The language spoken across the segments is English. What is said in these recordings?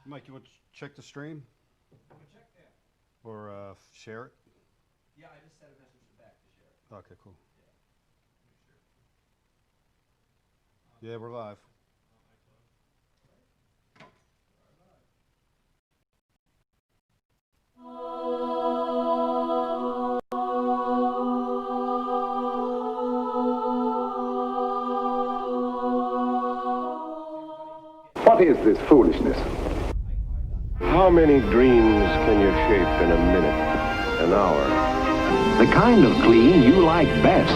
Mike, you want to check the stream? I'm gonna check that. Or share it? Yeah, I just sent a message back to share it. Okay, cool. Yeah. Make sure. Yeah, we're live. What is this foolishness? How many dreams can you shape in a minute, an hour? The kind of clean you like best.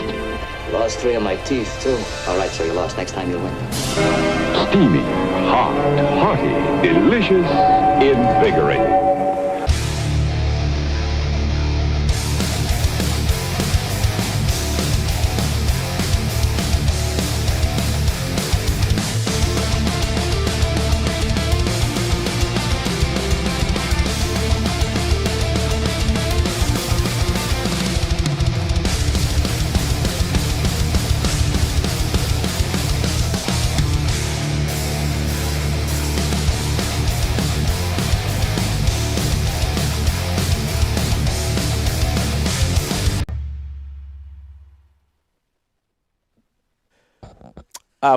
Lost 3 of my teeth, too. All right, so you lost. Next time you'll win. Steamy, hot, hearty, delicious, invigorating.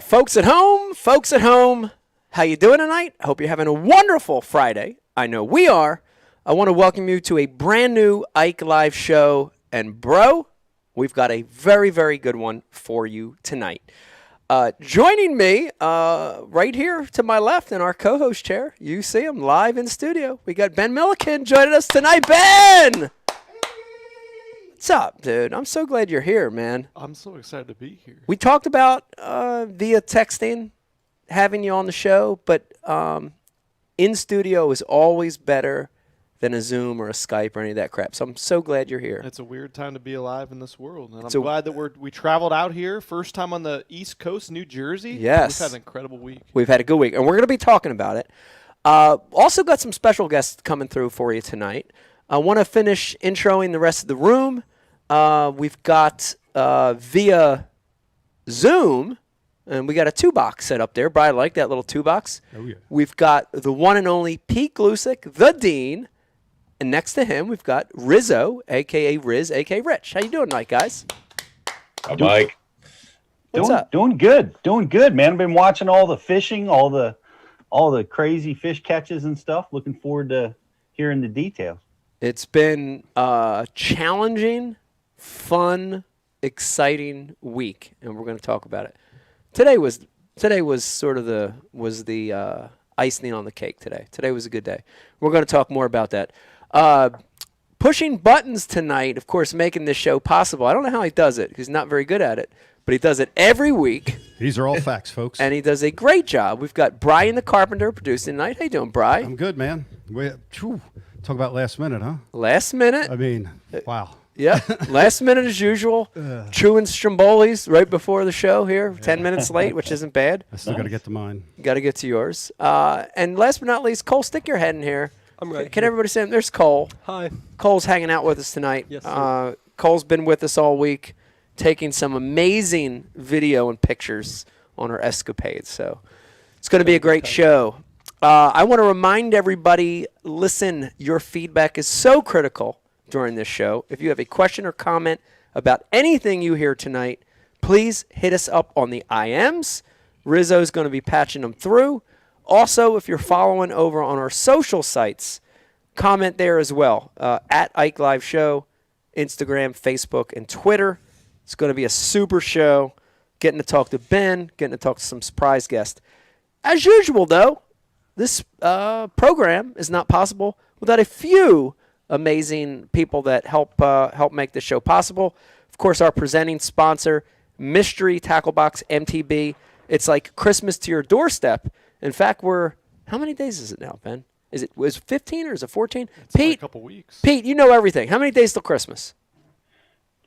Folks at home, how you doing tonight? I hope you're having a wonderful Friday. I know we are. I want to welcome you to a brand new Ike Live show. And bro, we've got a very, very good one for you tonight. Joining me right here to my left in our co-host chair, you see him live in studio. We got Ben Milliken joining us tonight. Ben! What's up, dude? I'm so glad you're here, man. I'm so excited to be here. We talked about via texting having you on the show, but in studio is always better than a Zoom or a Skype or any of that crap. So I'm so glad you're here. It's a weird time to be alive in this world, and I'm glad that we traveled out here. First time on the East Coast, New Jersey. Yes. We've had an incredible week. We've had a good week, and we're going to be talking about it. Also got some special guests coming through for you tonight. I want to finish introing the rest of the room. We've got via Zoom, and we got a 2-box set up there. Brian, I like that little 2-box. Oh, yeah. We've got the one and only Pete Glusick, the Dean, and next to him we've got Rizzo, a.k.a. Riz, a.k.a. Rich. How you doing tonight, guys? Hi, Mike. What's up? Doing good, man. I've been watching all the fishing, all the crazy fish catches and stuff. Looking forward to hearing the details. It's been challenging, fun, exciting week, and we're going to talk about it. Today was sort of the icing on the cake today. Today was a good day. We're going to talk more about that. Pushing buttons tonight, of course, making this show possible. I don't know how he does it. He's not very good at it, but he does it every week. These are all facts, folks. And he does a great job. We've got Brian the Carpenter producing tonight. How you doing, Brian? I'm good, man. Talk about last minute, huh? Last minute. I mean, wow. Yeah, last minute as usual. Chewing Strombolis right before the show here, 10 minutes late, which isn't bad. I still got to get to mine. Got to get to yours. And last but not least, Cole, stick your head in here. I'm right. Can everybody say, there's Cole. Hi. Cole's hanging out with us tonight. Yes, sir. Cole's been with us all week, taking some amazing video and pictures on our escapades. So it's going to be a great show. I want to remind everybody, listen, your feedback is so critical during this show. If you have a question or comment about anything you hear tonight, please hit us up on the IMs. Rizzo's going to be patching them through. Also, if you're following over on our social sites, comment there as well. At Ike Live Show, Instagram, Facebook, and Twitter. It's going to be a super show. Getting to talk to Ben, getting to talk to some surprise guests. As usual, though, this program is not possible without a few amazing people that help make the show possible. Of course, our presenting sponsor, Mystery Tackle Box MTB. It's like Christmas to your doorstep. In fact, how many days is it now, Ben? Was it 15 or is it 14? It's Pete, a couple weeks. Pete, you know everything. How many days till Christmas?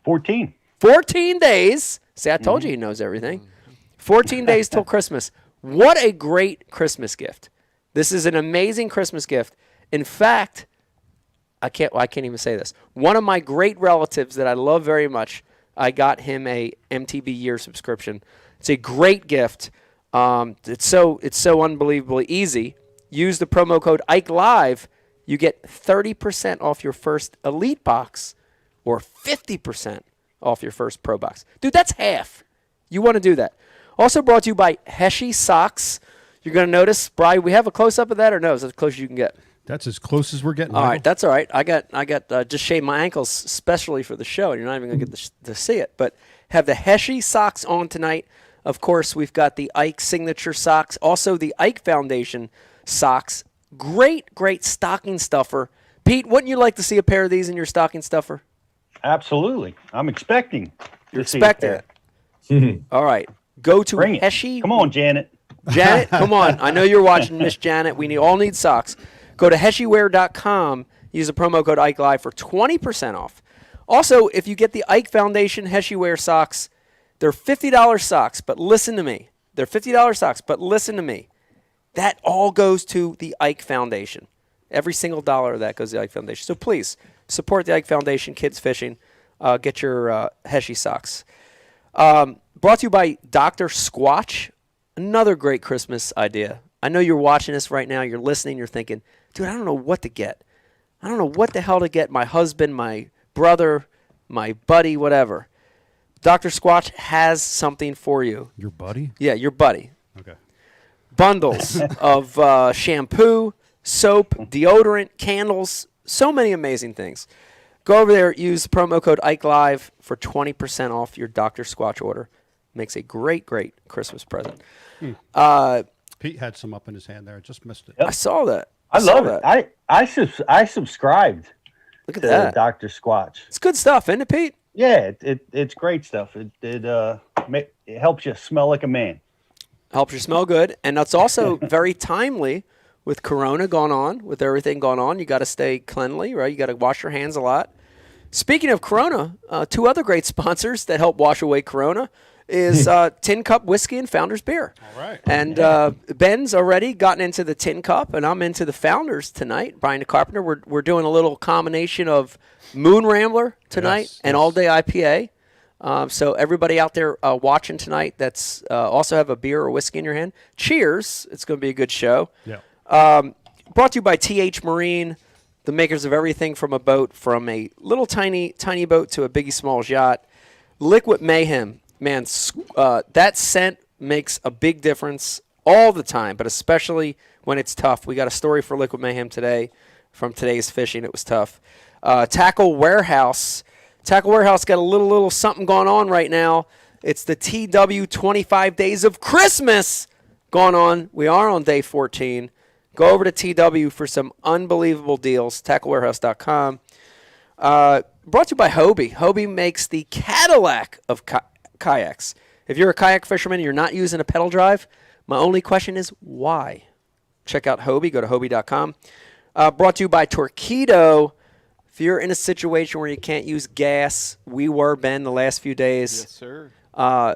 14. 14 days. See, I told you he knows everything. 14 days till Christmas. What a great Christmas gift. This is an amazing Christmas gift. In fact, I can't even say this. One of my great relatives that I love very much, I got him a MTB year subscription. It's a great gift. It's so unbelievably easy. use the promo code Ike Live, you get 30% off your first Elite box or 50% off your first Pro box. Dude, that's half. You want to do that. Also brought to you by Heshy Socks. You're going to notice, Bri, we have a close-up of that, or no? Is that as close as you can get? That's as close as we're getting. All Michael. right, that's all right. I got just shaved my ankles specially for the show, and you're not even going to get to see it. But have the Heshy socks on tonight. Of course, we've got the Ike signature socks, also the Ike Foundation socks. Great stocking stuffer. Pete, wouldn't you like to see a pair of these in your stocking stuffer? Absolutely. I'm expecting. You're expecting it. All right, go to Bring it. Heshy. Come on, Janet. Janet, come on. I know you're watching, Miss Janet. We all need socks. Go to heshyware.com. Use the promo code Ike Live for 20% off. Also, if you get the Ike Foundation Heshyware socks, they're $50 socks, but listen to me. They're $50 socks, but listen to me. That all goes to the Ike Foundation. Every single dollar of that goes to the Ike Foundation. So please, support the Ike Foundation, Kids Fishing. Get your Heshy socks. Brought to you by Dr. Squatch. Another great Christmas idea. I know you're watching this right now. You're listening. You're thinking, dude, I don't know what to get. I don't know what the hell to get my husband, my brother, my buddy, whatever. Dr. Squatch has something for you. Your buddy? Yeah, your buddy. Okay. Bundles of shampoo, soap, deodorant, candles, so many amazing things. Go over there, use the promo code Ike Live for 20% off your Dr. Squatch order. Makes a great Christmas present. Pete had some up in his hand there. I just missed it. I saw that. I saw love that. it. I subscribed Look at to that. Dr. Squatch. It's good stuff, isn't it, Pete? Yeah, it's great stuff. It helps you smell like a man. Helps you smell good, and that's also very timely with Corona going on, with everything going on. You got to stay cleanly, right? You got to wash your hands a lot. Speaking of Corona, two other great sponsors that help wash away Corona is Tin Cup Whiskey and Founders Beer. All right. And Ben's already gotten into the Tin Cup, and I'm into the Founders tonight. Brian the Carpenter, we're doing a little combination of Moon Rambler tonight and All Day IPA. So everybody out there watching tonight that's also have a beer or whiskey in your hand, cheers. It's going to be a good show. Yeah. Brought to you by TH Marine, the makers of everything from a boat, from a little tiny boat to a biggie smalls yacht. Liquid Mayhem. Man, that scent makes a big difference all the time, but especially when it's tough. We got a story for Liquid Mayhem today from today's fishing. It was tough. Tackle Warehouse. Tackle Warehouse got a little something going on right now. It's the TW 25 Days of Christmas going on. We are on day 14. Go over to TW for some unbelievable deals. TackleWarehouse.com. Brought to you by Hobie. Hobie makes the Cadillac of kayaks. If you're a kayak fisherman and you're not using a pedal drive, my only question is why? Check out Hobie. Go to Hobie.com. Brought to you by Torqeedo. If you're in a situation where you can't use gas, we were, Ben, the last few days. Yes, sir.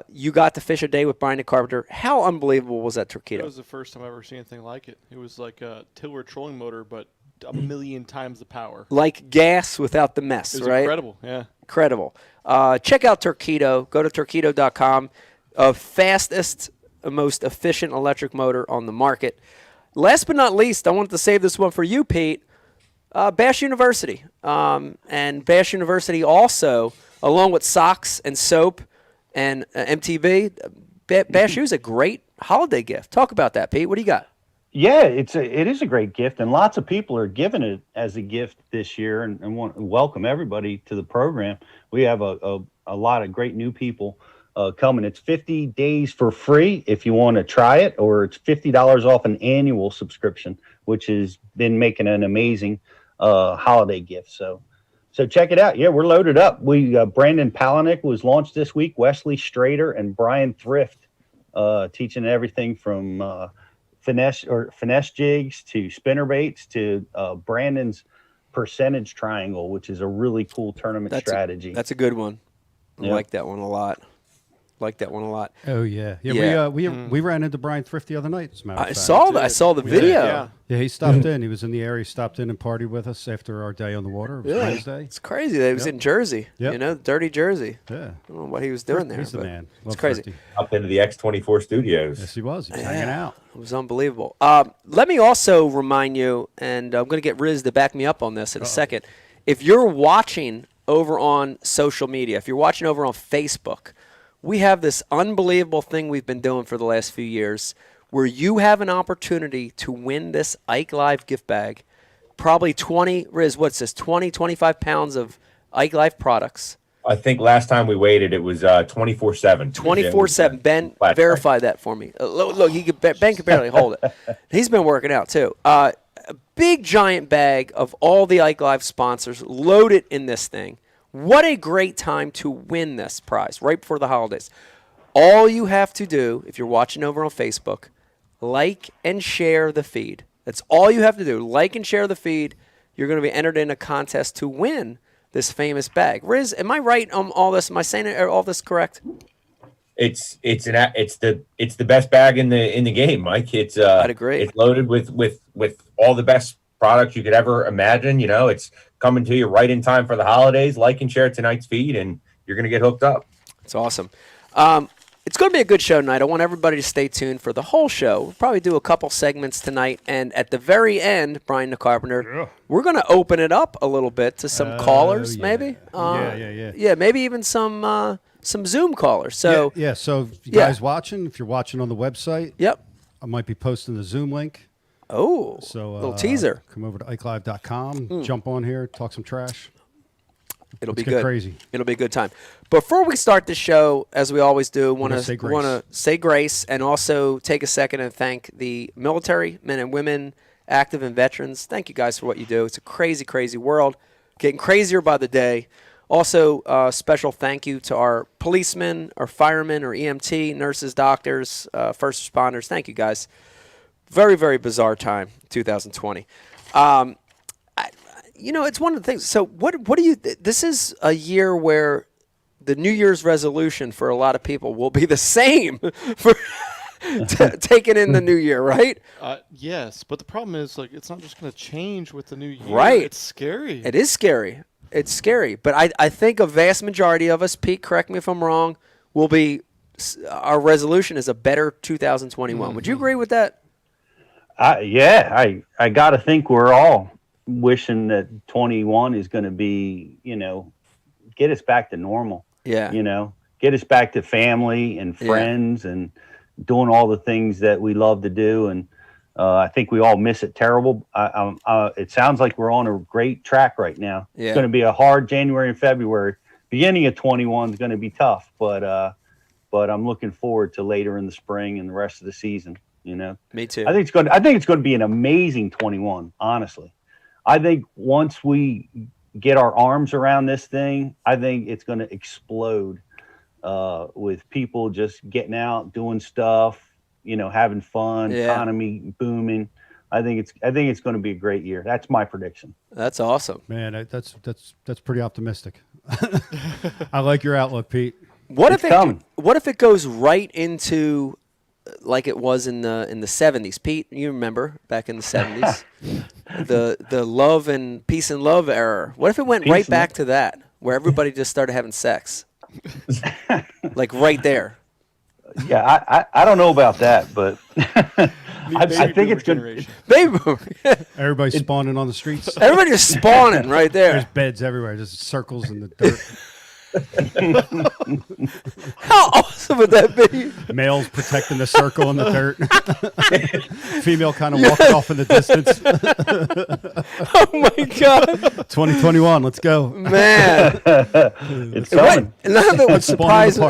You got to fish a day with Brian the Carpenter. How unbelievable was that Torqeedo? That was the first time I ever seen anything like it. It was like a tiller trolling motor, but a million times the power. Like gas without the mess, It was right? incredible, yeah. Incredible. Check out Torqeedo. Go to Torqeedo.com. Fastest, most efficient electric motor on the market. Last but not least, I wanted to save this one for you, Pete. Bash University. And Bash University also, along with socks and soap and MTV, Bash U is a great holiday gift. Talk about that, Pete. What do you got? Yeah, it is a great gift, and lots of people are giving it as a gift this year, and want to welcome everybody to the program. We have a lot of great new people coming. It's 50 days for free if you want to try it, or it's $50 off an annual subscription, which has been making an amazing holiday gift. So check it out. Yeah, we're loaded up. Brandon Palaniuk was launched this week. Wesley Strader and Brian Thrift teaching everything from finesse jigs to spinner baits to Brandon's percentage triangle, which is a really cool tournament strategy. That's a good one. I like that one a lot. like that one a lot. Oh yeah, Yeah. We ran into Brian Thrift the other night. As a matter of I fact. saw that. I saw the video. Yeah. Yeah, he stopped in. He was in the area. He stopped in and partied with us after our day on the water. It was Wednesday. It's crazy that he was in Jersey. Yep. You know, dirty Jersey. Yeah, I don't know what he was doing there. he's the but man. It's Love crazy. Thrifty. Up into the X24 studios. Yes, he was. He was hanging out. It was unbelievable. Let me also remind you, and I'm going to get Riz to back me up on this in a second. If you're watching over on social media, if you're watching over on Facebook, we have this unbelievable thing we've been doing for the last few years where you have an opportunity to win this Ike Live gift bag. Probably 20, Riz, what's this, 20, 25 pounds of Ike Live products. I think last time we waited, it was 24/7. 24/7. Ben, Flat verify that for me. Look, Ben can barely hold it. He's been working out too. A big giant bag of all the Ike Live sponsors loaded in this thing. What a great time to win this prize right before the holidays. All you have to do, if you're watching over on Facebook, like and share the feed. That's all you have to do. Like and share the feed. You're going to be entered in a contest to win this famous bag. Riz, am I right on all this? Am I saying all this correct? It's the best bag in the game, Mike. I'd agree. It's loaded with all the best products you could ever imagine. You know, it's coming to you right in time for the holidays. Like and share tonight's feed, and you're going to get hooked up. It's awesome. It's going to be a good show tonight. I want everybody to stay tuned for the whole show. We'll probably do a couple segments tonight. And at the very end, Brian the Carpenter, we're going to open it up a little bit to some callers, maybe. Yeah, maybe even some Zoom callers. So So if you guys watching, if you're watching on the website, Yep. I might be posting the Zoom link. Oh, So little teaser. Come over to IkeLive.com, jump on here, talk some trash. It'll Let's be get good. crazy. It'll be a good time. Before we start the show, as we always do, want say grace. to say grace and also take a second and thank the military men and women, active and veterans. Thank you guys for what you do. It's a crazy, crazy world, getting crazier by the day. Also, special thank you to our policemen, our firemen, our EMT, nurses, doctors, first responders. Thank you guys. Very, very bizarre time, 2020. It's one of the things. So what do you – this is a year where the New Year's resolution for a lot of people will be the same for taking in the new year, right? Yes, but the problem is, like, it's not just going to change with the new year. Right. It's scary. It is scary. It's scary. But I think a vast majority of us, Pete, correct me if I'm wrong, will be – our resolution is a better 2021. Would you agree with that? I got to think we're all wishing that 21 is going to be, get us back to normal. Yeah. Get us back to family and friends and doing all the things that we love to do. And I think we all miss it terrible. It sounds like we're on a great track right now. Yeah. It's going to be a hard January and February. Beginning of 21 is going to be tough, but I'm looking forward to later in the spring and the rest of the season. Me too. I think it's going to be an amazing 21. Honestly, I think once we get our arms around this thing, I think it's going to explode with people just getting out, doing stuff, having fun, economy booming. I think it's going to be a great year. That's my prediction. That's awesome, man. That's pretty optimistic. I like your outlook, Pete. What if it goes right into like it was in the 70s? Pete, you remember back in the 70s, the love and peace and love era. What if it went right back to that, where everybody just started having sex, like right there? Yeah, I don't know about that, but I think it's good. Baby, everybody's spawning on the streets. Everybody's spawning right there. There's beds everywhere, just circles in the dirt. How awesome would that be? Males protecting the circle in the dirt. Female kind of walking off in the distance. Oh my God! 2021, let's go, man. It's coming. None of it would surprise me.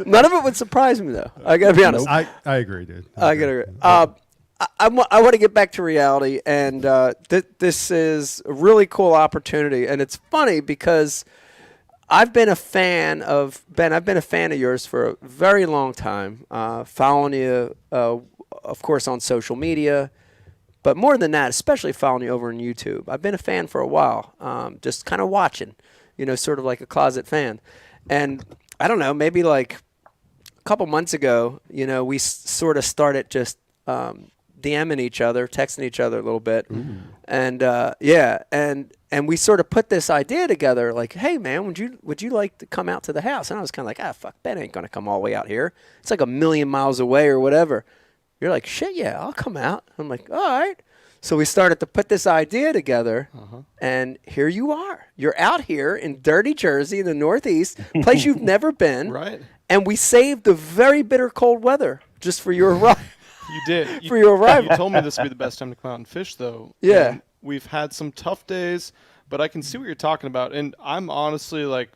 None of it would surprise me, though. I gotta be honest. I agree, dude. I gotta agree. I want to get back to reality, and this is a really cool opportunity. And it's funny because I've been a fan of Ben. I've been a fan of yours for a very long time, following you, of course, on social media, but more than that, especially following you over on YouTube. I've been a fan for a while, just kind of watching, sort of like a closet fan. And I don't know, maybe like a couple months ago, we sort of started just DMing each other, texting each other a little bit. Ooh. And and we sort of put this idea together, like, hey man, would you like to come out to the house? And I was kind of like, fuck, Ben ain't gonna come all the way out here. It's like 1,000,000 miles away or whatever. You're like, shit, yeah, I'll come out. I'm like, all right. So we started to put this idea together, and here you are. You're out here in dirty Jersey in the Northeast, place you've never been. Right. And we saved the very bitter cold weather just for your arrival. You did. For your arrival. You told me this would be the best time to come out and fish, though. Yeah. And we've had some tough days, but I can see what you're talking about. And I'm honestly like,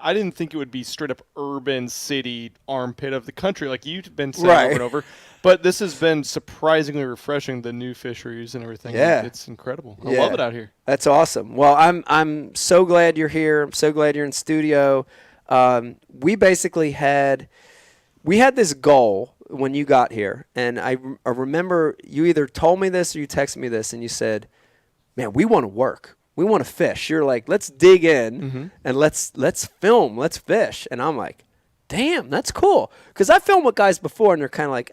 I didn't think it would be straight up urban city armpit of the country like you've been saying over and over. But this has been surprisingly refreshing, the new fisheries and everything. Yeah. It's incredible. I love it out here. That's awesome. Well, I'm so glad you're here. I'm so glad you're in studio. We basically had this goal when you got here, and I remember you either told me this or you texted me this, and you said, man, we want to work. We want to fish. You're like, let's dig in and let's film, let's fish. And I'm like, damn, that's cool. Because I filmed with guys before, and they're kind of like,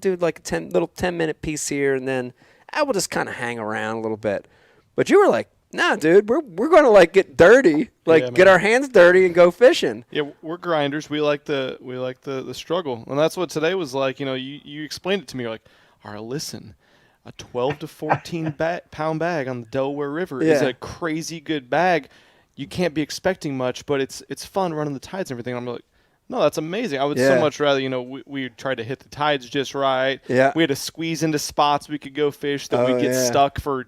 dude, like a 10-minute piece here, and then we'll just kind of hang around a little bit. But you were like, nah, dude, we're going to like get dirty, get our hands dirty and go fishing. Yeah, we're grinders. We like the struggle, and that's what today was like. You explained it to me. You're like, all right, listen. A 12 to 14 pound bag on the Delaware River is a crazy good bag. You can't be expecting much, but it's fun running the tides and everything. I'm like, no, that's amazing. I would so much rather, we tried to hit the tides just right. Yeah. We had to squeeze into spots we could go fish that we'd get stuck for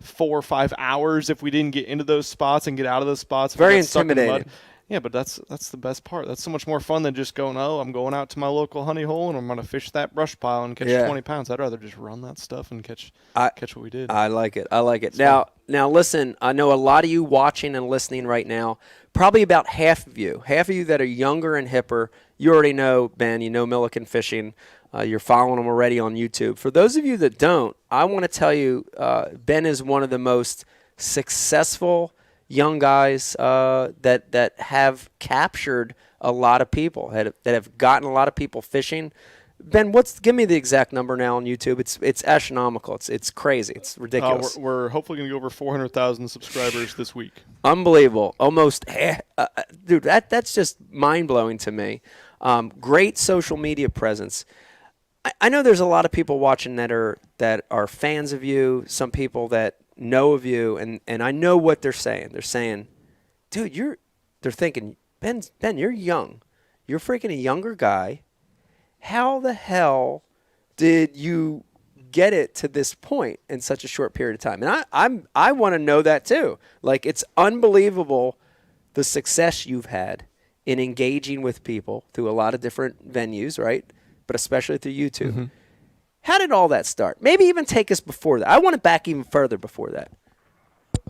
4 or 5 hours if we didn't get into those spots and get out of those spots. Very intimidating. Yeah, but that's the best part. That's so much more fun than just going, I'm going out to my local honey hole and I'm going to fish that brush pile and catch 20 pounds. I'd rather just run that stuff and catch what we did. I like it. Now, listen, I know a lot of you watching and listening right now, probably about half of you that are younger and hipper, you already know Ben, you know Milliken Fishing. You're following them already on YouTube. For those of you that don't, I want to tell you, Ben is one of the most successful young guys that have captured a lot of people, that have gotten a lot of people fishing. Ben, give me the exact number now on YouTube. It's astronomical. It's crazy. It's ridiculous. We're hopefully going to go over 400,000 subscribers this week. Unbelievable. Almost, dude. That's just mind blowing to me. Great social media presence. I know there's a lot of people watching that are fans of you. Some people that know of you, and I know what they're saying. They're saying, dude, they're thinking, Ben, you're young. You're freaking a younger guy. How the hell did you get it to this point in such a short period of time? And I want to know that too. Like, it's unbelievable the success you've had in engaging with people through a lot of different venues, right? But especially through YouTube. Mm-hmm. How did all that start? Maybe even take us before that. I want it back even further before that.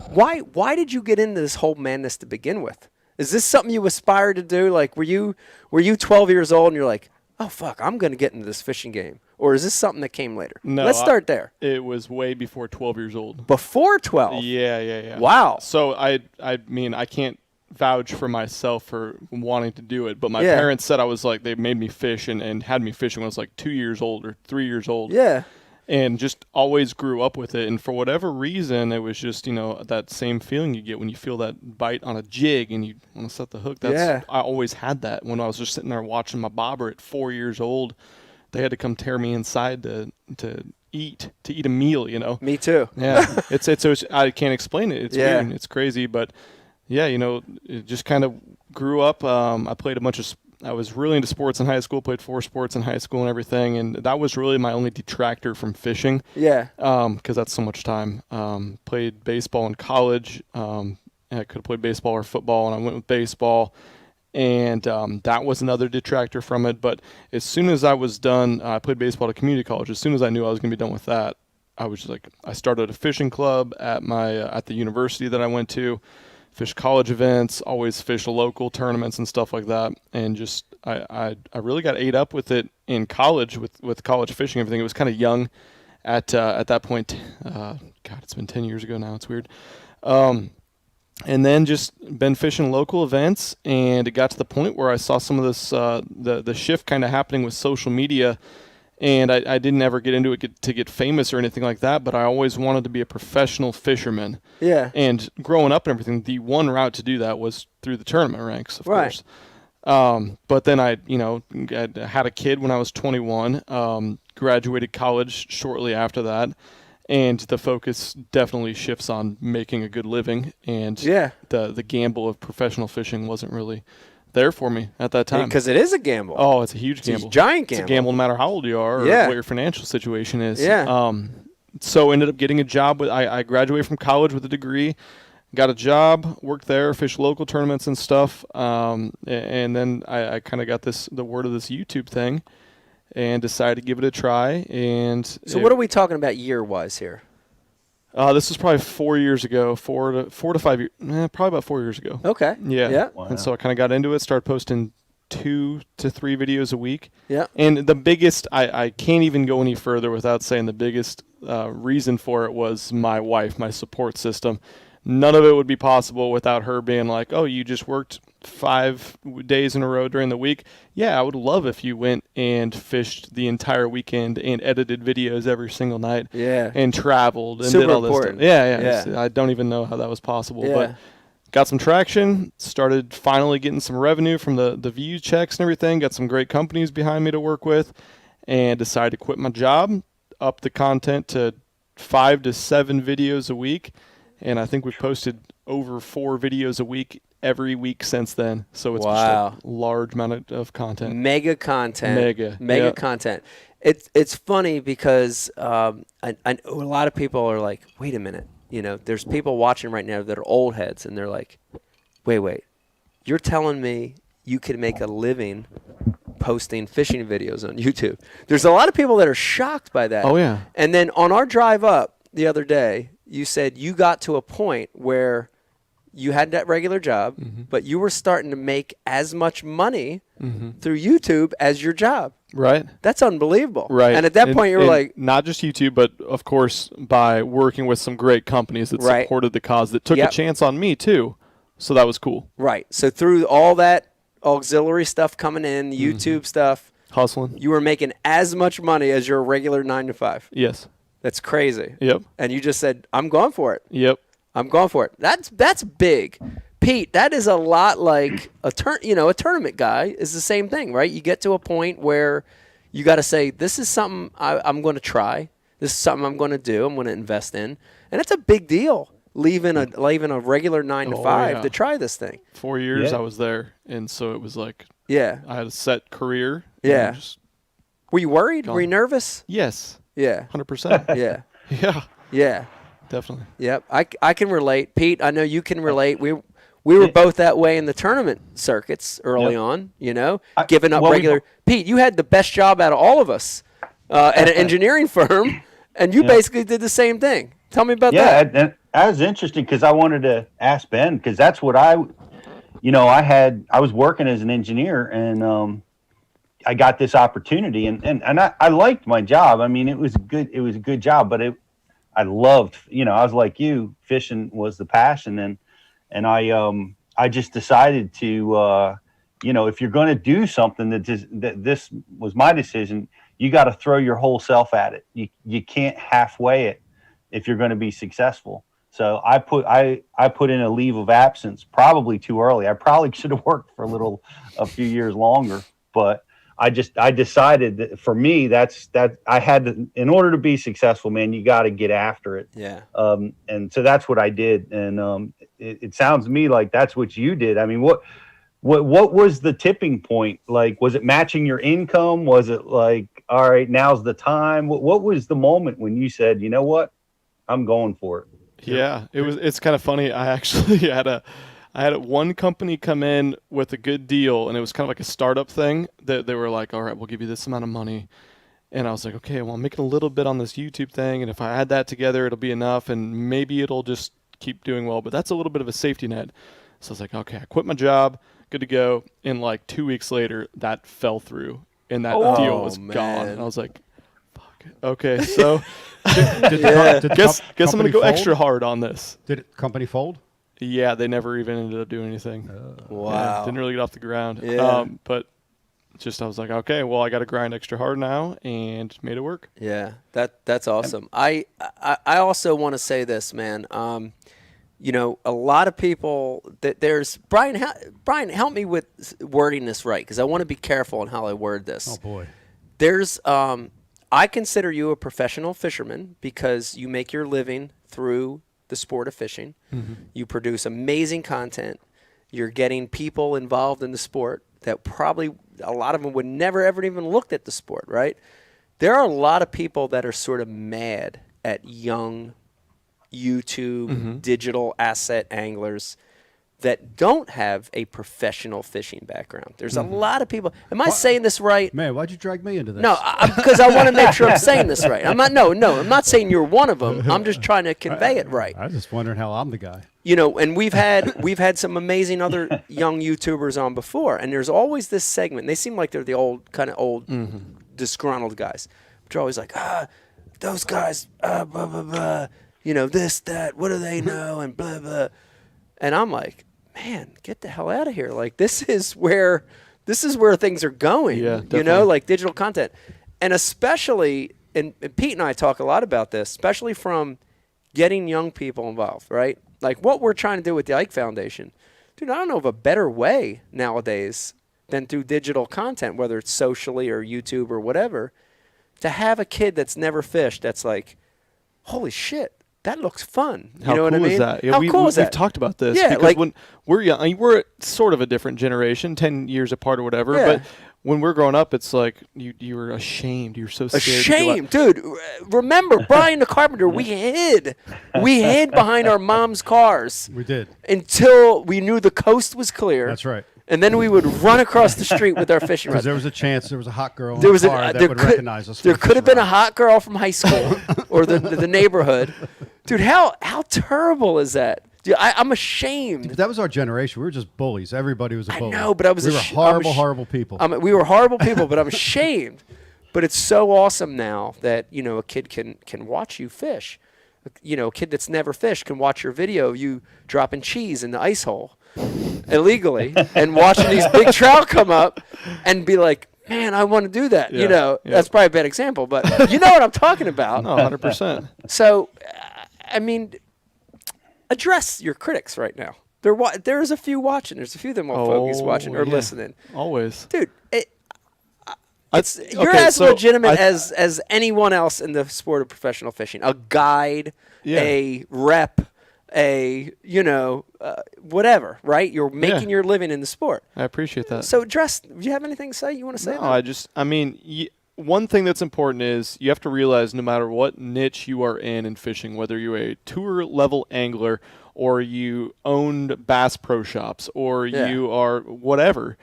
Why did you get into this whole madness to begin with? Is this something you aspired to do? Like, were you 12 years old and you're like, oh, fuck, I'm going to get into this fishing game? Or is this something that came later? No. Let's start there. It was way before 12 years old. Before 12? Yeah. Wow. So, I mean, I can't vouch for myself for wanting to do it, but my parents said I was like, they made me fish and had me fishing when I was like 2 years old or 3 years old. Yeah. And just always grew up with it. And for whatever reason, it was just, that same feeling you get when you feel that bite on a jig and you want to set the hook. I always had that when I was just sitting there watching my bobber at 4 years old. They had to come tear me inside to eat a meal, Me too. Yeah. it's I can't explain it. It's weird. It's crazy. But yeah, it just kind of grew up. I played I was really into sports in high school, played 4 sports in high school and everything, and that was really my only detractor from fishing. Yeah. Because that's so much time. Played baseball in college. I could have played baseball or football, and I went with baseball. And that was another detractor from it. But as soon as I was done, I played baseball at a community college. As soon as I knew I was going to be done with that, I started a fishing club at the university that I went to. Fish college events, always fish local tournaments and stuff like that, and just I really got ate up with it in college with college fishing and everything. It was kind of young at that point. God, it's been 10 years ago now. It's weird. And then just been fishing local events, and it got to the point where I saw some of this, the shift kind of happening with social media, and I didn't ever get into it to get famous or anything like that, but I always wanted to be a professional fisherman. Yeah. And growing up and everything, the one route to do that was through the tournament ranks, of Right. course. But then I had a kid when I was 21, graduated college shortly after that. And the focus definitely shifts on making a good living, and the gamble of professional fishing wasn't really there for me at that time. Because it is a gamble. Oh, it's a huge gamble. It's a giant It's gamble. a gamble no matter how old you are or Yeah. what your financial situation is. Yeah. So ended up getting a job. I graduated from college with a degree, got a job, worked there, fished local tournaments and stuff, and then I kind of got the word of this YouTube thing, and decided to give it a try. And So what are we talking about year-wise here? This was probably 4 years ago, 4 to 5 years, probably about 4 years ago. Okay. Yeah. Yeah. Wow. And so I kind of got into it, started posting 2 to 3 videos a week. Yeah. And the biggest, I can't even go any further without saying the biggest reason for it was my wife, my support system. None of it would be possible without her being like, oh, you just worked 5 days in a row during the week. Yeah, I would love if you went and fished the entire weekend and edited videos every single night. Yeah. And traveled and Super did all this important. stuff. Yeah. Yeah. I don't even know how that was possible. Yeah. But got some traction, started finally getting some revenue from the view checks and everything, got some great companies behind me to work with, and decided to quit my job, up the content to 5 to 7 videos a week. And I think we've posted over 4 videos a week every week since then. So it's just a large amount of content. Mega content. Mega yeah. content. It's funny because I know a lot of people are like, wait a minute. You know, there's people watching right now that are old heads, and they're like, wait. You're telling me you can make a living posting fishing videos on YouTube? There's a lot of people that are shocked by that. Oh, yeah. And then on our drive up the other day, you said you got to a point where you had that regular job, but you were starting to make as much money through YouTube as your job. Right. That's unbelievable. Right. And at that point, you were like, not just YouTube, but of course, by working with some great companies that supported the cause, that took a chance on me too. So that was cool. Right. So through all that auxiliary stuff coming in, YouTube stuff, hustling, you were making as much money as your regular 9 to 5. Yes. That's crazy. Yep. And you just said, I'm going for it. Yep. I'm going for it. That's big. Pete, that is a lot like a tournament guy is the same thing, right? You get to a point where you got to say, this is something I'm going to try. This is something I'm going to do. I'm going to invest in. And it's a big deal, leaving a regular 9 to 5 to try this thing. 4 years I was there, and so it was like I had a set career. Yeah. Were you worried? Were you nervous? Yes. Yeah. 100%. Yeah. Yeah. Yeah. Definitely. Yep. I can relate. Pete, I know you can relate. We were both that way in the tournament circuits early on, giving up regular. Pete, you had the best job out of all of us at an engineering firm, and you basically did the same thing. Tell me about that. Yeah, that was interesting because I wanted to ask Ben, because that's what I was working as an engineer, and I got this opportunity, and I liked my job. I mean, it was a good job, but I loved, I was like you, fishing was the passion, and I just decided to, if you're going to do something that this was my decision, you got to throw your whole self at it. You can't halfway it if you're going to be successful. So I put in a leave of absence, probably too early. I probably should have worked for a few years longer, but I decided that for me, that I had to, in order to be successful, man, you got to get after it. Yeah. And so that's what I did. And it sounds to me like that's what you did. I mean, what was the tipping point? Like, was it matching your income? Was it like, all right, now's the time? What was the moment when you said, you know what, I'm going for it? Yeah, it's kind of funny. I actually I had one company come in with a good deal, and it was kind of like a startup thing. That they were like, all right, we'll give you this amount of money. And I was like, okay, well, I'm making a little bit on this YouTube thing, and if I add that together, it'll be enough, and maybe it'll just keep doing well. But that's a little bit of a safety net. So I was like, okay, I quit my job, good to go. And like 2 weeks later, that fell through, and that deal was gone. And I was like, fuck. Okay, so guess I'm going to go extra hard on this. Did the company fold? Yeah, they never even ended up doing anything. Wow. Yeah, didn't really get off the ground. Yeah. But just I was like, okay, well, I got to grind extra hard now, and made it work. Yeah, that's awesome. I also want to say this, man. You know, a lot of people that there's Brian. Brian, help me with wording this right, because I want to be careful on how I word this. Oh boy. There's I consider you a professional fisherman because you make your living through the sport of fishing. Mm-hmm. You produce amazing content. You're getting people involved in the sport that probably a lot of them would never ever even looked at the sport, right? There are a lot of people that are sort of mad at young YouTube digital asset anglers that don't have a professional fishing background. There's a lot of people. Am I saying this right? Man, why'd you drag me into this? No, because I want to make sure I'm saying this right. I'm not. No, I'm not saying you're one of them. I'm just trying to convey it right. I was just wondering how I'm the guy. You know, and we've had some amazing other young YouTubers on before, and there's always this segment. They seem like they're the old disgruntled guys, which are always like, those guys, blah blah blah. You know, this, that. What do they know? And blah blah. And I'm like, man, get the hell out of here! Like this is where things are going. Yeah, you definitely. know, like digital content, and especially, and Pete and I talk a lot about this, especially from getting young people involved, right? Like what we're trying to do with the Ike Foundation. Dude, I don't know of a better way nowadays than through digital content, whether it's socially or YouTube or whatever, to have a kid that's never fished that's like, holy shit, that looks fun. You How know cool what I mean? is that? Yeah, How cool is that? We've talked about this. Yeah, because like, when we're young, I mean, we're sort of a different generation, 10 years apart or whatever. Yeah. But when we're growing up, it's like you were ashamed. You were so scared. ashamed, dude. Remember, Brian the Carpenter, we hid behind our mom's cars We did. until we knew the coast was clear. That's right. And then we would run across the street with our fishing rods. Because there was a chance there was a hot girl in There the was car that would recognize us. There from could have been a fishing hot girl from high school or the neighborhood. Dude, how terrible is that? Dude, I'm ashamed. rods. That was our generation. We were just bullies. Everybody was a I bully. know, but I was We were ash- I'm horrible, ash- horrible people. We were horrible people, but I'm ashamed. But it's so awesome now that, you know, a kid can watch you fish. You know, a kid that's never fished can watch your video of you dropping cheese in the ice hole illegally and watching these big trout come up and be like, man, I want to do that. Yeah, You know, yeah. that's probably a bad example, but you know what I'm talking about. No, 100%. So, I mean, address your critics right now. There's a few watching. There's a few of them old fogies watching or yeah. listening. Always. Dude, It's- you're okay, as so legitimate I- as anyone else in the sport of professional fishing. A guide, Yeah. a rep, whatever, right? You're making your living in the sport. I appreciate that. So, do you have anything to say? You want to say? No, that? I mean, one thing that's important is you have to realize no matter what niche you are in fishing, whether you're a tour level angler or you owned Bass Pro Shops or Yeah. you are whatever,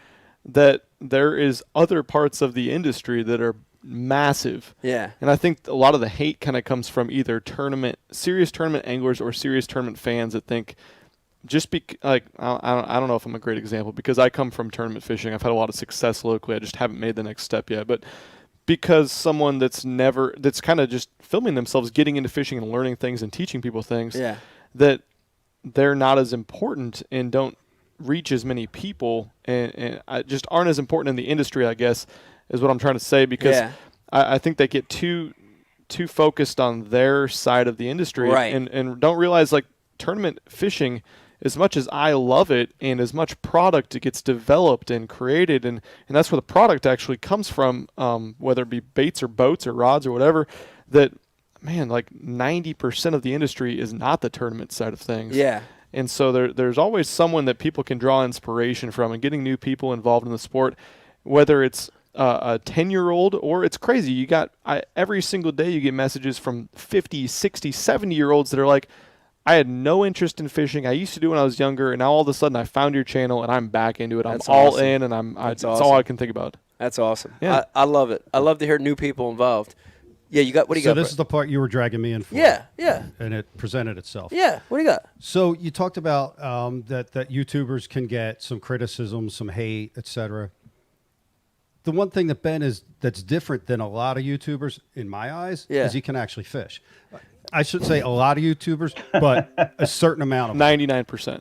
that there is other parts of the industry that are massive. Yeah. And I think a lot of the hate kind of comes from either serious tournament anglers or serious tournament fans that think I don't know if I'm a great example because I come from tournament fishing. I've had a lot of success locally. I just haven't made the next step yet. But because someone that's kind of just filming themselves getting into fishing and learning things and teaching people things, Yeah. that they're not as important and don't reach as many people and just aren't as important in the industry, I guess, is what I'm trying to say, because Yeah. I think they get too focused on their side of the industry, Right. and don't realize, like, tournament fishing, as much as I love it and as much product it gets developed and created, and that's where the product actually comes from, whether it be baits or boats or rods or whatever, that, man, like 90% of the industry is not the tournament side of things. Yeah. And so there's always someone that people can draw inspiration from, and getting new people involved in the sport, whether it's a 10-year-old or it's crazy. Every single day you get messages from 50, 60, 70-year-olds that are like, I had no interest in fishing. I used to do it when I was younger, and now all of a sudden I found your channel and I'm back into it. That's I'm all awesome. in, and That's it's awesome. all I can think about. That's awesome. Yeah. I love it. I love to hear new people involved. Yeah, what do you got? So this is the part you were dragging me in for. Yeah. And it presented itself. Yeah. What do you got? So you talked about that YouTubers can get some criticism, some hate, etc. The one thing that that's different than a lot of YouTubers, in my eyes, Yeah. is he can actually fish. I should say a lot of YouTubers, but a certain amount of 99%.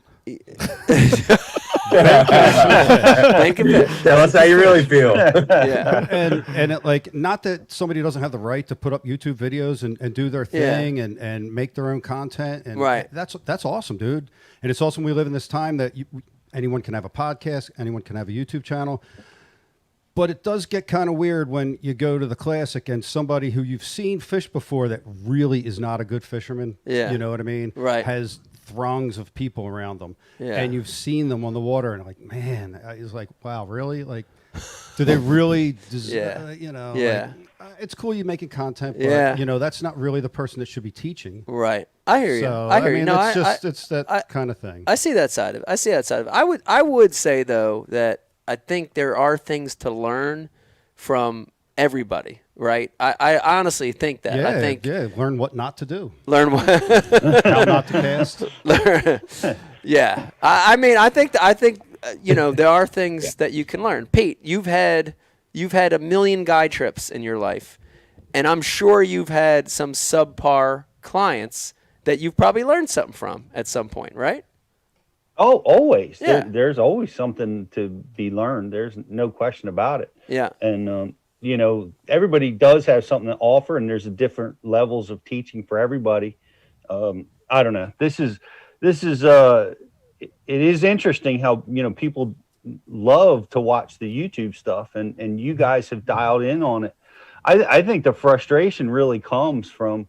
Thank you. Tell us how you really feel. Yeah. and it, like, not that somebody doesn't have the right to put up YouTube videos and do their thing and make their own content. And Right. that's awesome, dude. And it's awesome we live in this time that anyone can have a podcast, anyone can have a YouTube channel. But it does get kind of weird when you go to the Classic and somebody who you've seen fish before that really is not a good fisherman, you know what I mean? Right. Has throngs of people around them. Yeah. And you've seen them on the water and like, man, it's like, wow, really? Like, do they really, you know, like, it's cool you making content, but, you know, that's not really the person that should be teaching. Right. I hear you. So, I hear you. mean, No, it's that kind of thing. I see that side of it. I would say, though, that I think there are things to learn from everybody, right? I honestly think that. Yeah, I think learn what not to do. Learn what how not to cast. Yeah. I mean, I think you know, there are things that you can learn. Pete, you've had a million guide trips in your life, and I'm sure you've had some subpar clients that you've probably learned something from at some point, right? Oh, always. Yeah. There's always something to be learned. There's no question about it. Yeah. And, you know, everybody does have something to offer, and there's different levels of teaching for everybody. I don't know. It is interesting how, you know, people love to watch the YouTube stuff, and you guys have dialed in on it. I think the frustration really comes from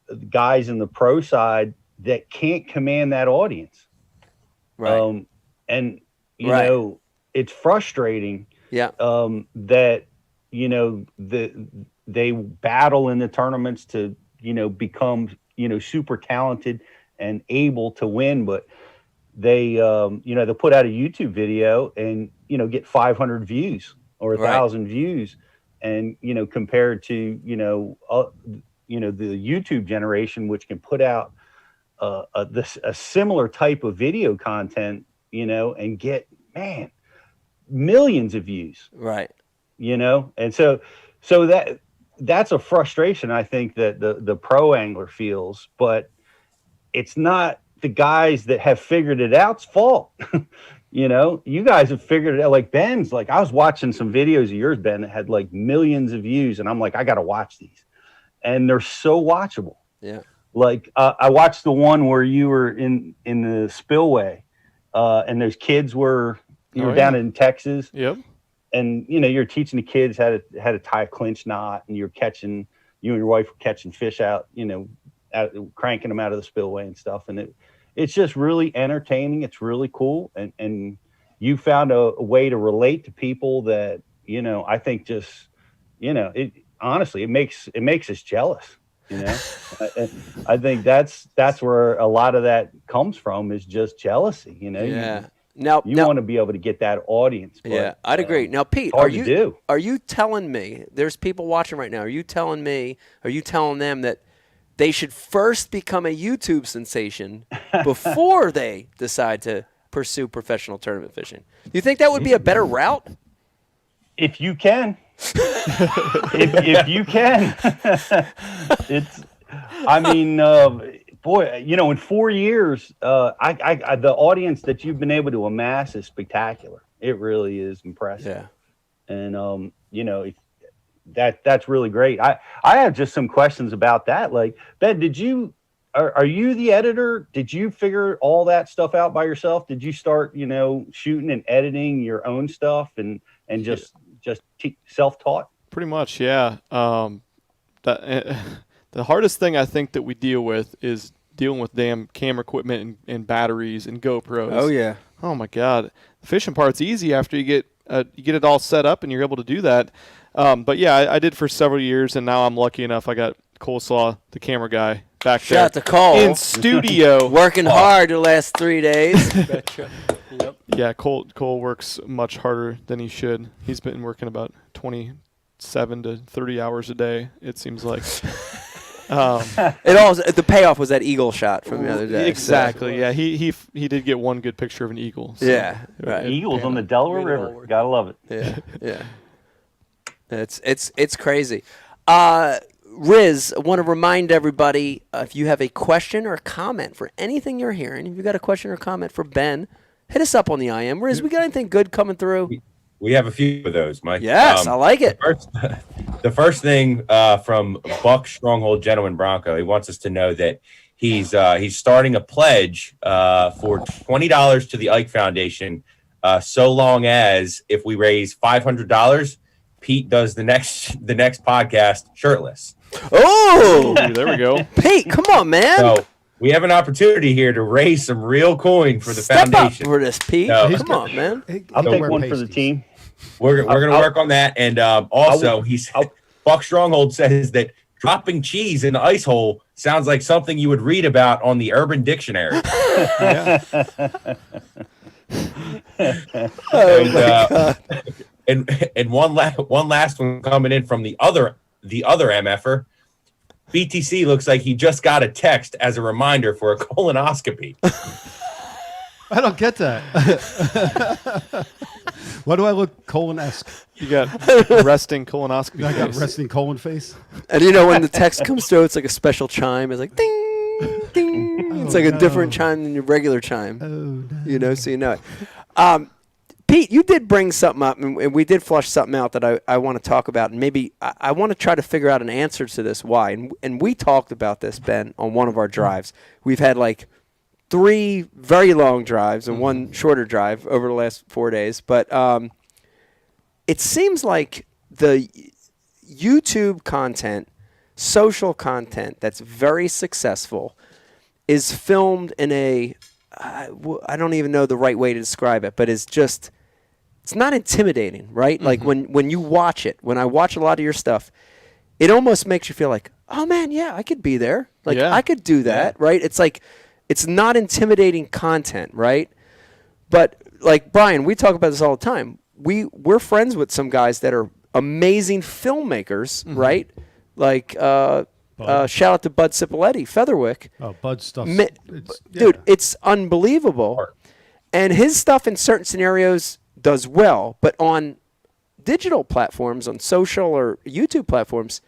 the guys in the pro side that can't command that audience. Right. And you know, it's frustrating. Yeah. That, you know, they battle in the tournaments to, you know, become, you know, super talented and able to win, but they, you know, they put out a YouTube video and, you know, get 500 views or 1,000 views, and, you know, compared to, you know, the YouTube generation, which can put out a similar type of video content, you know, and get, man, millions of views, right? You know, and so that's a frustration, I think, that the pro angler feels, but it's not the guys that have figured it out's fault. You know, you guys have figured it out. Like Ben's, like, I was watching some videos of yours, Ben, that had like millions of views, and I'm like, I got to watch these, and they're so watchable. Yeah. Like, I watched the one where you were in the spillway, and those kids were down in Texas. Yep. And, you know, you're teaching the kids how to tie a clinch knot, and you and your wife were catching fish out, you know, cranking them out of the spillway and stuff. And it's just really entertaining. It's really cool. And you found a way to relate to people that, you know, I think just, you know, honestly, it makes us jealous. You know, I think that's where a lot of that comes from, is just jealousy. You know, yeah. You want to be able to get that audience. But, yeah, I'd agree. Now, Pete, are you telling me, there's people watching right now, are you telling them that they should first become a YouTube sensation before they decide to pursue professional tournament fishing? Do you think that would be a better route? If you can. if you can. I mean, boy, you know, in 4 years, the audience that you've been able to amass is spectacular. It really is impressive. Yeah. And, you know, that's really great. I have just some questions about that. Like, Ben, are you the editor? Did you figure all that stuff out by yourself? Did you start, you know, shooting and editing your own stuff and just self-taught? Pretty much, yeah. The hardest thing I think that we deal with is dealing with damn camera equipment and batteries and GoPros. Oh yeah. Oh my God. The fishing part's easy after you get it all set up and you're able to do that. But yeah, I did for several years, and now I'm lucky enough. I got Coleslaw, the camera guy, back there. Shout out to Cole. In studio. Working hard the last 3 days. Yep. Yeah, Cole works much harder than he should. He's been working about 27 to 30 hours a day, it seems like. The payoff was that eagle shot from the other day. Exactly. So. Yeah, he did get one good picture of an eagle. So yeah, right. Eagles on the Delaware River. Gotta love it. Yeah, yeah. It's crazy. Riz, I want to remind everybody, if you have a question or a comment for anything you're hearing, if you got a question or comment for Ben, hit us up on the IM. Riz, we got anything good coming through? We have a few of those, Mike. Yes, I like it. The first thing from Buck Stronghold Gentleman Bronco, he wants us to know that he's starting a pledge for $20 to the Ike Foundation, so long as if we raise $500, Pete does the next podcast shirtless. Oh, there we go. Pete, come on, man. So we have an opportunity here to raise some real coin for the Step foundation. up for this, Pete. No. Come on, man. I'll Don't take wear one for the team. We're going to work on that. And also, Buck Stronghold says that dropping cheese in the ice hole sounds like something you would read about on the Urban Dictionary. And one last one coming in from the other MFer. BTC looks like he just got a text as a reminder for a colonoscopy. I don't get that. Why do I look colon-esque? You got resting colonoscopy. I got face. resting colon face. And when the text comes through, it's like a special chime. It's like ding, ding. It's like a different chime than your regular chime. Oh, no. So you know it. Pete, you did bring something up, and we did flush something out that I want to talk about, and maybe I want to try to figure out an answer to this why. And we talked about this, Ben, on one of our drives. We've had like 3 very long drives and 1 shorter drive over the last 4 days, but it seems like the YouTube content, social content that's very successful is filmed in a I don't even know the right way to describe it, but it's not intimidating, right? Like when you watch it, when I watch a lot of your stuff, it almost makes you feel like, oh man, yeah, I could be there. Like I could do that, right? It's like, it's not intimidating content, right? But like Brian, we talk about this all the time. We're friends with some guys that are amazing filmmakers, right? Like, shout out to Bud Cipoletti, Featherwick. Oh, Bud stuff. Dude, it's unbelievable. And his stuff in certain scenarios does well, but on digital platforms, on social or YouTube platforms,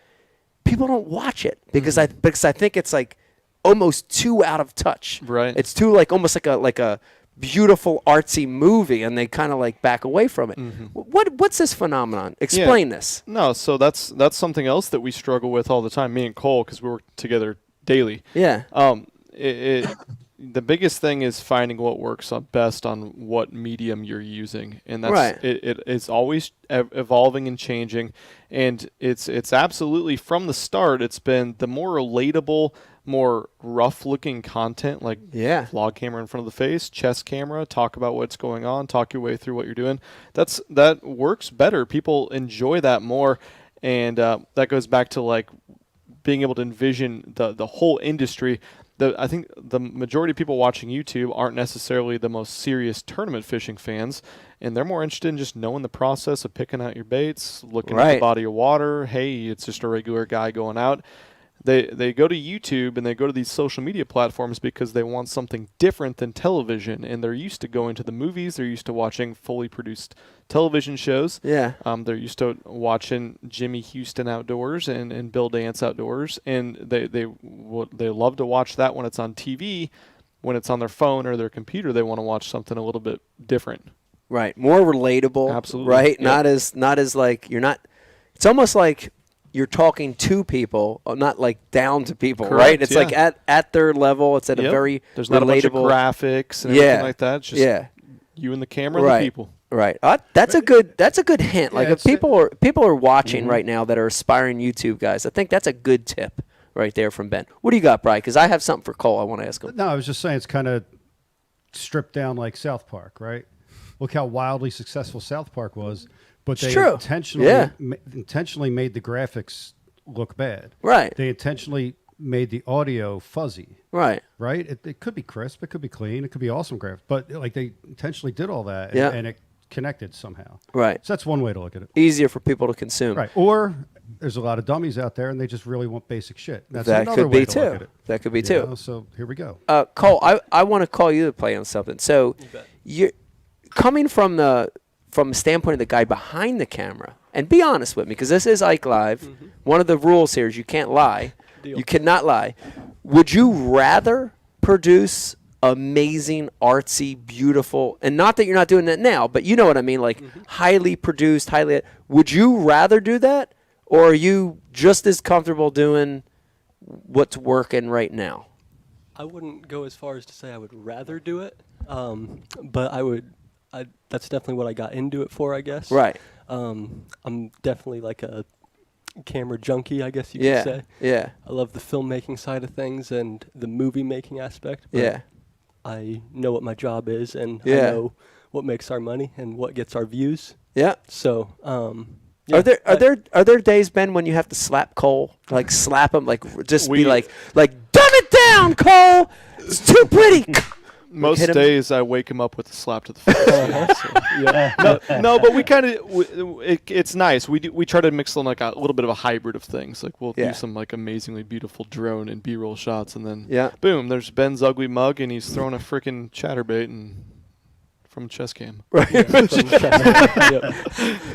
people don't watch it because I think it's like almost too out of touch. Right. It's too almost like a beautiful artsy movie, and they kind of like back away from it. What's this phenomenon? Explain this. No, so that's something else that we struggle with all the time. Me and Cole, because we work together daily. Yeah. The biggest thing is finding what works best on what medium you're using, and that's right. It is always evolving and changing, and it's absolutely from the start. It's been the more relatable, more rough-looking content, like vlog camera in front of the face, chest camera, talk about what's going on, talk your way through what you're doing. That works better. People enjoy that more, and that goes back to like being able to envision the whole industry. I think the majority of people watching YouTube aren't necessarily the most serious tournament fishing fans, and they're more interested in just knowing the process of picking out your baits, looking at the body of water. Hey, it's just a regular guy going out. They go to YouTube and they go to these social media platforms because they want something different than television, and they're used to going to the movies. They're used to watching fully produced television shows. Yeah. They're used to watching Jimmy Houston outdoors and Bill Dance outdoors, and they love to watch that when it's on TV. When it's on their phone or their computer, they want to watch something a little bit different. Right. More relatable. Absolutely. Right. Yep. Not as like you're not. It's almost like you're talking to people, not like down to people, Correct, right? It's like at their level. It's at a very There's relatable. not a bunch of graphics and everything like that. It's just you and the camera and the people. Right. That's a good hint. Like if people are watching right now that are aspiring YouTube guys, I think that's a good tip right there from Ben. What do you got, Brian? Because I have something for Cole I want to ask him. No, I was just saying it's kind of stripped down like South Park, right? Look how wildly successful South Park was. But they intentionally made the graphics look bad. Right. They intentionally made the audio fuzzy. Right. Right? It could be crisp. It could be clean. It could be awesome graphics. But like they intentionally did all that and it connected somehow. Right. So that's one way to look at it. Easier for people to consume. Right. Or there's a lot of dummies out there and they just really want basic shit. That's that another could way be to too. look at it. That could be too. So here we go. Cole, I want to call you to play on something. So you're coming from the standpoint of the guy behind the camera and be honest with me, because this is Ike Live. One of the rules here is you can't lie. Deal. You cannot lie. Would you rather produce amazing, artsy, beautiful, and not that you're not doing that now, but you know what I mean, like highly produced, would you rather do that, or are you just as comfortable doing what's working right now? I wouldn't go as far as to say I would rather do it, but that's definitely what I got into it for, I guess. Right. I'm definitely like a camera junkie, I guess you could say. Yeah. I love the filmmaking side of things and the movie making aspect. But Yeah. I know what my job is, and I Yeah. know what makes our money and what gets our views. Yeah. So, Are there days, Ben, when you have to slap Cole, like slap him, like just be like dumb it down, Cole. It's too pretty. Most hit him. days I wake him up with a slap to the face. No, but we kind of it's nice. We try to mix in like a little bit of a hybrid of things. Like we'll do some like amazingly beautiful drone and B-roll shots, and then boom, there's Ben's ugly mug, and he's throwing a freaking chatterbait and from chest cam. Right.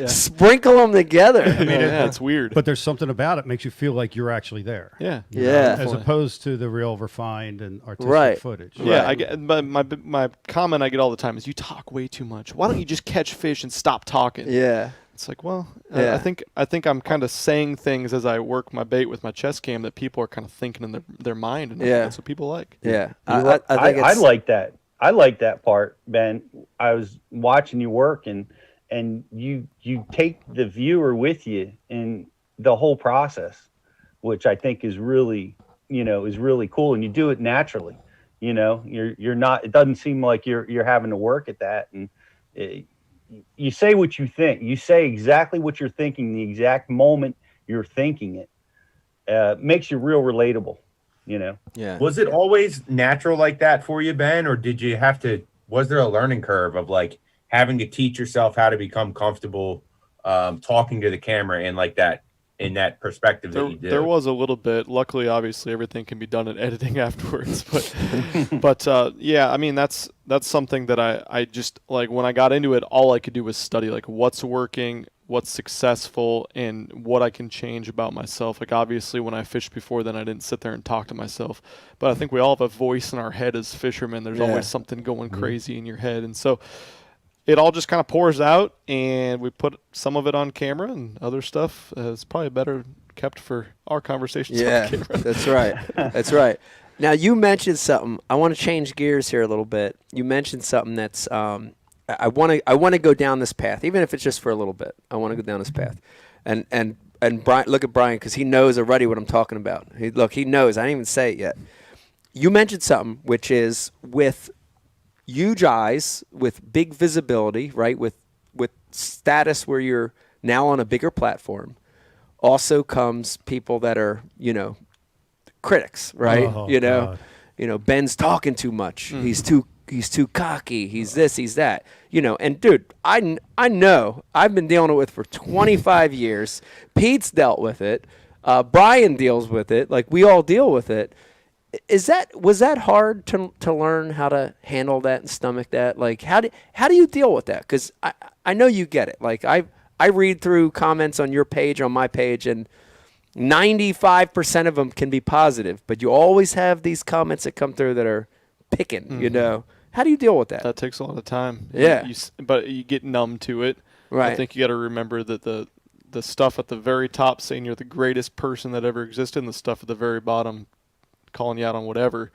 Sprinkle them together. I mean, it's weird. But there's something about it makes you feel like you're actually there. Yeah. You know, as opposed to the real refined and artistic footage. Yeah, I get, but my comment I get all the time is, you talk way too much. Why don't you just catch fish and stop talking? Yeah. It's like, well, I think I'm kind of saying things as I work my bait with my chest cam that people are kind of thinking in their mind, and that's what people like. Yeah. I like that. I like that part, Ben. I was watching you work, and you take the viewer with you in the whole process, which I think is really cool, and you do it naturally. You know, you're not. It doesn't seem like you're having to work at that, and you say what you think. You say exactly what you're thinking, the exact moment you're thinking it. Makes you real relatable. You know. Yeah. Was it always natural like that for you, Ben, or was there a learning curve of like having to teach yourself how to become comfortable talking to the camera and like that in that perspective that you did? There was a little bit. Luckily, obviously, everything can be done in editing afterwards. But yeah, I mean, that's something that I just like when I got into it, all I could do was study like what's working, what's successful, and what I can change about myself. Like obviously when I fished before then, I didn't sit there and talk to myself, but I think we all have a voice in our head as fishermen. There's always something going crazy in your head. And so it all just kind of pours out, and we put some of it on camera, and other stuff is probably better kept for our conversations on camera. That's right. That's right. Now you mentioned something. I want to change gears here a little bit. You mentioned something that's, I want to go down this path, even if it's just for a little bit. I want to go down this path, and Brian, look at Brian, because he knows already what I'm talking about. He knows. I didn't even say it yet. You mentioned something, which is with huge eyes, with big visibility, right? With status where you're now on a bigger platform. Also comes people that are critics, right? Ben's talking too much. He's too cocky. He's this, he's that. And dude, I know I've been dealing with it for 25 years. Pete's dealt with it. Brian deals with it. Like we all deal with it. Was that hard to learn how to handle that and stomach that? Like how do you deal with that? Because I know you get it. Like I read through comments on your page, on my page, and 95% of them can be positive, but you always have these comments that come through that are picking. How do you deal with that? That takes a lot of time. Yeah. But you get numb to it. Right. I think you got to remember that the stuff at the very top saying you're the greatest person that ever existed, and the stuff at the very bottom calling you out on whatever,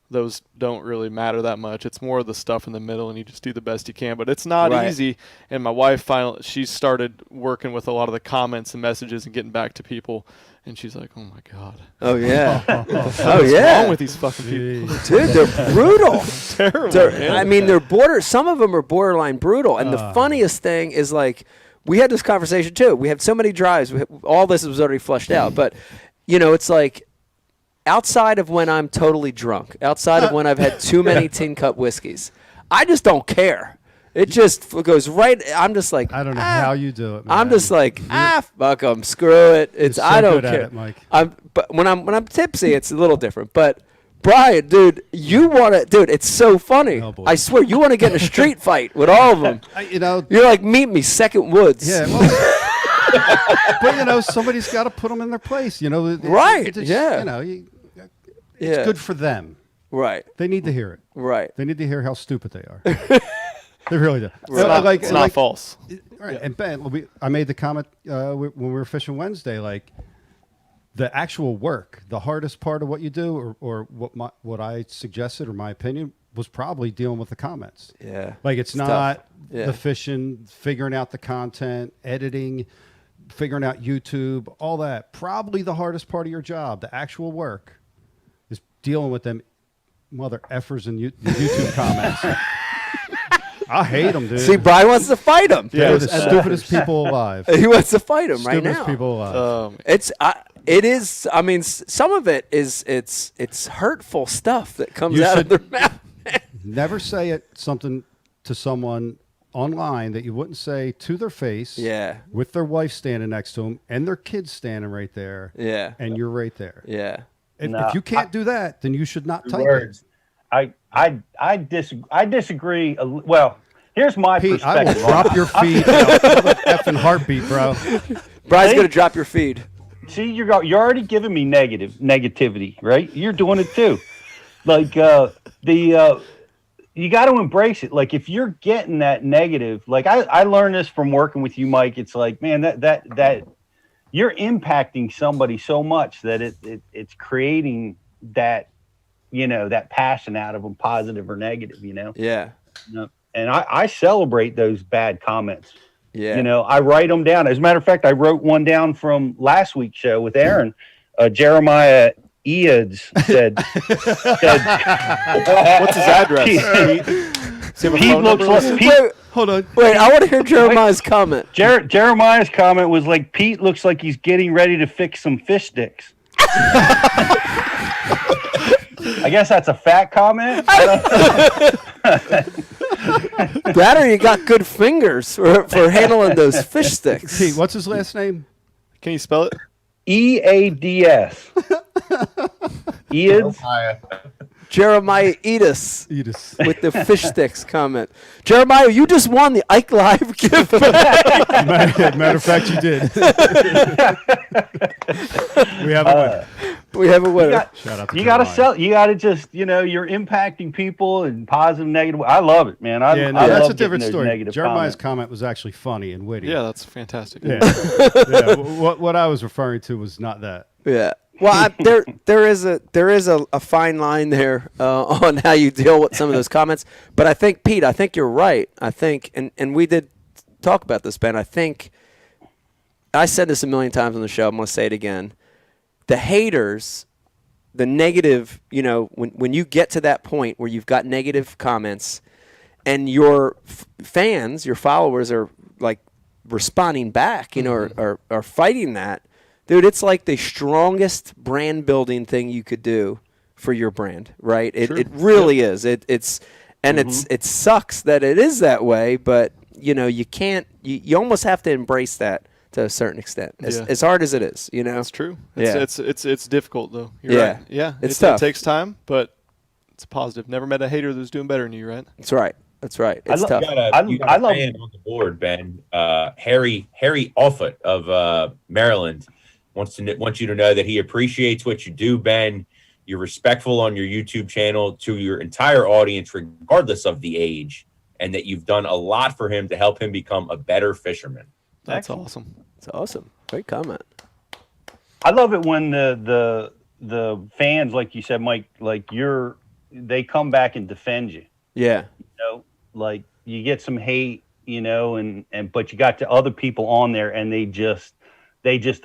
those don't really matter that much. It's more of the stuff in the middle, and you just do the best you can. But it's not easy. And my wife she started working with a lot of the comments and messages and getting back to people. And she's like, "Oh my God! Oh yeah! What's wrong with these fucking people, dude? They're brutal. Terrible. I mean, some of them are borderline brutal. And the funniest thing is, like, we had this conversation too. We had so many drives. All this was already flushed out. But it's like, outside of when I'm totally drunk, outside of when I've had too many tin cup whiskeys, I just don't care. It just goes right. I'm just like, I don't know how you do it, man. I'm just like, fuck them, screw it. It's so I don't good care. at it, Mike. But when I'm tipsy, it's a little different. But Brian, dude, it's so funny. Oh, boy. I swear, you want to get in a street fight with all of them. You're like, meet me, Second Woods. Yeah. Well, But somebody's got to put them in their place. Right, yeah. It's good for them. Right. They need to hear it. Right. They need to hear how stupid they are. They really do. It's not false. Right. Yeah. And Ben, I made the comment when we were fishing Wednesday, like the actual work, the hardest part of what you do, or what I suggested, or my opinion, was probably dealing with the comments. Yeah. Like it's not tough. Yeah. the fishing, figuring out the content, editing, figuring out YouTube, all that. Probably the hardest part of your job, the actual work, is dealing with them mother effers in the YouTube comments. I hate them, dude. See, Brian wants to fight them. They're the stupidest people alive. He wants to fight them right now. Stupidest people alive. It is. I mean, some of it is. It's hurtful stuff that comes out of their mouth. Never say something to someone online that you wouldn't say to their face. Yeah. With their wife standing next to them and their kids standing right there. Yeah. And you're right there. Yeah. If you can't do that, then you should not type words. I disagree. Well, here's my Pete, perspective. I will drop your feed. Effing heartbeat, bro. Brian's gonna drop your feed. See, you're already giving me negativity, right? You're doing it too. Like you got to embrace it. Like if you're getting that negative, like I learned this from working with you, Mike. It's like, man, that you're impacting somebody so much that it's creating that, that passion out of them, positive or negative, Yeah. And I celebrate those bad comments. Yeah. I write them down. As a matter of fact, I wrote one down from last week's show with Aaron. Jeremiah Eads said What's his address? Pete looks like Pete. Hold on. Wait, I want to hear Jeremiah's comment. Jeremiah's comment was like, Pete looks like he's getting ready to fix some fish sticks. I guess that's a fat comment. That or you got good fingers for handling those fish sticks. Pete, what's his last name? Can you spell it? EADS. Eads. Jeremiah Edis Edis. with the fish sticks comment. Jeremiah, you just won the Ike Live gift bag. Matter of fact, you did. We have a winner. We have a winner. Shout out to You got to Jeremiah. sell. You got to just, you're impacting people in positive, negative. I love it, man. I That's love a getting different those story. negative Jeremiah's comments. comment was actually funny and witty. Yeah, that's fantastic. Yeah. What I was referring to was not that. Yeah. Well, there is a fine line there on how you deal with some of those comments. But I think, Pete, you're right. I think, and we did talk about this, Ben. I think I said this a million times on the show. I'm going to say it again. The haters, the negative, when you get to that point where you've got negative comments and your fans, your followers are like responding back, are fighting that. Dude, it's like the strongest brand building thing you could do for your brand, right? It really is. It sucks that it is that way, but you can't. You almost have to embrace that to a certain extent, as hard as it is. That's true. Yeah. It's difficult though. You're right. Yeah, it's tough. It takes time, but it's a positive. Never met a hater that's doing better than you, right? That's right. It's tough. You got a fan on the board, Ben. Harry Alfoot of Maryland wants you to know that he appreciates what you do, Ben. You're respectful on your YouTube channel to your entire audience, regardless of the age, and that you've done a lot for him to help him become a better fisherman. That's awesome. It's awesome. Great comment. I love it when the fans, like you said, Mike, like they come back and defend you. Yeah. Like you get some hate, and but you got the other people on there and they just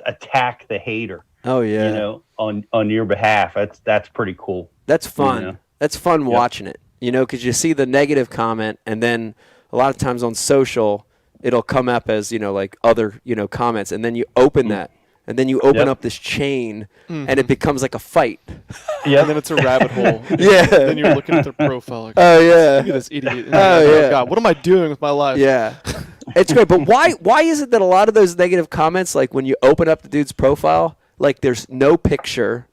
attack the hater. Oh yeah. On your behalf. That's pretty cool. That's fun. That's fun watching it. Because you see the negative comment, and then a lot of times on social, it'll come up as like other comments, and then you open that, and then you open up this chain, and it becomes like a fight. Yeah. And then it's a rabbit hole. Yeah. Then you're looking at their profile. Like, Oh yeah. look at this idiot. Oh yeah. God, what am I doing with my life? Yeah. It's great, but why is it that a lot of those negative comments, like when you open up the dude's profile, like there's no picture,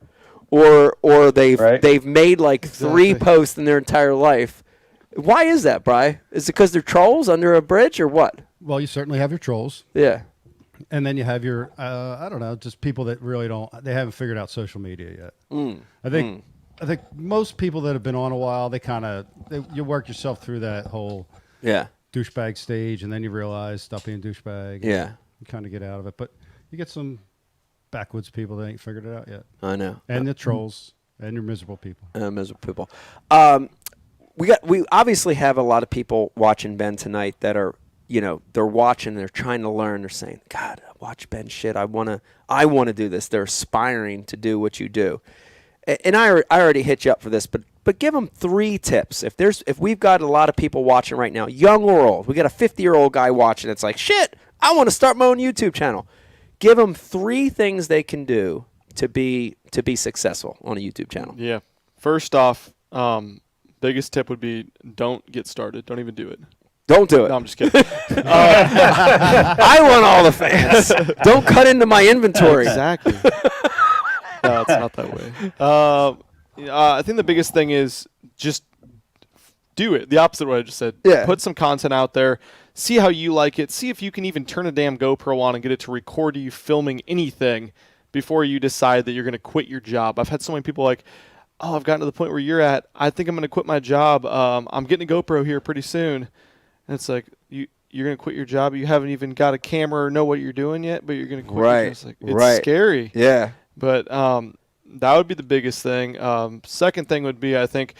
or they've made like 3 posts in their entire life? Why is that, Bri? Is it because they're trolls under a bridge or what? Well, you certainly have your trolls. Yeah. And then you have your, I don't know, just people that really they haven't figured out social media yet. I think most people that have been on a while, you work yourself through that whole douchebag stage, and then you realize stop being douchebag. Yeah. You kind of get out of it. But you get some backwoods people that ain't figured it out yet. I know. And the trolls and your miserable people. We obviously have a lot of people watching Ben tonight that are, they're watching, they're trying to learn, they're saying, God, watch Ben shit. I wanna do this. They're aspiring to do what you do. And I already hit you up for this, but give them 3 tips. If we've got a lot of people watching right now, young or old, we got a 50-year-old guy watching. It's like, shit, I want to start my own YouTube channel. Give them 3 things they can do to be successful on a YouTube channel. Yeah. First off, biggest tip would be don't get started. Don't even do it. Don't do it. No, I'm just kidding. I want all the fans. Don't cut into my inventory. Exactly. No, it's not that way. I think the biggest thing is just do it. The opposite of what I just said. Yeah. Put some content out there. See how you like it. See if you can even turn a damn GoPro on and get it to record you filming anything before you decide that you're going to quit your job. I've had so many people like, oh, I've gotten to the point where you're at. I think I'm going to quit my job. I'm getting a GoPro here pretty soon. And it's like, you're going to quit your job. You haven't even got a camera or know what you're doing yet, but you're going to quit. Right. It's like, it's scary. Yeah. But that would be the biggest thing. Second thing would be, I think,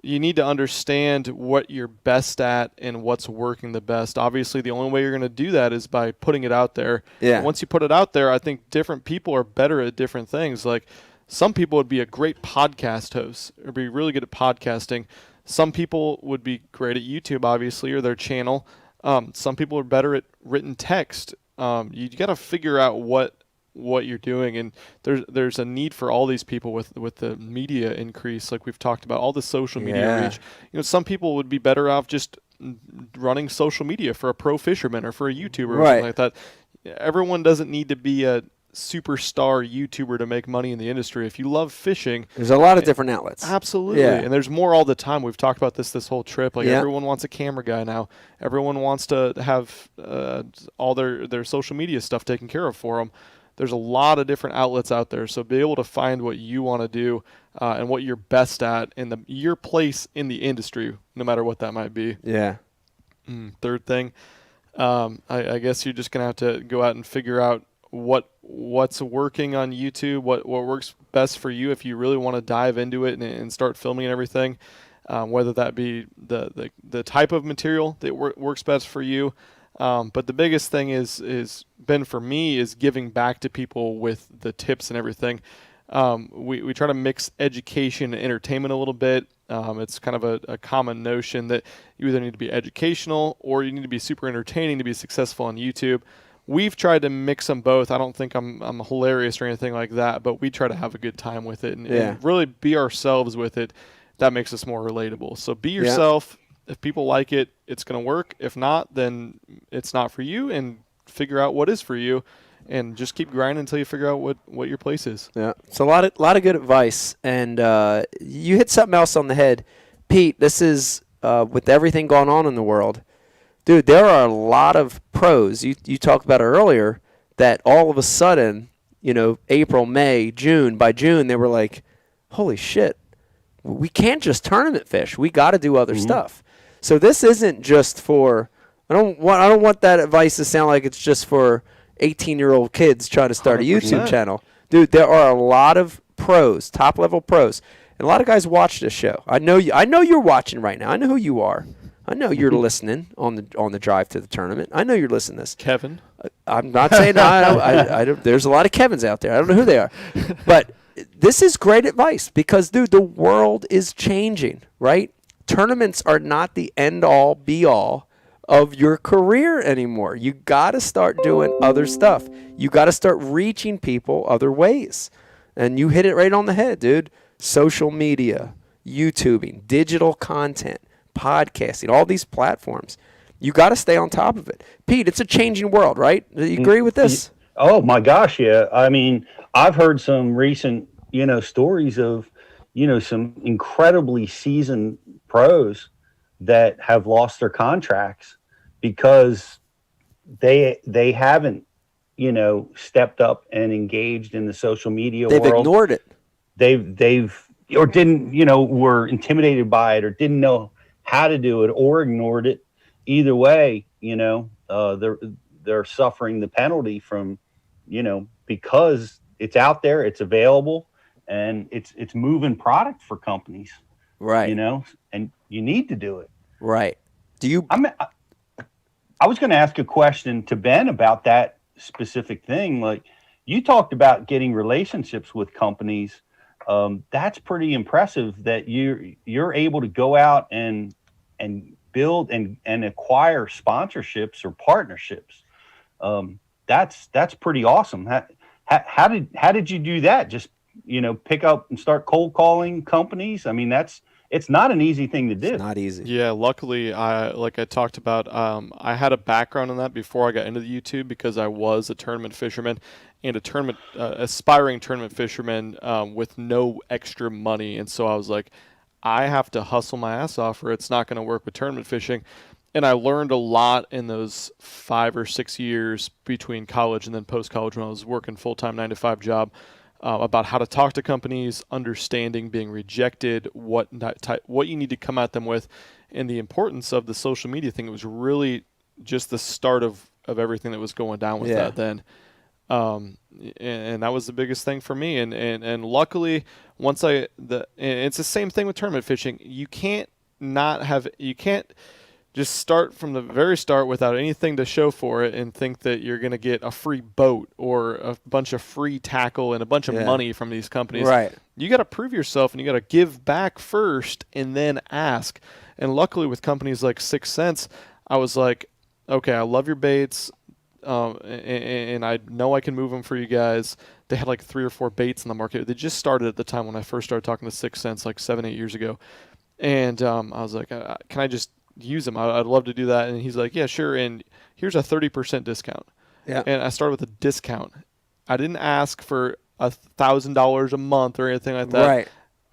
you need to understand what you're best at and what's working the best. Obviously, the only way you're going to do that is by putting it out there. Yeah. And once you put it out there, I think different people are better at different things. Like some people would be a great podcast host or be really good at podcasting. Some people would be great at YouTube, obviously, or their channel. Some people are better at written text. You got to figure out what you're doing, and there's a need for all these people with the media increase, like we've talked about, all the social media reach. Some people would be better off just running social media for a pro fisherman or for a YouTuber or something like that. Everyone doesn't need to be a superstar YouTuber to make money in the industry. If you love fishing, there's a lot of different outlets. Absolutely. And there's more all the time. We've talked about this whole trip. Like everyone wants a camera guy now. Everyone wants to have all their social media stuff taken care of for them. There's a lot of different outlets out there, so be able to find what you want to do and what you're best at and your place in the industry, no matter what that might be. Yeah. Third thing, I guess you're just gonna have to go out and figure out what's working on YouTube, what works best for you if you really want to dive into it and start filming and everything. Whether that be the type of material that works best for you. But the biggest thing is been for me is giving back to people with the tips and everything. We try to mix education and entertainment a little bit. It's kind of a common notion that you either need to be educational or you need to be super entertaining to be successful on YouTube. We've tried to mix them both. I don't think I'm hilarious or anything like that, but we try to have a good time with it and really be ourselves with it. That makes us more relatable. So be yourself. If people like it, it's going to work. If not, then it's not for you, and figure out what is for you and just keep grinding until you figure out what your place is. Yeah. It's a lot of good advice, and you hit something else on the head. Pete, this is with everything going on in the world, dude, there are a lot of pros. You talked about it earlier that all of a sudden, April, May, June, by June they were like, holy shit, we can't just tournament fish. We got to do other stuff. So this isn't just for I don't want that advice to sound like it's just for 18-year-old kids trying to start 100%. A YouTube channel. Dude, there are a lot of pros, top-level pros. And a lot of guys watch this show. I know you're watching right now. I know who you are. I know you're listening on the drive to the tournament. I know you're listening to this. Kevin. I'm not saying I don't, there's a lot of Kevins out there. I don't know who they are. But this is great advice because, dude, the world is changing, right? Tournaments are not the end-all, be-all of your career anymore. You got to start doing other stuff. You got to start reaching people other ways. And you hit it right on the head, dude. Social media, YouTubing, digital content, podcasting, all these platforms. You got to stay on top of it. Pete, it's a changing world, right? Do you agree with this? Oh, my gosh, yeah. I mean, I've heard some recent, stories of, some incredibly seasoned pros that have lost their contracts because they haven't stepped up and engaged in the social media They've world. ignored it. They've or didn't, were intimidated by it or didn't know how to do it or ignored it. Either way, they're suffering the penalty from, because it's out there, it's available, and it's moving product for companies. Right. And you need to do it. Right. Do you? I was going to ask a question to Ben about that specific thing. Like, you talked about getting relationships with companies. That's pretty impressive that you're able to go out and build and acquire sponsorships or partnerships. That's pretty awesome. How did you do that? Just pick up and start cold calling companies? I mean, it's not an easy thing to do. It's not easy. Yeah, luckily, like I talked about, I had a background in that before I got into the YouTube because I was a tournament fisherman and a aspiring tournament fisherman with no extra money. And so I was like, I have to hustle my ass off or it's not going to work with tournament fishing. And I learned a lot in those 5 or 6 years between college and then post-college when I was working full-time 9-to-5 job. About how to talk to companies, understanding being rejected, what you need to come at them with, and the importance of the social media thing. It was really just the start of everything that was going down with that then. And that was the biggest thing for me. And luckily, it's the same thing with tournament fishing. You can't just start from the very start without anything to show for it and think that you're going to get a free boat or a bunch of free tackle and a bunch of money from these companies. Right. You got to prove yourself and you got to give back first and then ask. And luckily with companies like 6 Cents, I was like, okay, I love your baits. And I know I can move them for you guys. They had like 3 or 4 baits in the market. They just started at the time when I first started talking to 6 Cents like 7-8 years ago. And I was like, can I just use them? I'd love to do that. And he's like, yeah, sure. And here's a 30% discount. Yeah. And I started with a discount. I didn't ask for $1,000 a month or anything like that. Right.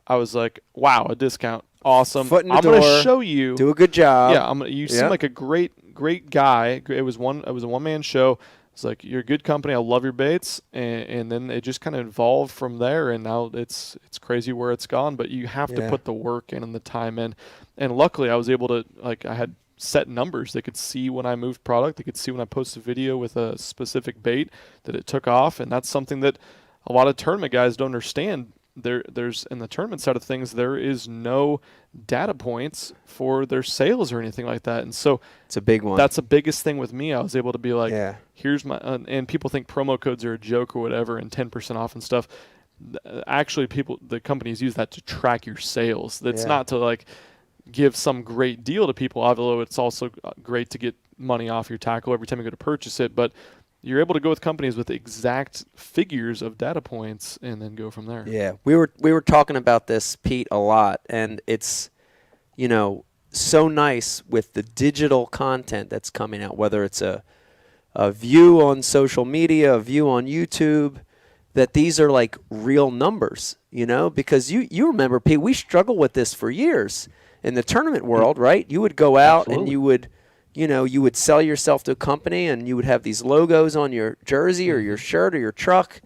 I was like, wow, a discount. Awesome. Foot in the I'm going door. to show you. Do a good job. Yeah. You seem like a great guy. It was a one-man show. It's like, you're a good company. I love your baits. And then it just kind of evolved from there. And now it's crazy where it's gone, but you have to put the work in and the time in. And luckily I was able to, I had set numbers. They could see when I moved product. They could see when I posted a video with a specific bait that it took off. And that's something that a lot of tournament guys don't understand. There's in the tournament side of things, there is no data points for their sales or anything like that. And so it's a big one. That's the biggest thing with me. I was able to be like, here's my, and people think promo codes are a joke or whatever and 10% off and stuff. Actually, the companies use that to track your sales. That's not to give some great deal to people, although it's also great to get money off your tackle every time you go to purchase it. But you're able to go with companies with exact figures of data points and then go from there. Yeah, we were talking about this, Pete, a lot, and it's, so nice with the digital content that's coming out, whether it's a view on social media, a view on YouTube, that these are like real numbers, because you remember, Pete, we struggled with this for years in the tournament world, right? You would go out and you would sell yourself to a company and you would have these logos on your jersey or your shirt or your truck.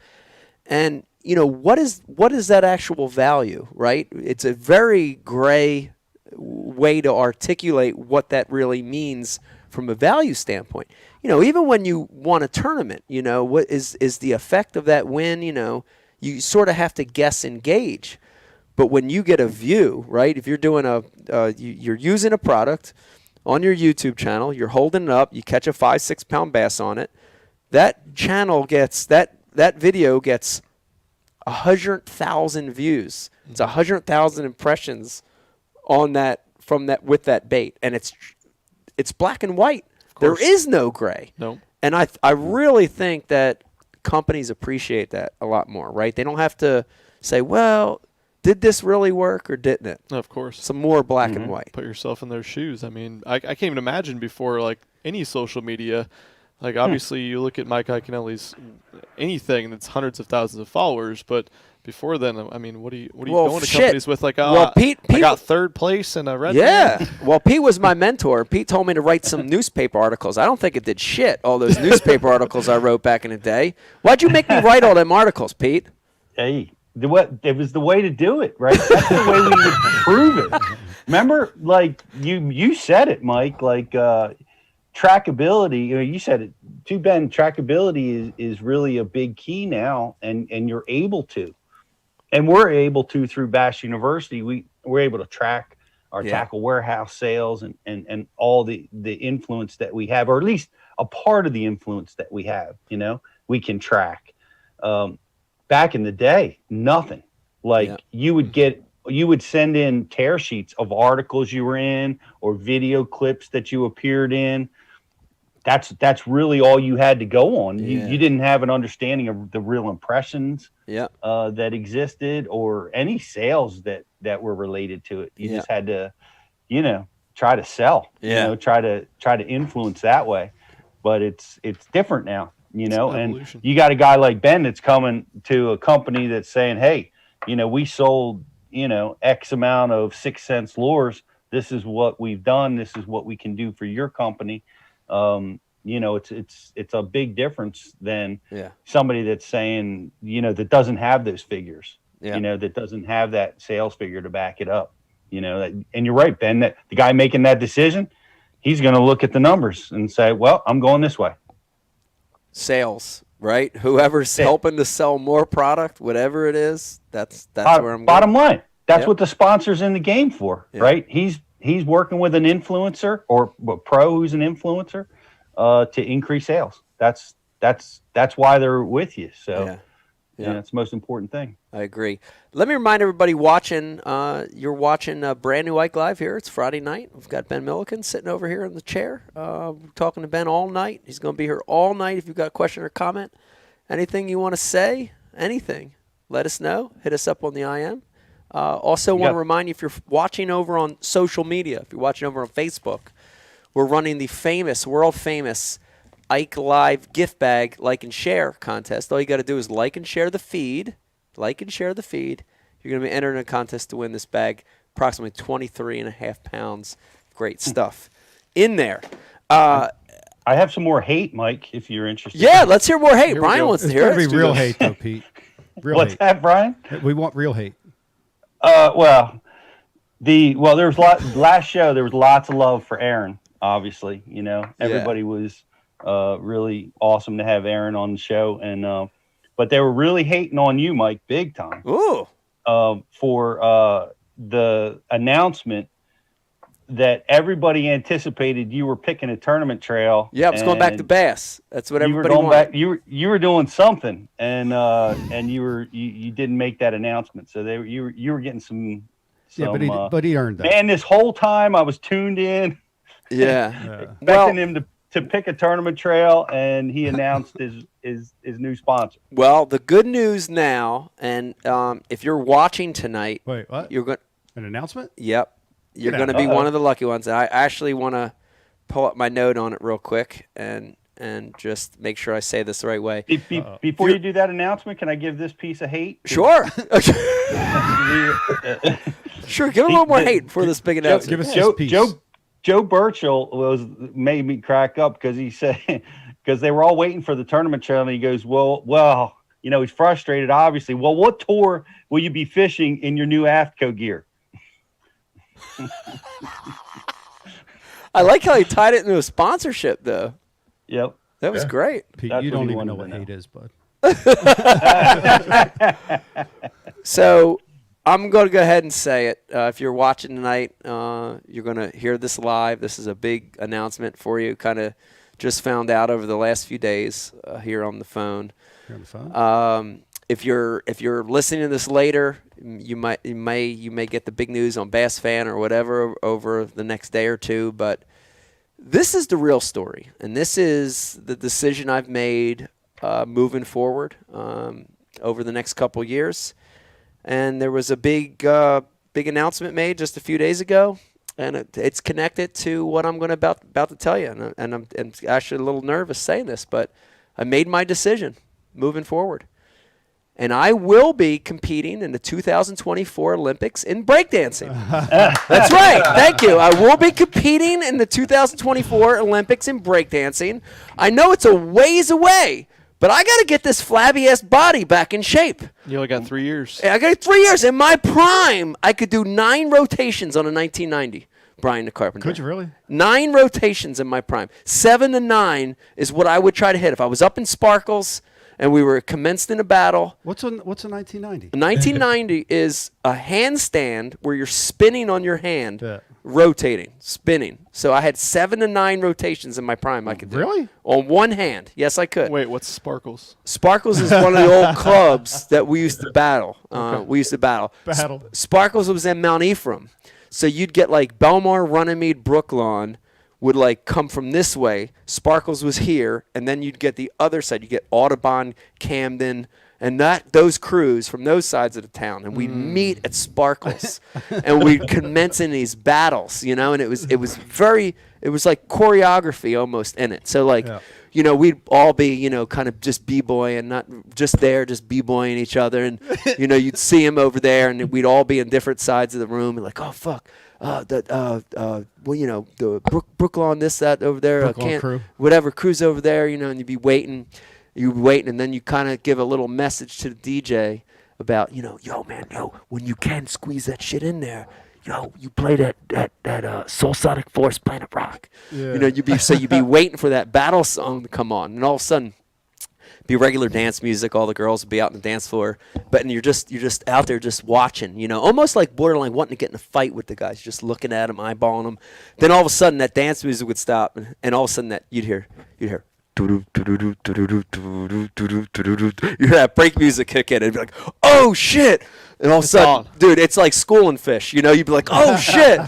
And, what is that actual value, right? It's a very gray way to articulate what that really means from a value standpoint. Even when you won a tournament, what is the effect of that win? You sort of have to guess and gauge. But when you get a view, right, if you're doing you're using a product on your YouTube channel, you're holding it up, you catch a 5-6 pound bass on it, that channel gets, that video gets 100,000 views. It's 100,000 impressions on with that bait. And it's black and white. There is no gray. No. And I really think that companies appreciate that a lot more, right? They don't have to say, well, did this really work or didn't it? Of course. Some more black and white. Put yourself in their shoes. I mean, I can't even imagine before any social media. Obviously, you look at Mike Iaconelli's anything that's hundreds of thousands of followers, but before then, I mean, what are you Well, going to shit. companies with? Like, Well, Pete I got third place in a red. Yeah. band? Well, Pete was my mentor. Pete told me to write some newspaper articles. I don't think it did shit, all those newspaper articles I wrote back in the day. Why'd you make me write all them articles, Pete? Hey, it was the way to do it, right? That's the way we would prove it. Remember, like you said it, Mike. Like trackability. You said it too, Ben. Trackability is really a big key now, and you're able to, and we're able to through Bash University. We're able to track our tackle warehouse sales and all the influence that we have, or at least a part of the influence that we have. We can track. Back in the day, nothing. Like you would send in tear sheets of articles you were in or video clips that you appeared in. That's really all you had to go on. You didn't have an understanding of the real impressions that existed or any sales that were related to it. You just had to, try to sell, try to influence that way. But it's different now. And you got a guy like Ben that's coming to a company that's saying, hey, we sold, X amount of 6 cents lures. This is what we've done. This is what we can do for your company. It's a big difference than somebody that's saying, that doesn't have those figures, that doesn't have that sales figure to back it up, and you're right, Ben, that the guy making that decision, he's going to look at the numbers and say, well, I'm going this way. Sales, right? Whoever's helping to sell more product, whatever it is, that's where I'm going. Bottom line, that's what the sponsor's in the game for, right? He's working with an influencer or a pro who's an influencer to increase sales. That's why they're with you. So it's the most important thing. I agree. Let me remind everybody watching, you're watching a brand new Ike Live here. It's Friday night. We've got Ben Milliken sitting over here in the chair. We're talking to Ben all night. He's going to be here all night. If you've got a question or comment, anything you want to say, anything, let us know. Hit us up on the IM. Also want to remind you, if you're watching over on social media, if you're watching over on Facebook, we're running the world famous Ike Live gift bag like and share contest. All you got to do is like and share the feed. Like and share the feed. You're going to be entering a contest to win this bag, approximately 23.5 pounds. Great stuff in there. I have some more hate, Mike, if you're interested. Yeah, let's hear more hate. Brian wants to hear it. It's be real hate, though, Pete. Real What's hate. that, Brian? We want real hate. There was last show. There was lots of love for Aaron. Obviously, everybody was really awesome to have Aaron on the show, and but they were really hating on you, Mike, big time. Ooh. For the announcement that everybody anticipated you were picking a tournament trail. Yeah, I was going back to bass. That's what everybody you were going wanted. back. You were doing something, and you didn't make that announcement. So you were getting some. Yeah, but he earned that. Man, this whole time I was tuned in. Yeah. Expecting him to pick a tournament trail, and he announced his new sponsor. Well, the good news now, and if you're watching tonight, Wait, what? You're going An announcement? Yep, you're going to be one of the lucky ones. I actually want to pull up my note on it real quick and just make sure I say this the right way. Before you do that announcement, can I give this piece of hate? Sure. Sure. Give a little more hate for this big announcement. Give us this piece. Joe Burchell made me crack up because he said, because they were all waiting for the tournament trail, and he goes, well, he's frustrated, obviously. Well, what tour will you be fishing in your new AFTCO gear? I like how he tied it into a sponsorship, though. Yep. That was great. Pete, That's you what don't he even know wanted what to hate is, bud. So I'm going to go ahead and say it. If you're watching tonight, you're going to hear this live. This is a big announcement for you. Kind of just found out over the last few days here on the phone. Here on the phone? If you're listening to this later, you may get the big news on Bass Fan or whatever over the next day or two. But this is the real story, and this is the decision I've made moving forward over the next couple years. And there was a big announcement made just a few days ago, and it's connected to what I'm about to tell you. And I'm actually a little nervous saying this, but I made my decision moving forward. and I will be competing in the 2024 Olympics in breakdancing. That's right. Thank you. I will be competing in the 2024 Olympics in breakdancing. I know it's a ways away, but I got to get this flabby-ass body back in shape. You only got 3 years. I got 3 years. In my prime, I could do 9 rotations on a 1990. Brian the Carpenter. Could you really? 9 rotations in my prime. 7 to 9 is what I would try to hit. If I was up in Sparkles and we were commenced in a battle. What's a 1990? A 1990 is a handstand where you're spinning on your hand, Yeah. rotating, spinning. So I had 7 to 9 rotations in my prime I could do. Really? On one hand. Yes, I could. Wait, what's Sparkles? Sparkles is one of the old clubs that we used to battle. We used to battle. Sparkles was in Mount Ephraim. So you'd get like Belmar, Runnymede, Brooklawn would like come from this way. Sparkles was here, and then you'd get the other side. You get Audubon, Camden, and those crews from those sides of the town, and we'd meet at Sparkles, and we'd commence in these battles, and it was like choreography almost in it. So like. Yeah. We'd all be, kind of just b-boying, not just there, just b-boying each other. And, you'd see him over there, and we'd all be in different sides of the room. And like, oh, fuck. The Brooklawn, this, that, over there. Crew. Whatever, crew's over there, and you'd be waiting. And then you kind of give a little message to the DJ about, when you can squeeze that shit in there. You play that Soul Sonic Force Planet Rock. Yeah. You'd be waiting for that battle song to come on, and all of a sudden, be regular dance music. All the girls would be out on the dance floor, and you're just out there just watching. Almost like borderline wanting to get in a fight with the guys, just looking at them, eyeballing them. Then all of a sudden, that dance music would stop, and all of a sudden that you'd hear. You hear that break music kick in, and be like, "Oh shit!" And all of a sudden, dude, it's like schooling fish. You'd be like, "Oh shit!"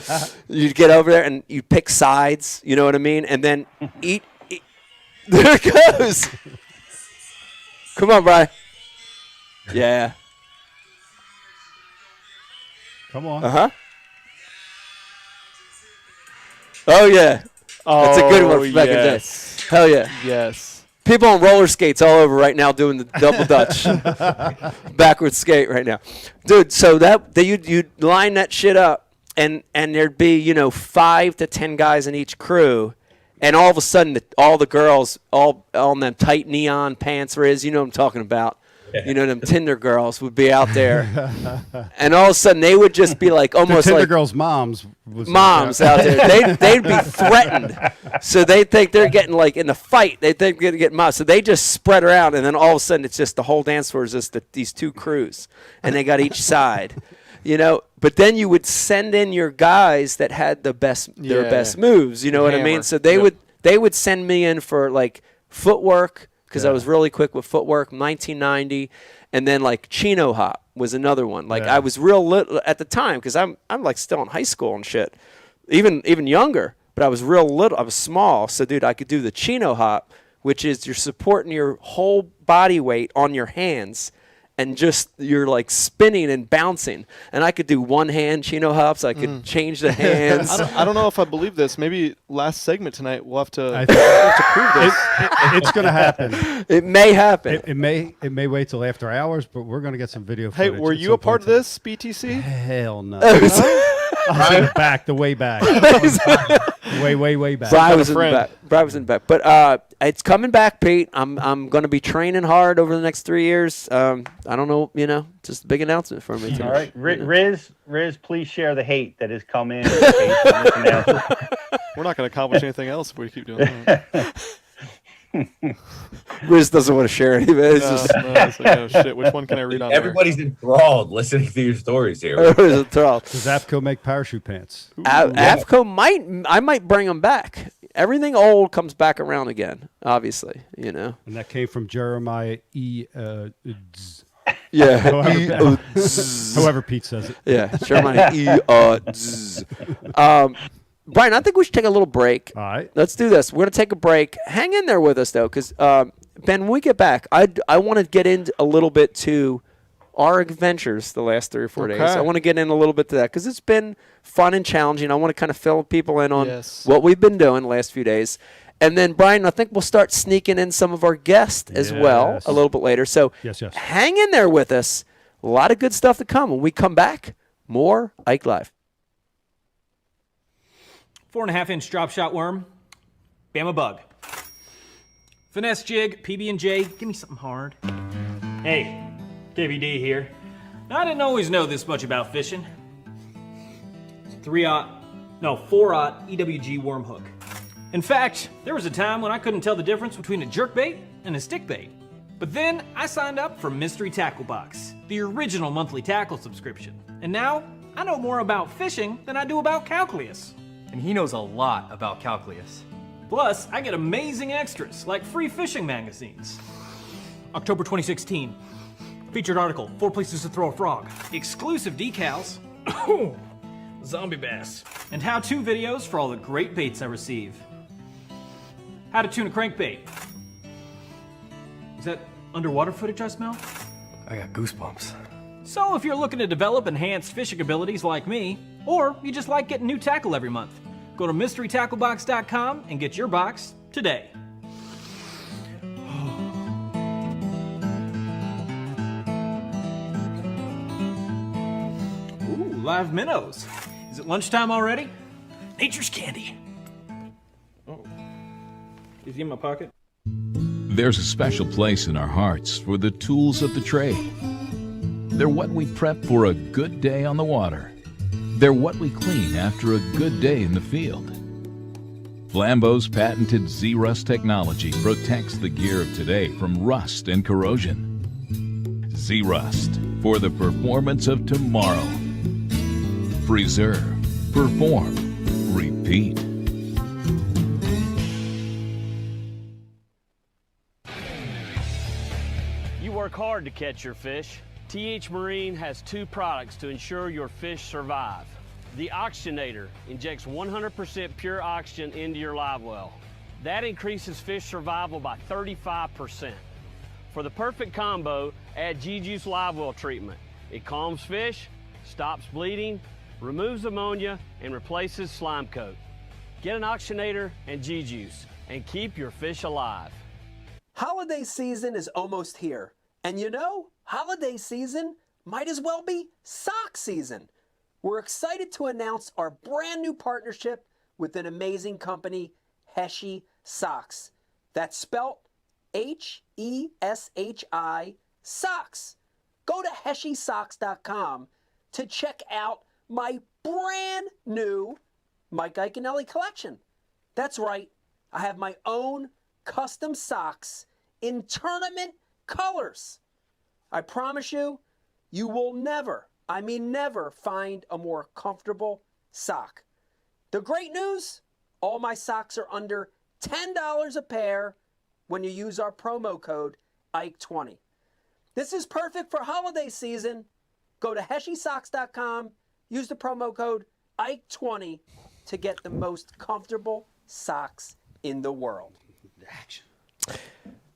You'd get over there and you pick sides. You know what I mean? And then eat. There it goes. Come on, Brian. Yeah. Come on. Oh yeah. That's a good one from back in the day. Hell yeah. Yes. People on roller skates all over right now doing the double dutch. Backwards skate right now. Dude, so you'd line that shit up, and there'd be, 5 to 10 guys in each crew, and all of a sudden all the girls, all in them tight neon pants, Riz, you know what I'm talking about. Them Tinder girls would be out there, and all of a sudden they would just be like almost the Tinder like girls' moms out there. They'd be threatened, so they think they're getting like in the fight. They think they're getting mobbed, so they just spread around, and then all of a sudden it's just the whole dance floor is just these 2 crews, and they got each side, But then you would send in your guys that had their best moves. You know what I mean? So they would send me in for like footwork. Because I was really quick with footwork, 1990, and then like Chino Hop was another one. Like I was real little at the time because I'm like still in high school and shit, even younger. But I was real little. I was small, so dude, I could do the Chino Hop, which is you're supporting your whole body weight on your hands, and just you're like spinning and bouncing. And I could do one hand Chino Hops. I could change the hands. I don't know if I believe this. Maybe last segment tonight we'll have to prove this. It's going to happen. It may happen. It may wait till after hours, but we're going to get some video Hey, footage. were you a part of this, BTC? Hell no. I was in the back, the way back. way back. Brian was in the back. But it's coming back, Pete. I'm going to be training hard over the next 3 years. I don't know, just a big announcement for me. All right, Riz, please share the hate that has come in. We're not going to accomplish anything else if we keep doing that. Riz doesn't want to share any of it. It's just shit. Which one can I read on Everybody's enthralled listening to your stories here. Everybody's enthralled. Does AFCO make parachute pants? AFCO I might bring them back. Everything old comes back around again, obviously, And that came from Jeremiah E. Yeah. However Pete says it. Yeah, Jeremiah E. Brian, I think we should take a little break. All right. Let's do this. We're going to take a break. Hang in there with us, though, because, Ben, when we get back, I want to get into a little bit to our adventures the last 3 or 4 days. I want to get in a little bit to that because it's been fun and challenging. I want to kind of fill people in on what we've been doing the last few days. And then, Brian, I think we'll start sneaking in some of our guests as well Yes. a little bit later. So Yes. hang in there with us. A lot of good stuff to come. When we come back, more Ike Live. 4.5-inch drop shot worm, Bama bug. Finesse jig, PB&J, give me something hard. Hey, KBD here. Now, I didn't always know this much about fishing. 4-aught EWG worm hook. In fact, there was a time when I couldn't tell the difference between a jerkbait and a stickbait. But then I signed up for Mystery Tackle Box, the original monthly tackle subscription. And now I know more about fishing than I do about calculus. And he knows a lot about calculus. Plus, I get amazing extras like free fishing magazines. October 2016. Featured article, 4 places to throw a frog. Exclusive decals. Zombie bass. And how-to videos for all the great baits I receive. How to tune a crankbait. Is that underwater footage I smell? I got goosebumps. So if you're looking to develop enhanced fishing abilities like me, or you just like getting new tackle every month, go to mysterytacklebox.com and get your box today. Ooh, live minnows. Is it lunchtime already? Nature's candy. Oh, is he in my pocket? There's a special place in our hearts for the tools of the trade. They're what we prep for a good day on the water. They're what we clean after a good day in the field. Flambeau's patented Z-Rust technology protects the gear of today from rust and corrosion. Z-Rust, for the performance of tomorrow. Preserve, perform, repeat. You work hard to catch your fish. TH Marine has 2 products to ensure your fish survive. The Oxygenator injects 100% pure oxygen into your live well. That increases fish survival by 35%. For the perfect combo, add G-Juice Live Well treatment. It calms fish, stops bleeding, removes ammonia, and replaces slime coat. Get an Oxygenator and G-Juice and keep your fish alive. Holiday season is almost here. And you know, holiday season might as well be sock season. We're excited to announce our brand new partnership with an amazing company, Heshi Socks. That's spelt H-E-S-H-I Socks. Go to heshysocks.com to check out my brand new Mike Iaconelli collection. That's right, I have my own custom socks in tournament colors. I promise you, you will never, I mean never, find a more comfortable sock. The great news, all my socks are under $10 a pair when you use our promo code IKE20. This is perfect for holiday season. Go to heshysocks.com, use the promo code IKE20 to get the most comfortable socks in the world. Action.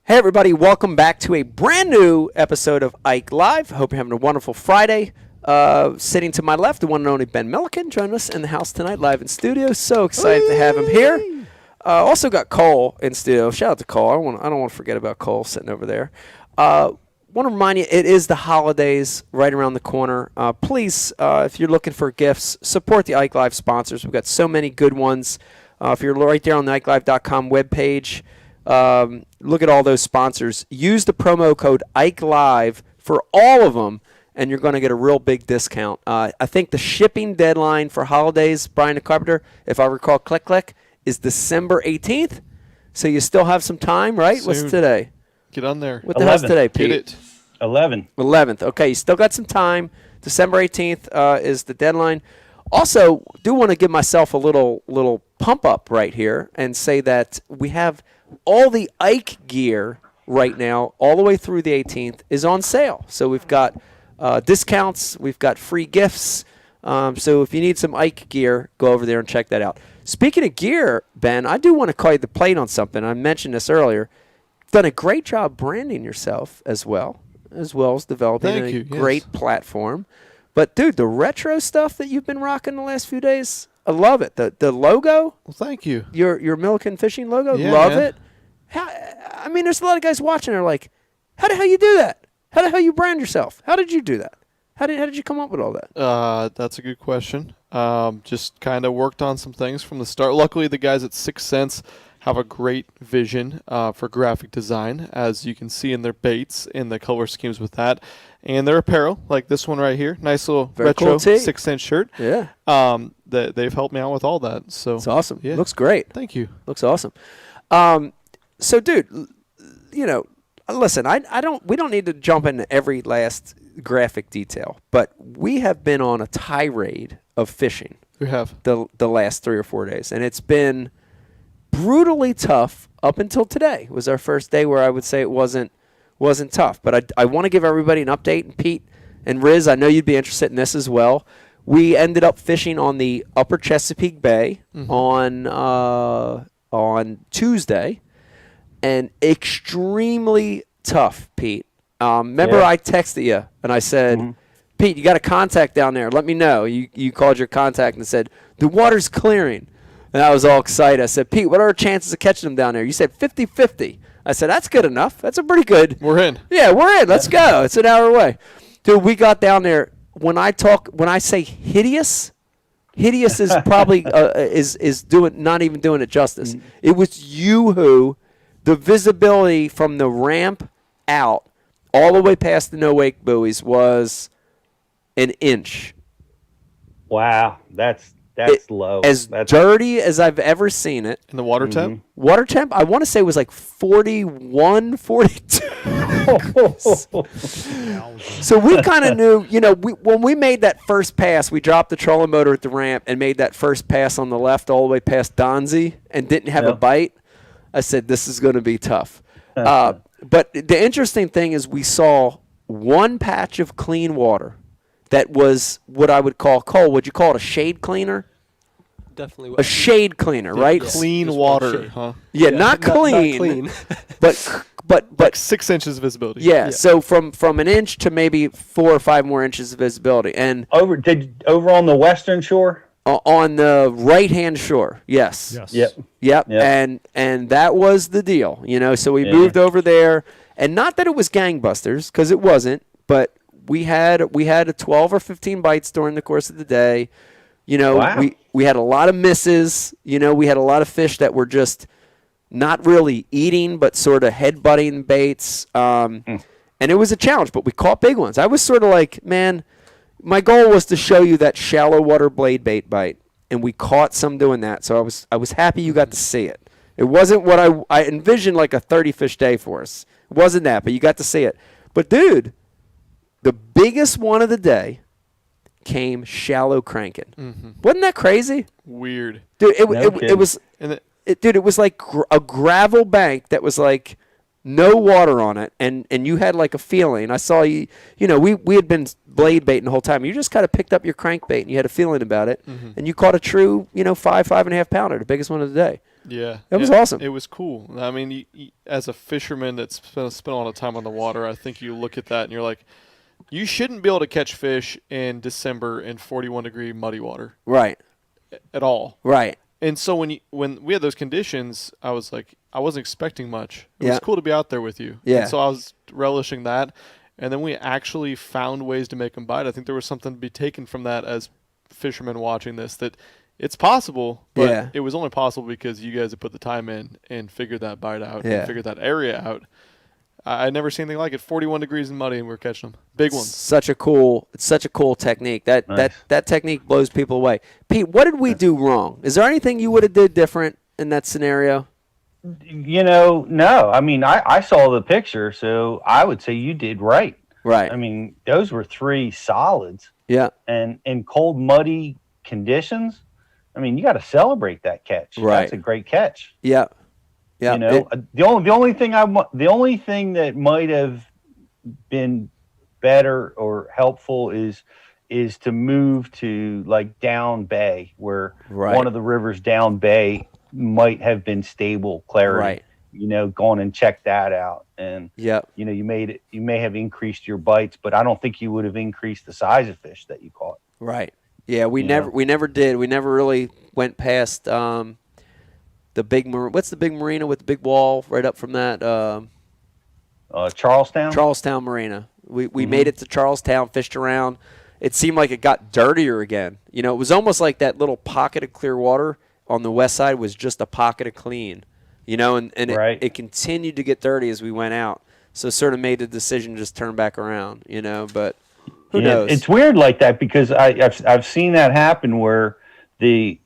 Hey everybody, welcome back to a brand new episode of Ike Live. Hope you're having a wonderful Friday. Sitting to my left, the one and only Ben Milliken joining us in the house tonight, live in studio. So excited to have him here. Also got Cole in studio. Shout out to Cole. I don't want to forget about Cole sitting over there. Want to remind you, it is the holidays right around the corner. Please, if you're looking for gifts, support the Ike Live sponsors. We've got so many good ones. If you're right there on the IkeLive.com webpage, look at all those sponsors. Use the promo code IkeLive for all of them, and you're going to get a real big discount. I think the shipping deadline for holidays, Brian the Carpenter, if I recall, click, is December 18th. So you still have some time, right? Soon. What's today? Get on there. What the hell's today, Pete? Get it. 11th. Okay, you still got some time. December 18th is the deadline. Also, do want to give myself a little pump up right here and say that we have all the Ike gear right now, all the way through the 18th, is on sale. So we've got discounts, we've got free gifts. So if you need some Ike gear, go over there and check that out. Speaking of gear, Ben, I do want to call you the plate on something. I mentioned this earlier. Done a great job branding yourself as well as developing great platform. But, dude, the retro stuff that you've been rocking the last few days, I love it. The logo. Well, thank you. Your Milliken fishing logo. Yeah, love man. it. I mean, there's a lot of guys watching. They're like, how the hell you do that? How the hell you brand yourself? How did you do that? How did you come up with all that? That's a good question. Just kind of worked on some things from the start. Luckily, the guys at 6 Cents have a great vision for graphic design, as you can see in their baits and the color schemes with that. And their apparel, like this one right here, nice little Very retro cool tee. 6 Cent shirt. Yeah. They've helped me out with all that. So It's awesome. Yeah. Looks great. Thank you. Looks awesome. So, dude, you know, listen, we don't need to jump into every last graphic detail, but we have been on a tirade of fishing. We have. The last 3 or 4 days, and it's been brutally tough up until today. It was our first day where I would say it wasn't tough, but I want to give everybody an update. And Pete and Riz, I know you'd be interested in this as well. We ended up fishing on the Upper Chesapeake Bay on Tuesday, and extremely tough, Pete. Remember, I texted you and I said, Pete, you got a contact down there. Let me know. You called your contact and said, the water's clearing. And I was all excited. I said, Pete, what are our chances of catching them down there? You said 50-50. I said, that's good enough. That's a pretty good. We're in. Yeah, we're in. Let's go. It's an hour away. Dude, we got down there. When I say hideous is probably is not even doing it justice. It was Yoo-hoo. The visibility from the ramp out all the way past the no-wake buoys was an inch. Wow, that's low. As dirty as I've ever seen it. And the water temp? Water temp, I want to say was like 41, 42. So we kind of knew, you know, when we made that first pass, we dropped the trolling motor at the ramp and made that first pass on the left all the way past Donzie and didn't have a bite. I said, this is going to be tough. But the interesting thing is we saw one patch of clean water that was what I would call, Cole, would you call it a shade cleaner? Definitely. A shade cleaner, right? Clean water, huh? Yeah, not clean. But like 6 inches of visibility. Yeah, so from an inch to maybe 4 or 5 more inches of visibility. And over on the western shore? On the right-hand shore, yes. Yep. And that was the deal, you know. So we moved over there, and not that it was gangbusters, because it wasn't, but we had a 12 or 15 bites during the course of the day. You know, we had a lot of misses. You know, we had a lot of fish that were just not really eating, but sort of headbutting baits. And it was a challenge, but we caught big ones. I was sort of like, man, my goal was to show you that shallow water blade bait bite, and we caught some doing that. So I was happy you got to see it. It wasn't what I envisioned, like a 30-fish day for us. It wasn't that, but you got to see it. But, dude, the biggest one of the day came shallow cranking. Wasn't that crazy? Weird. Dude, it was it was like a gravel bank that was like no water on it, and you had like a feeling. I saw you know, we had been blade baiting the whole time. You just kind of picked up your crankbait and you had a feeling about it, and you caught a true, you know, 5.5 pounder, the biggest one of the day. Yeah. It was awesome. It was cool. I mean, you, as a fisherman that's spent a lot of time on the water, I think you look at that and you're like, you shouldn't be able to catch fish in December in 41-degree muddy water. Right. At all. Right. And so when we had those conditions, I was like, I wasn't expecting much. It Yeah. was cool to be out there with you. Yeah. And so I was relishing that. And then we actually found ways to make them bite. I think there was something to be taken from that as fishermen watching this, that it's possible, but it was only possible because you guys had put the time in and figured that bite out and figured that area out. I never seen anything like it. 41 degrees and muddy, and we were catching them. Big ones. It's such a cool technique. That technique blows people away. Pete, what did we do wrong? Is there anything you would have did different in that scenario? You know, no. I mean, I saw the picture, so I would say you did right. Right. I mean, those were 3 solids. Yeah. And in cold, muddy conditions, I mean, you got to celebrate that catch. Right. That's a great catch. Yeah. Yeah. You know, the only thing that might have been better or helpful is to move to like down bay, where one of the rivers down bay might have been stable clarity. Right. You know, going and check that out, and you know, you may have increased your bites, but I don't think you would have increased the size of fish that you caught. Right. Yeah, we never did. We never really went past the big what's the big marina with the big wall right up from that? Charlestown. Charlestown Marina. We made it to Charlestown, fished around. It seemed like it got dirtier again. You know, it was almost like that little pocket of clear water on the west side was just a pocket of clean. You know, and it continued to get dirty as we went out. So sort of made the decision to just turn back around, you know, but who knows? It's weird like that because I've seen that happen where the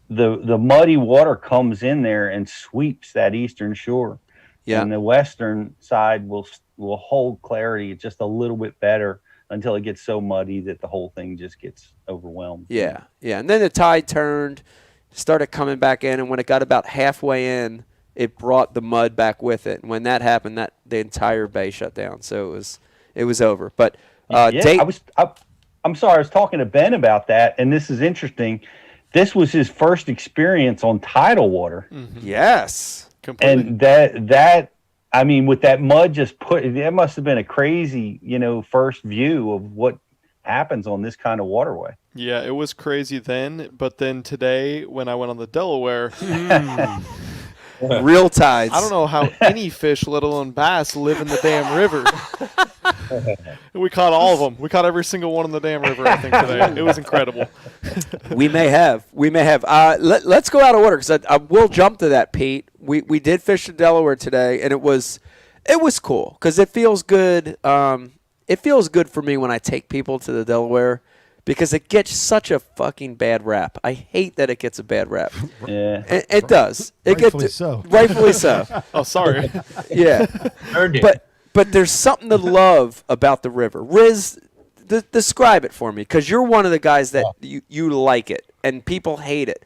muddy water comes in there and sweeps that eastern shore. Yeah. And the western side will hold clarity just a little bit better until it gets so muddy that the whole thing just gets overwhelmed. Yeah, yeah. And then the tide turned, started coming back in, and when it got about halfway in, it brought the mud back with it. And when that happened, the entire bay shut down. So it was over. But I'm sorry, I was talking to Ben about that, and this is interesting. This was his first experience on tidal water. Mm-hmm. Yes. Completely. And that I mean, with that mud that must have been a crazy, first view of what happens on this kind of waterway. Yeah, it was crazy then, but then today when I went on the Delaware, real tides. I don't know how any fish, let alone bass, live in the damn river. We caught all of them. We caught every single one in the damn river, I think, today. It was incredible. We may have. Let's go out of order because I will jump to that, Pete. We did fish the Delaware today, and it was cool because it feels good. It feels good for me when I take people to the Delaware because it gets such a fucking bad rap. I hate that it gets a bad rap. Yeah, it does. Rightfully so. Rightfully so. Oh, sorry. Yeah, Earned it. But there's something to love about the river. Riz, describe it for me, because you're one of the guys that you like it, and people hate it.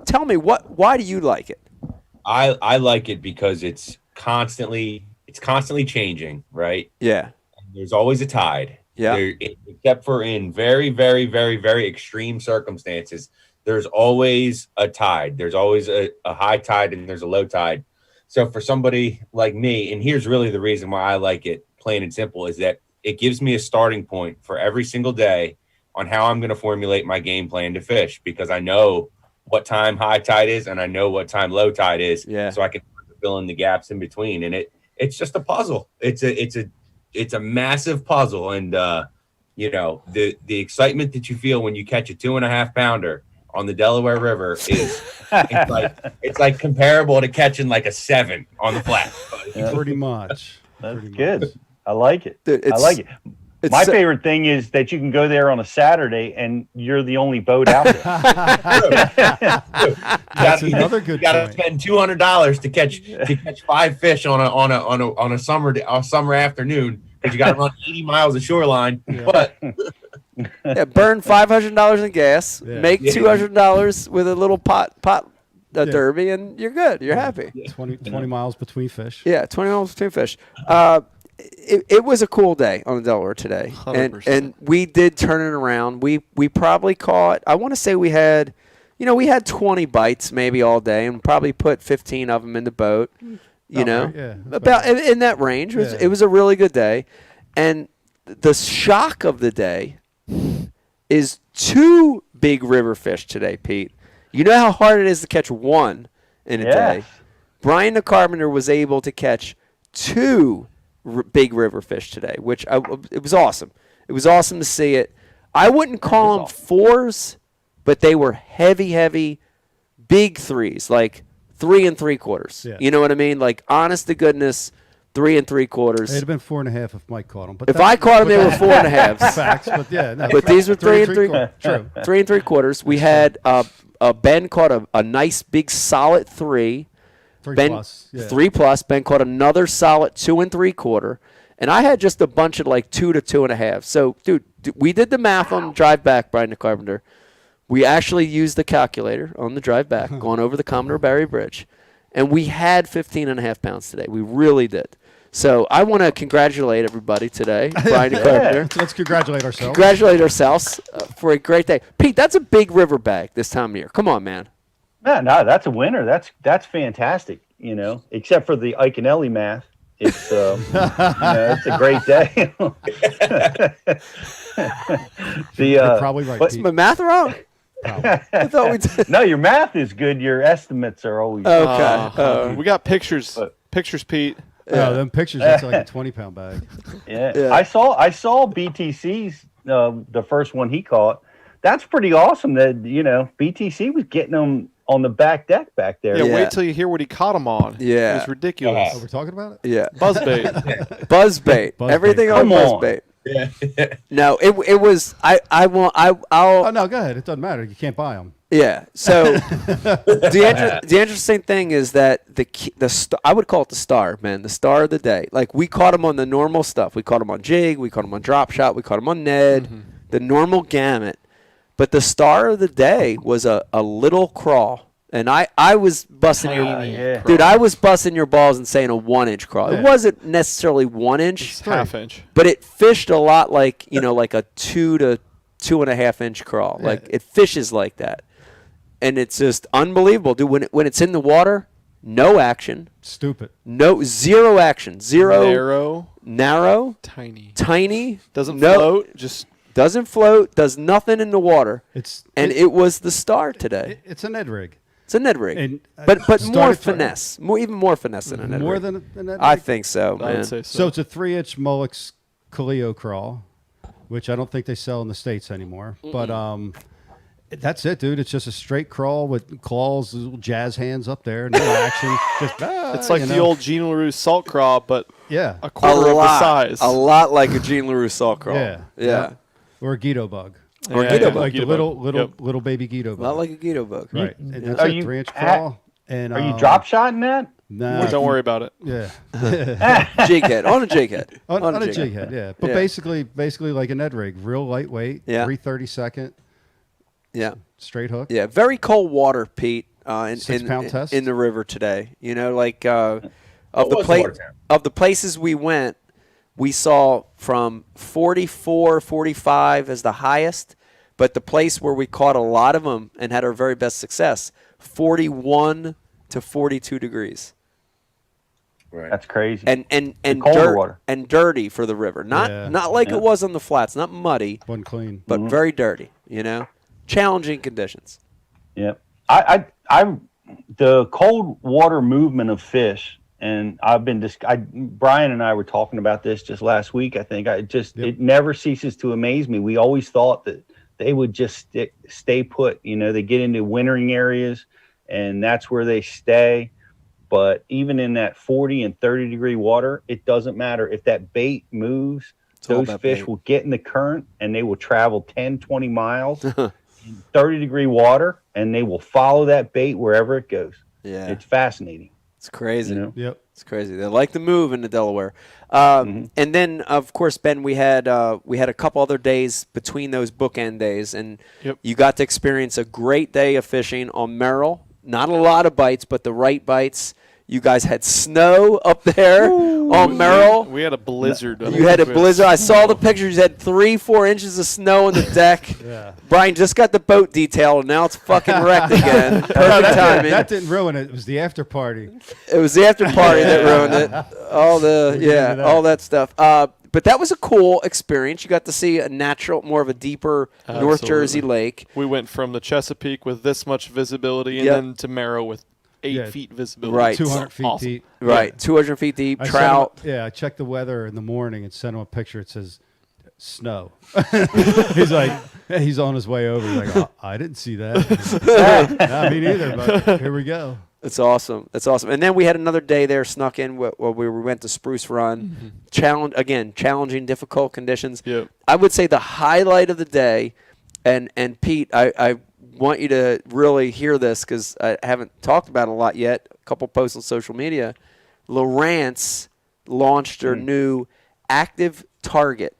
Tell me, why do you like it? I like it because it's constantly changing, right? Yeah. There's always a tide. Yeah. Except for in very, very, very, very extreme circumstances, there's always a tide. There's always a high tide and there's a low tide. So for somebody like me, and here's really the reason why I like it, plain and simple, is that it gives me a starting point for every single day on how I'm going to formulate my game plan to fish, because I know what time high tide is and I know what time low tide is. Yeah. So I can fill in the gaps in between. And it's just a puzzle. It's a massive puzzle. And, the excitement that you feel when you catch a 2.5 pounder on the Delaware River is it's like comparable to catching like a 7 on the flat. Pretty much. That's good. I like it. Dude, I like it. My favorite thing is that you can go there on a Saturday and you're the only boat out there. That's another good You got to point. spend $200 to catch 5 fish on a summer afternoon, because you got to run 80 miles of shoreline. Yeah. But Burn $500 in gas, Yeah. make $200 with a little pot derby, and you're good. You're happy. 20 miles between fish. Yeah, 20 miles between fish. It was a cool day on the Delaware today, 100%. and we did turn it around. We probably caught, I want to say we had 20 bites maybe all day, and probably put 15 of them in the boat. Right, yeah, about in that range. It was a really good day, and the shock of the day is 2 big river fish today, Pete. You know how hard it is to catch one in a day. Brian the Carpenter was able to catch 2 big river fish today, which it was awesome. It was awesome to see it. I wouldn't call them 4s, but they were heavy, big 3s, like 3 3/4. Yeah. You know what I mean? Like, honest to goodness, 3 3/4. It'd have been 4.5 if Mike caught them. But If I caught them, they were 4.5. Facts, but yeah. No, But these were 3 3. True. 3 3/4. We had Ben caught a nice big solid 3. 3 Ben, plus. Yeah. 3 plus. Ben caught another solid 2 3/4. And I had just a bunch of like 2 to 2.5. So, dude, we did the math on the drive back, Brian the Carpenter. We actually used the calculator on the drive back, going over the Commodore Barry Bridge. And we had 15.5 pounds today. We really did. So I want to congratulate everybody today, Brian the Carpenter. Let's congratulate ourselves. Congratulate ourselves for a great day. Pete, that's a big river bag this time of year. Come on, man. No, that's a winner. That's fantastic, except for the Iaconelli math. it's it's a great day. You're probably right. What's Pete. my math wrong? I thought we did. No, your math is good. Your estimates are always Okay. We got pictures. Pictures, Pete. Oh, them pictures. That's like a 20-pound bag. Yeah. I saw BTC's the first one he caught. That's pretty awesome. That BTC was getting them on the back deck back there. Yeah, wait till you hear what he caught him on. Yeah. It was ridiculous. Oh, we're talking about it? Yeah. Buzzbait. Buzzbait. Everything on Come on. buzzbait. No, it was. I'll. Oh no, go ahead. It doesn't matter. You can't buy them. Yeah. So the interesting thing is that I would call it the star, man, the star of the day. Like we caught him on the normal stuff. We caught him on jig. We caught him on drop shot. We caught him on Ned. The normal gamut. But the star of the day was a little crawl. And I was busting dude, I was busting your balls and saying a 1-inch crawl. Yeah. It wasn't necessarily 1 inch, Half-inch. but it fished a lot like, like a 2 to 2.5 inch crawl. Yeah. Like it fishes like that. And it's just unbelievable, dude. When it's in the water, no action. Stupid. Zero action. Narrow. Tiny. Doesn't No. float. Just Doesn't float. Does nothing in the water. It was the star today. It's a Ned rig. It's a Ned rig, And, but more started from- finesse, even more finesse than a Ned More rig. than a Ned I rig? think so, man. I would say so. So it's a 3-inch Mullex Calio crawl, which I don't think they sell in the States anymore. But that's it, dude. It's just a straight crawl with claws, little jazz hands up there, no action. Just it's like the old Jean LaRue salt crawl, but yeah, a quarter of the size. A lot like a Jean LaRue salt crawl. Yeah. Or a Guido bug. Or a Guido bug. Like the Guido bug. little baby Guido bug. Not like a Guido bug. Right. And that's Are a you 3-inch crawl. And Are you drop shotting that? Nah. Don't worry about it. Yeah. Jig head. On a jig head. On a jig head, yeah. But basically like a Ned rig. Real lightweight. Yeah. 3/32. Yeah. Straight hook. Yeah. Very cold water, Pete. In 6-pound test? in the river today. Like What was the water temp? of the places we went, we saw from 44, 45 as the highest, but the place where we caught a lot of them and had our very best success, 41 to 42 degrees. Right. That's crazy. And colder water. and dirty for the river. Not like it was on the flats, not muddy, Wasn't clean. but very dirty, Challenging conditions. Yeah. The cold water movement of fish, and I've been Brian and I were talking about this just last week. I think it never ceases to amaze me. We always thought that they would just stay put. They get into wintering areas, and that's where they stay. But even in that 40 and 30 degree water, it doesn't matter if that bait moves. Those fish will get in the current, and they will travel 10, 20 miles. 30-degree water, and they will follow that bait wherever it goes. Yeah. It's fascinating. It's crazy. Yep. It's crazy. They like the move in the Delaware. And then, of course, Ben, we had a couple other days between those bookend days, and you got to experience a great day of fishing on Merrill. Not a lot of bites, but the right bites. You guys had snow up there on Merrill. We had a blizzard. You had a blizzard. I saw the pictures. You had 3-4 inches of snow on the deck. Yeah. Brian just got the boat detailed, and now it's fucking wrecked again. Perfect timing. That didn't ruin it. It was the after party. It was the after party that ruined it. All that stuff. But that was a cool experience. You got to see a natural, more of a deeper North Jersey lake. We went from the Chesapeake with this much visibility, and then to Merrill with 8 feet visibility. Right. 200 feet awesome. deep. Right. Yeah. 200 feet deep, I trout. I checked the weather in the morning and sent him a picture. It says snow. He's like, he's on his way over. He's like, oh, I didn't see that. Not me neither, but here we go. It's awesome. That's awesome. And then we had another day there snuck in where we went to Spruce Run. Challenging, difficult conditions. Yep. I would say the highlight of the day, and Pete, I want you to really hear this because I haven't talked about it a lot yet. A couple posts on social media. Lowrance launched their new active target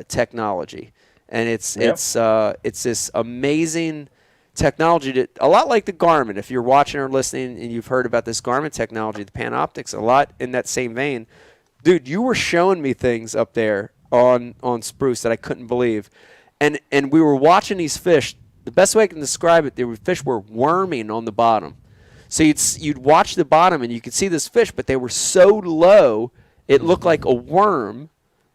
technology, and it's this amazing technology that a lot like the Garmin. If you're watching or listening and you've heard about this Garmin technology, the Panoptics, a lot in that same vein. Dude, you were showing me things up there on Spruce that I couldn't believe, and we were watching these fish. The best way I can describe it, the fish were worming on the bottom. So you'd watch the bottom and you could see this fish, but they were so low It looked like a worm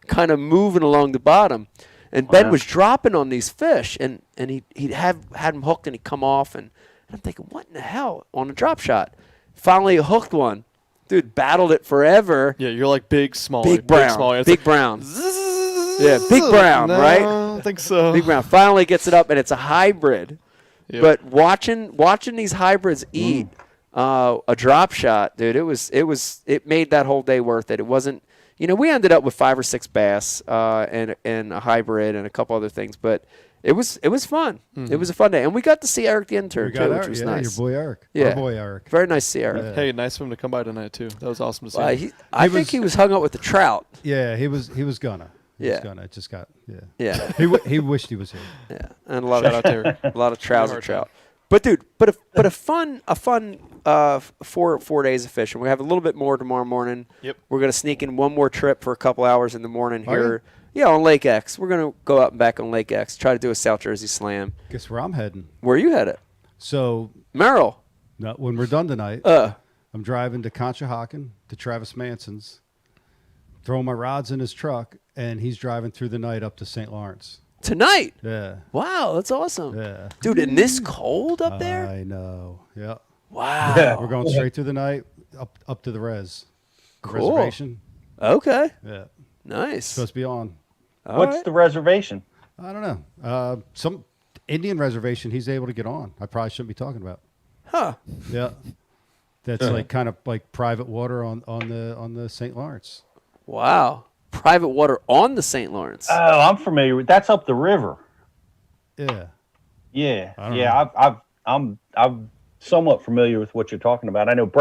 kind of moving along the bottom. And Ben was dropping on these fish, and he'd had him hooked, and he'd come off, and I'm thinking, what in the hell, on a drop shot. Finally hooked one. Dude, battled it forever. Yeah, you're like big, small. Big brown. Big, small. It's Big like, brown. Yeah, big brown, no, right? I don't think so. Big brown. Finally gets it up, and it's a hybrid. Yep. But watching these hybrids eat a drop shot, dude, it made that whole day worth it. It wasn't, we ended up with 5 or 6 bass and a hybrid and a couple other things, but it was fun. Mm-hmm. It was a fun day, and we got to see Eric the intern too, which was nice. Your boy Eric. Yeah, Our boy Eric. Very nice to see Eric. Yeah. Hey, nice of him to come by tonight too. That was awesome to see. I think he was hung up with the trout. Yeah, he was gonna. He was Yeah. gonna. It just got. Yeah. Yeah. he wished he was here. Yeah, and a Shout out to Eric. lot of trouser trout. But dude, a fun 4 days of fishing. We have a little bit more tomorrow morning. Yep. We're gonna sneak in one more trip for a couple hours in the morning Are here. Yeah, on Lake X. We're gonna go out and back on Lake X. Try to do a South Jersey Slam. Guess where I'm heading. Where are you headed? So Merrill. no, when we're done tonight, I'm driving to Conshohocken to Travis Manson's, throwing my rods in his truck, and he's driving through the night up to St. Lawrence. Tonight? Yeah. Wow, that's awesome. Yeah. Dude, in this cold up there? I know. Yeah. Wow. We're going straight through the night up to the res. The Cool. reservation. Okay. Yeah. Nice. Supposed to be on. What's the reservation? I don't know. Some Indian reservation he's able to get on. I probably shouldn't be talking about. Huh. Yeah. That's like kind of like private water on the St. Lawrence. Wow. Private water on the St. Lawrence. Oh, I'm familiar with. That's up the river. Yeah. Yeah, I don't yeah. I'm somewhat familiar with what you're talking about. I know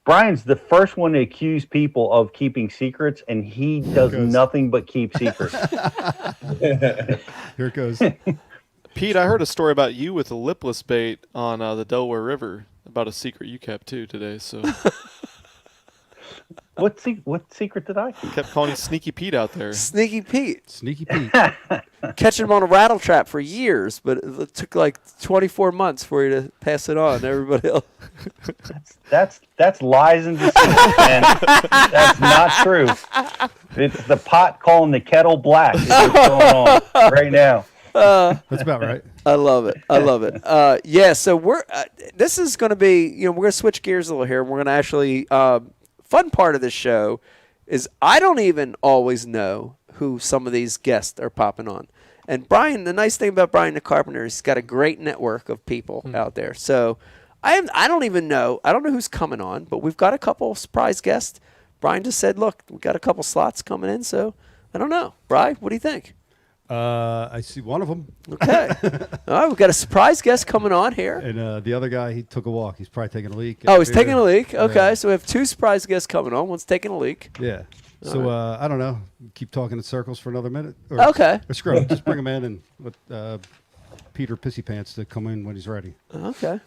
Brian's the first one to accuse people of keeping secrets, and he does nothing but keep secrets. Here it goes. Pete, I heard a story about you with a lipless bait on the Delaware River about a secret you kept too today. So What secret did I keep? kept calling you Sneaky Pete out there. Sneaky Pete. Sneaky Pete. Catching him on a rattle trap for years, but it took like 24 months for you to pass it on to everybody else. That's lies and deceit, man. That's not true. It's the pot calling the kettle black. Is what's going on right now. That's about right. I love it. I love it. Yeah, so we're this is going to be, we're going to switch gears a little here. We're going to actually fun part of this show is I don't even always know who some of these guests are popping on. And Brian, the nice thing about Brian the Carpenter is he's got a great network of people out there. So I don't even know. I don't know who's coming on, but we've got a couple surprise guests. Brian just said, look, we've got a couple slots coming in, so I don't know. Brian, what do you think? I see one of them. Okay. All right, we've got a surprise guest coming on here. And the other guy, he took a walk. He's probably taking a leak. Oh, he's taking a leak. Okay, Yeah. so we have 2 surprise guests coming on. One's taking a leak. Yeah. So I don't know. Keep talking in circles for another minute. Okay. Or screw it. Just bring him in and let Peter Pissy Pants to come in when he's ready. Okay.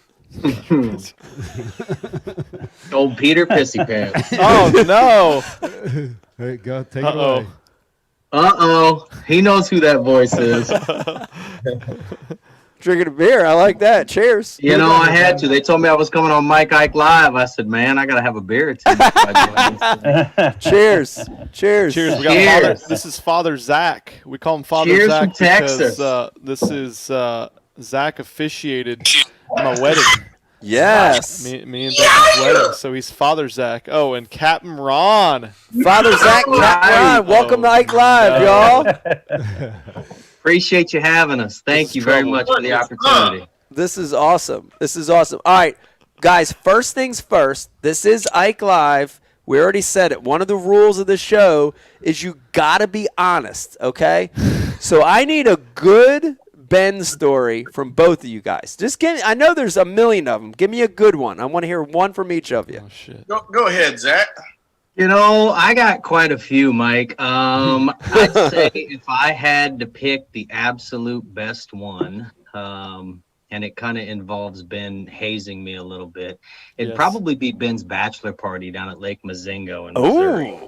Old Peter Pissy Pants. Oh no! Hey, go take it away. Uh-oh. He knows who that voice is. Drinking a beer. I like that. Cheers. You know, I had to. They told me I was coming on Mike Ike Live. I said, man, I got to have a beer or two. Cheers. Cheers. Cheers. We got Father, this is Father Zach. We call him Father Cheers Zach from Texas. because this is Zach officiated my wedding. Yes. Me and Becky's wedding. So he's Father Zach. Oh, and Captain Ron. Father Zach, Captain Ron. Welcome to Ike Live, y'all. Appreciate you having us. Thank you very much for the opportunity. This is awesome. This is awesome. All right, guys, first things first. This is Ike Live. We already said it. One of the rules of the show is you got to be honest, okay? So I need a good Ben story from both of you guys. Just give me, I know there's a million of them. Give me a good one. I want to hear one from each of you. Oh, shit. Go ahead, Zach. You know, I got quite a few, Mike. I'd say if I had to pick the absolute best one, and it kind of involves Ben hazing me a little bit, it'd probably be Ben's bachelor party down at Lake Mazingo in Missouri.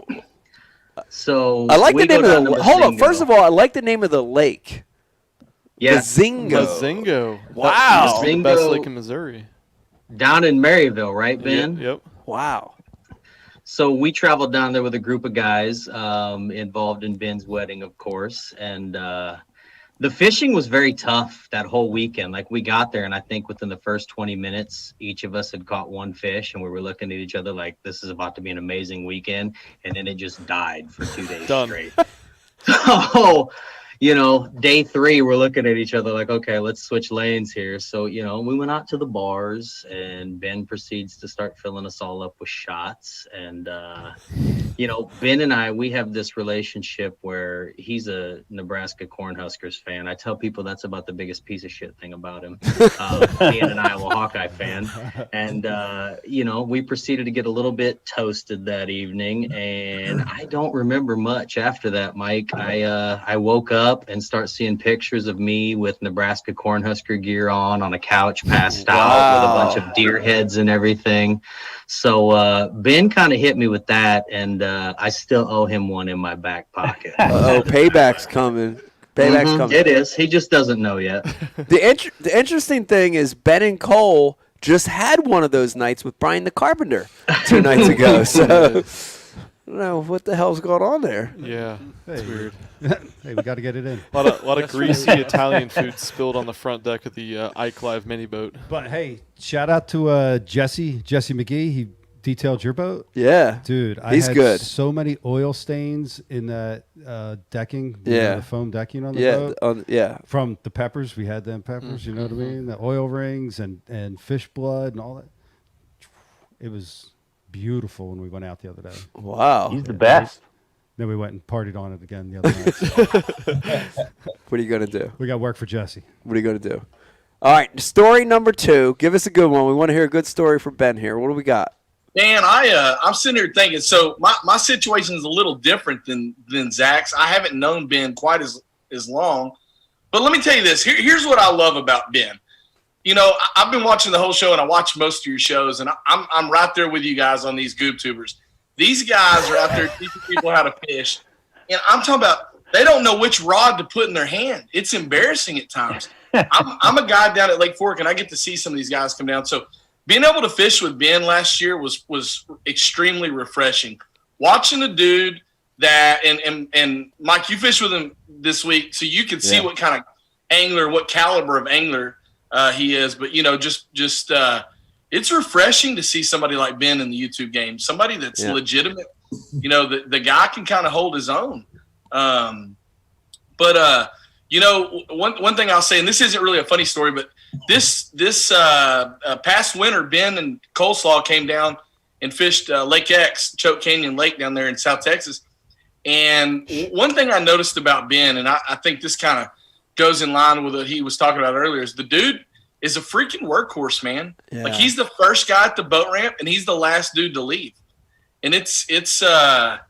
So I like the name of the. Hold on. First of all, I like the name of the lake. Yeah, Mazingo. Wow. Must be the best lake in Missouri. Down in Maryville, right, Ben? Yep. Wow. So we traveled down there with a group of guys involved in Ben's wedding, of course. And the fishing was very tough that whole weekend. Like, we got there, and I think within the first 20 minutes, each of us had caught one fish, and we were looking at each other like, this is about to be an amazing weekend. And then it just died for 2 days straight. So, day 3, we're looking at each other like, okay, let's switch lanes here. So, we went out to the bars, and Ben proceeds to start filling us all up with shots. And, Ben and I, we have this relationship where he's a Nebraska Cornhuskers fan. I tell people that's about the biggest piece of shit thing about him, being an Iowa Hawkeye fan. And, we proceeded to get a little bit toasted that evening. And I don't remember much after that, Mike. I woke up and start seeing pictures of me with Nebraska Cornhusker gear on a couch, passed out with a bunch of deer heads and everything. So Ben kind of hit me with that, and I still owe him one in my back pocket. Payback's coming. Payback's coming. It is. He just doesn't know yet. The interesting thing is Ben and Cole just had one of those nights with Brian the Carpenter 2 nights ago. So I don't know what the hell's going on there. Yeah, it's weird. Hey, we got to get it in. A lot of greasy Italian food spilled on the front deck of the Ike Live mini boat. But hey, shout out to Jesse McGee. He detailed your boat. Yeah, dude, he's good. So many oil stains in the decking. The foam decking on the boat. From the peppers, we had them peppers. You know what I mean? The oil rings and fish blood and all that. It was beautiful when we went out the other day. Wow, he's the best. Then we went and partied on it again the other night. So. What are you gonna do? We got work for Jesse. What are you gonna do? All right, story number 2. Give us a good one. We want to hear a good story from Ben here. What do we got? Man, I'm sitting here thinking. So my situation is a little different than Zach's. I haven't known Ben quite as long, but let me tell you this. Here's what I love about Ben. I've been watching the whole show, and I watch most of your shows, and I'm right there with you guys on these Goob Tubers. These guys are out there teaching people how to fish, and I'm talking about they don't know which rod to put in their hand. It's embarrassing at times. I'm a guy down at Lake Fork, and I get to see some of these guys come down. So being able to fish with Ben last year was extremely refreshing. Watching a dude that and Mike, you fished with him this week, so you can see what kind of angler, what caliber of angler he is. But it's refreshing to see somebody like Ben in the YouTube game, somebody that's legitimate. The guy can kind of hold his own. One thing I'll say, and this isn't really a funny story, but this past winter, Ben and Coleslaw came down and fished Lake X, Choke Canyon Lake down there in South Texas. And one thing I noticed about Ben, and I think this kind of goes in line with what he was talking about earlier, is the dude is a freaking workhorse, man. Yeah. Like, he's the first guy at the boat ramp, and he's the last dude to leave. And it's kind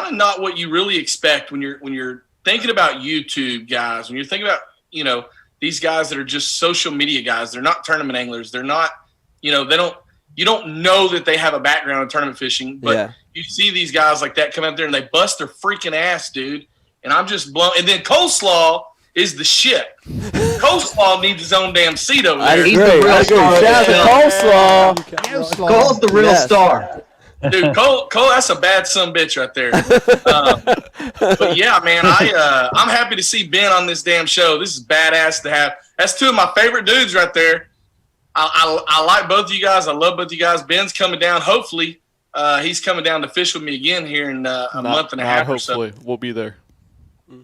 of not what you really expect when you're thinking about YouTube guys. When you're thinking about these guys that are just social media guys, they're not tournament anglers. They're not you don't know that they have a background in tournament fishing, but you see these guys like that come out there and they bust their freaking ass, dude. And I'm just blown. And then Coleslaw is the shit. Coleslaw needs his own damn seat over there. He's the real star. Shout out to Coleslaw. Cole's the real star. Dude, Cole, that's a bad son bitch right there. But yeah, man, I'm happy to see Ben on this damn show. This is badass to have. That's 2 of my favorite dudes right there. I like both of you guys. I love both of you guys. Ben's coming down. Hopefully, he's coming down to fish with me again here in a month and a half or so. Hopefully, we'll be there.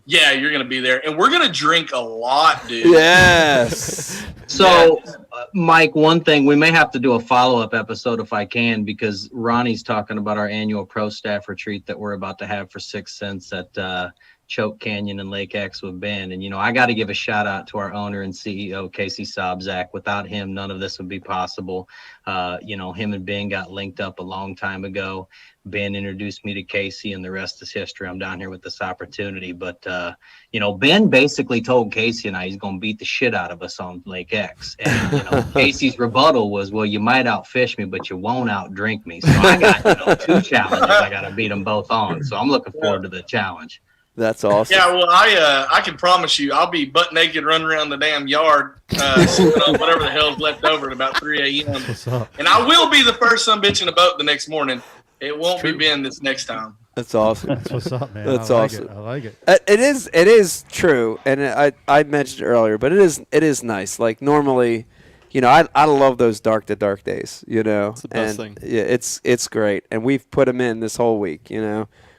Yeah, you're going to be there. And we're going to drink a lot, dude. Yes. So, Mike, one thing, we may have to do a follow-up episode if I can, because Ronnie's talking about our annual pro staff retreat that we're about to have for 6 cents at Choke Canyon and Lake X with Ben. And, I got to give a shout out to our owner and CEO, Casey Sobzak. Without him, none of this would be possible. Him and Ben got linked up a long time ago. Ben introduced me to Casey, and the rest is history. I'm down here with this opportunity. But, Ben basically told Casey and I he's going to beat the shit out of us on Lake X. And, Casey's rebuttal was, well, you might outfish me, but you won't outdrink me. So I got, 2 challenges I got to beat them both on. So I'm looking forward to the challenge. That's awesome. Yeah, well, I can promise you I'll be butt naked running around the damn yard, sipping on whatever the hell's left over at about 3 a.m. And I will be the first son bitch in a boat the next morning. It won't be Ben this next time. That's awesome. That's what's up, man. That's I like awesome. It. I like it. It is true, and I mentioned it earlier, but it is nice. Like normally, I love those dark to dark days. It's the best thing. Yeah, it's great, and we've put them in this whole week.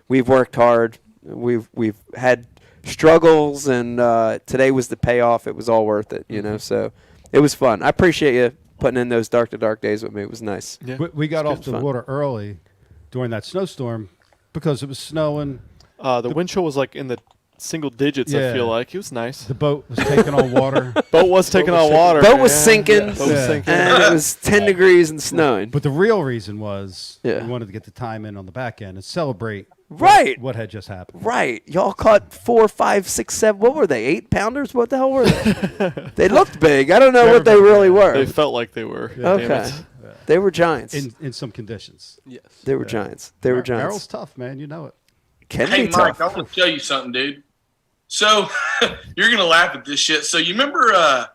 We've worked hard. We've had struggles, and today was the payoff. It was all worth it. So it was fun. I appreciate you putting in those dark to dark days with me. It was nice. Yeah. We got off the water early during that snowstorm because it was snowing. The wind chill was like in the single digits. I feel like it was nice. The boat was taking on water. Boat was taking on water. Boat was sinking. Boat was sinking. And it was 10 degrees and snowing. But the real reason was we Yeah. wanted to get the time in on the back end and celebrate Right. what had just happened. Right. Y'all caught 4, 5, 6, 7. What were they? 8-pounders? What the hell were they? They looked big. I don't know what they really were. They felt like they were. Yeah. Okay. Damn it. They were giants. In some conditions. Yes. They were giants. They were giants. Merrill's tough, man. You know it. Can Hey, be Mike, tough. I want to tell you something, dude. So you're gonna laugh at this shit. So you remember? I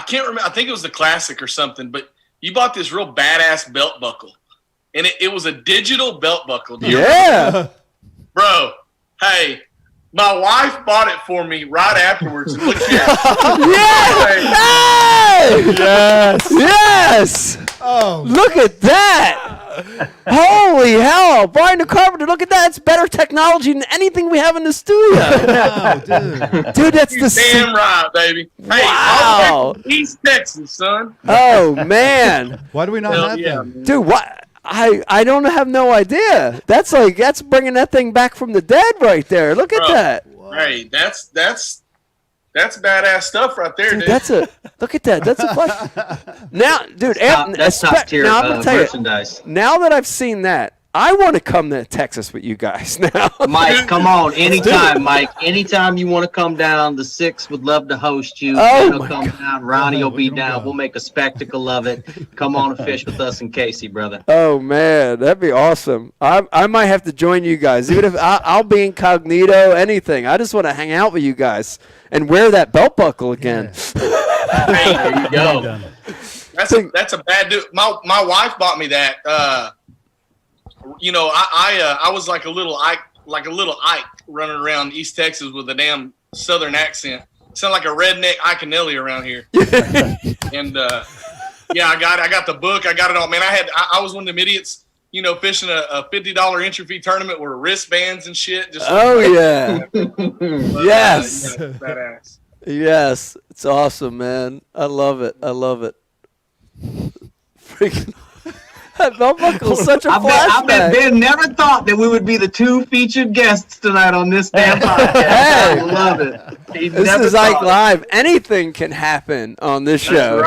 can't remember. I think it was the Classic or something. But you bought this real badass belt buckle, and it was a digital belt buckle. Do you remember? Bro. Hey, my wife bought it for me right afterwards. And look here. Yes! Yes! Oh, look at that! Holy hell! Brian the Carpenter, look at that. It's better technology than anything we have in the studio. Wow, dude. Dude, that's You're the damn right, baby. Hey, Wow. all the way from East Texas, son. Oh, man. Why do we not Hell have yeah, them? man. Dude, what? I don't have no idea. That's bringing that thing back from the dead right there. Look at Bro. that. Hey, that's badass stuff right there, dude. Dude, look at that. That's a flash. Now, dude, That's top tier now I'm gonna tell merchandise. you, now that I've seen that, I want to come to Texas with you guys now. Mike, come on, anytime, Mike. Anytime you want to come down, the Six would love to host you. Oh, Ben will my come God. down. Ronnie will be We're gonna down. go. We'll make a spectacle of it. Come on and fish with us and Casey, brother. Oh man, that'd be awesome. I might have to join you guys, even if I'll be incognito, anything. I just want to hang out with you guys and wear that belt buckle again. Hey, There you go. that's a bad dude. My wife bought me that. I was like a little Ike running around East Texas with a damn Southern accent. Sound like a redneck Iaconelli around here. And I got the book. I got it all. Man, I was one of them idiots, fishing a $50 entry fee tournament with wristbands and shit. Just Yeah. But, Yes. badass. Yes. It's awesome, man. I love it. Freaking that belt buckle is such a I flashback. bet Ben never thought that we would be the two featured guests tonight on this damn podcast. I love it. He This never is Ike thought it. Live. Anything can happen on this show.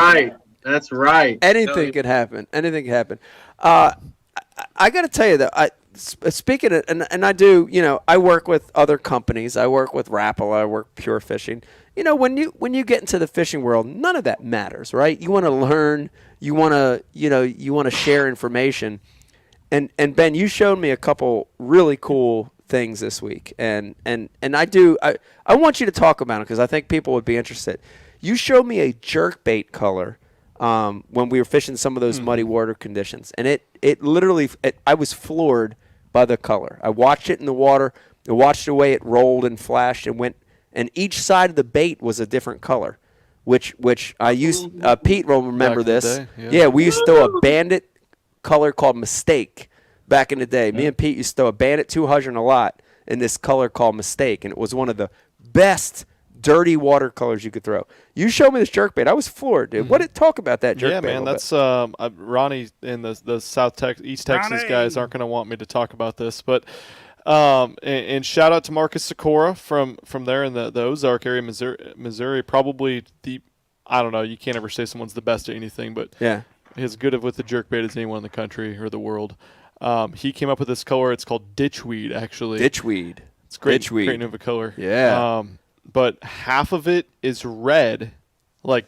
That's right. Anything could happen. Anything can happen. I got to tell you though, speaking of, and I do, I work with other companies. I work with Rapala. I work Pure Fishing. When you get into the fishing world, none of that matters, right? You want to learn. You want to share information. And Ben, you showed me a couple really cool things this week, and I want you to talk about it because I think people would be interested. You showed me a jerkbait color when we were fishing some of those muddy water conditions, and it literally I was floored by the color. I watched it in the water. I watched the way it rolled and flashed and went, and each side of the bait was a different color, which I used. Pete will remember Back in the this. day, Yeah, we used to throw a bandit color called Mistake back in the day. Me and Pete used to throw a bandit 200 a lot in this color called Mistake, and it was one of the best dirty watercolors you could throw. You showed me this jerkbait. I was floored, dude. What did talk about that jerkbait? Yeah, man, that's Ronnie and the East Texas guys aren't going to want me to talk about this, but and shout out to Marcus Sikora from there in the Ozark area, Missouri. Probably I don't know. You can't ever say someone's the best at anything, but yeah, as good with the jerkbait as anyone in the country or the world. He came up with this color. It's called ditchweed, actually. Ditchweed. It's great. Ditchweed. Great name of a color. Yeah. But half of it is red, like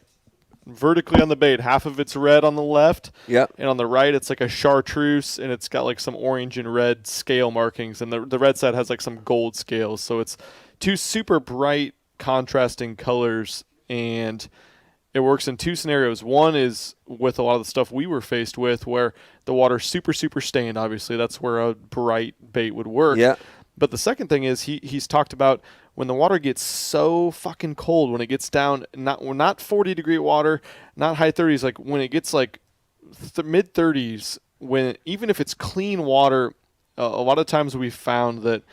vertically on the bait. Half of it's red on the left. Yep. And on the right, it's like a chartreuse, and it's got like some orange and red scale markings. And the red side has like some gold scales. So it's two super bright, contrasting colors. And it works in two scenarios. One is with a lot of the stuff we were faced with where the water's super, super stained, obviously. That's where a bright bait would work. Yeah. But the second thing is he's talked about when the water gets so fucking cold, when it gets down, not 40-degree water, not high 30s, like when it gets like mid 30s, when even if it's clean water, a lot of times we've found that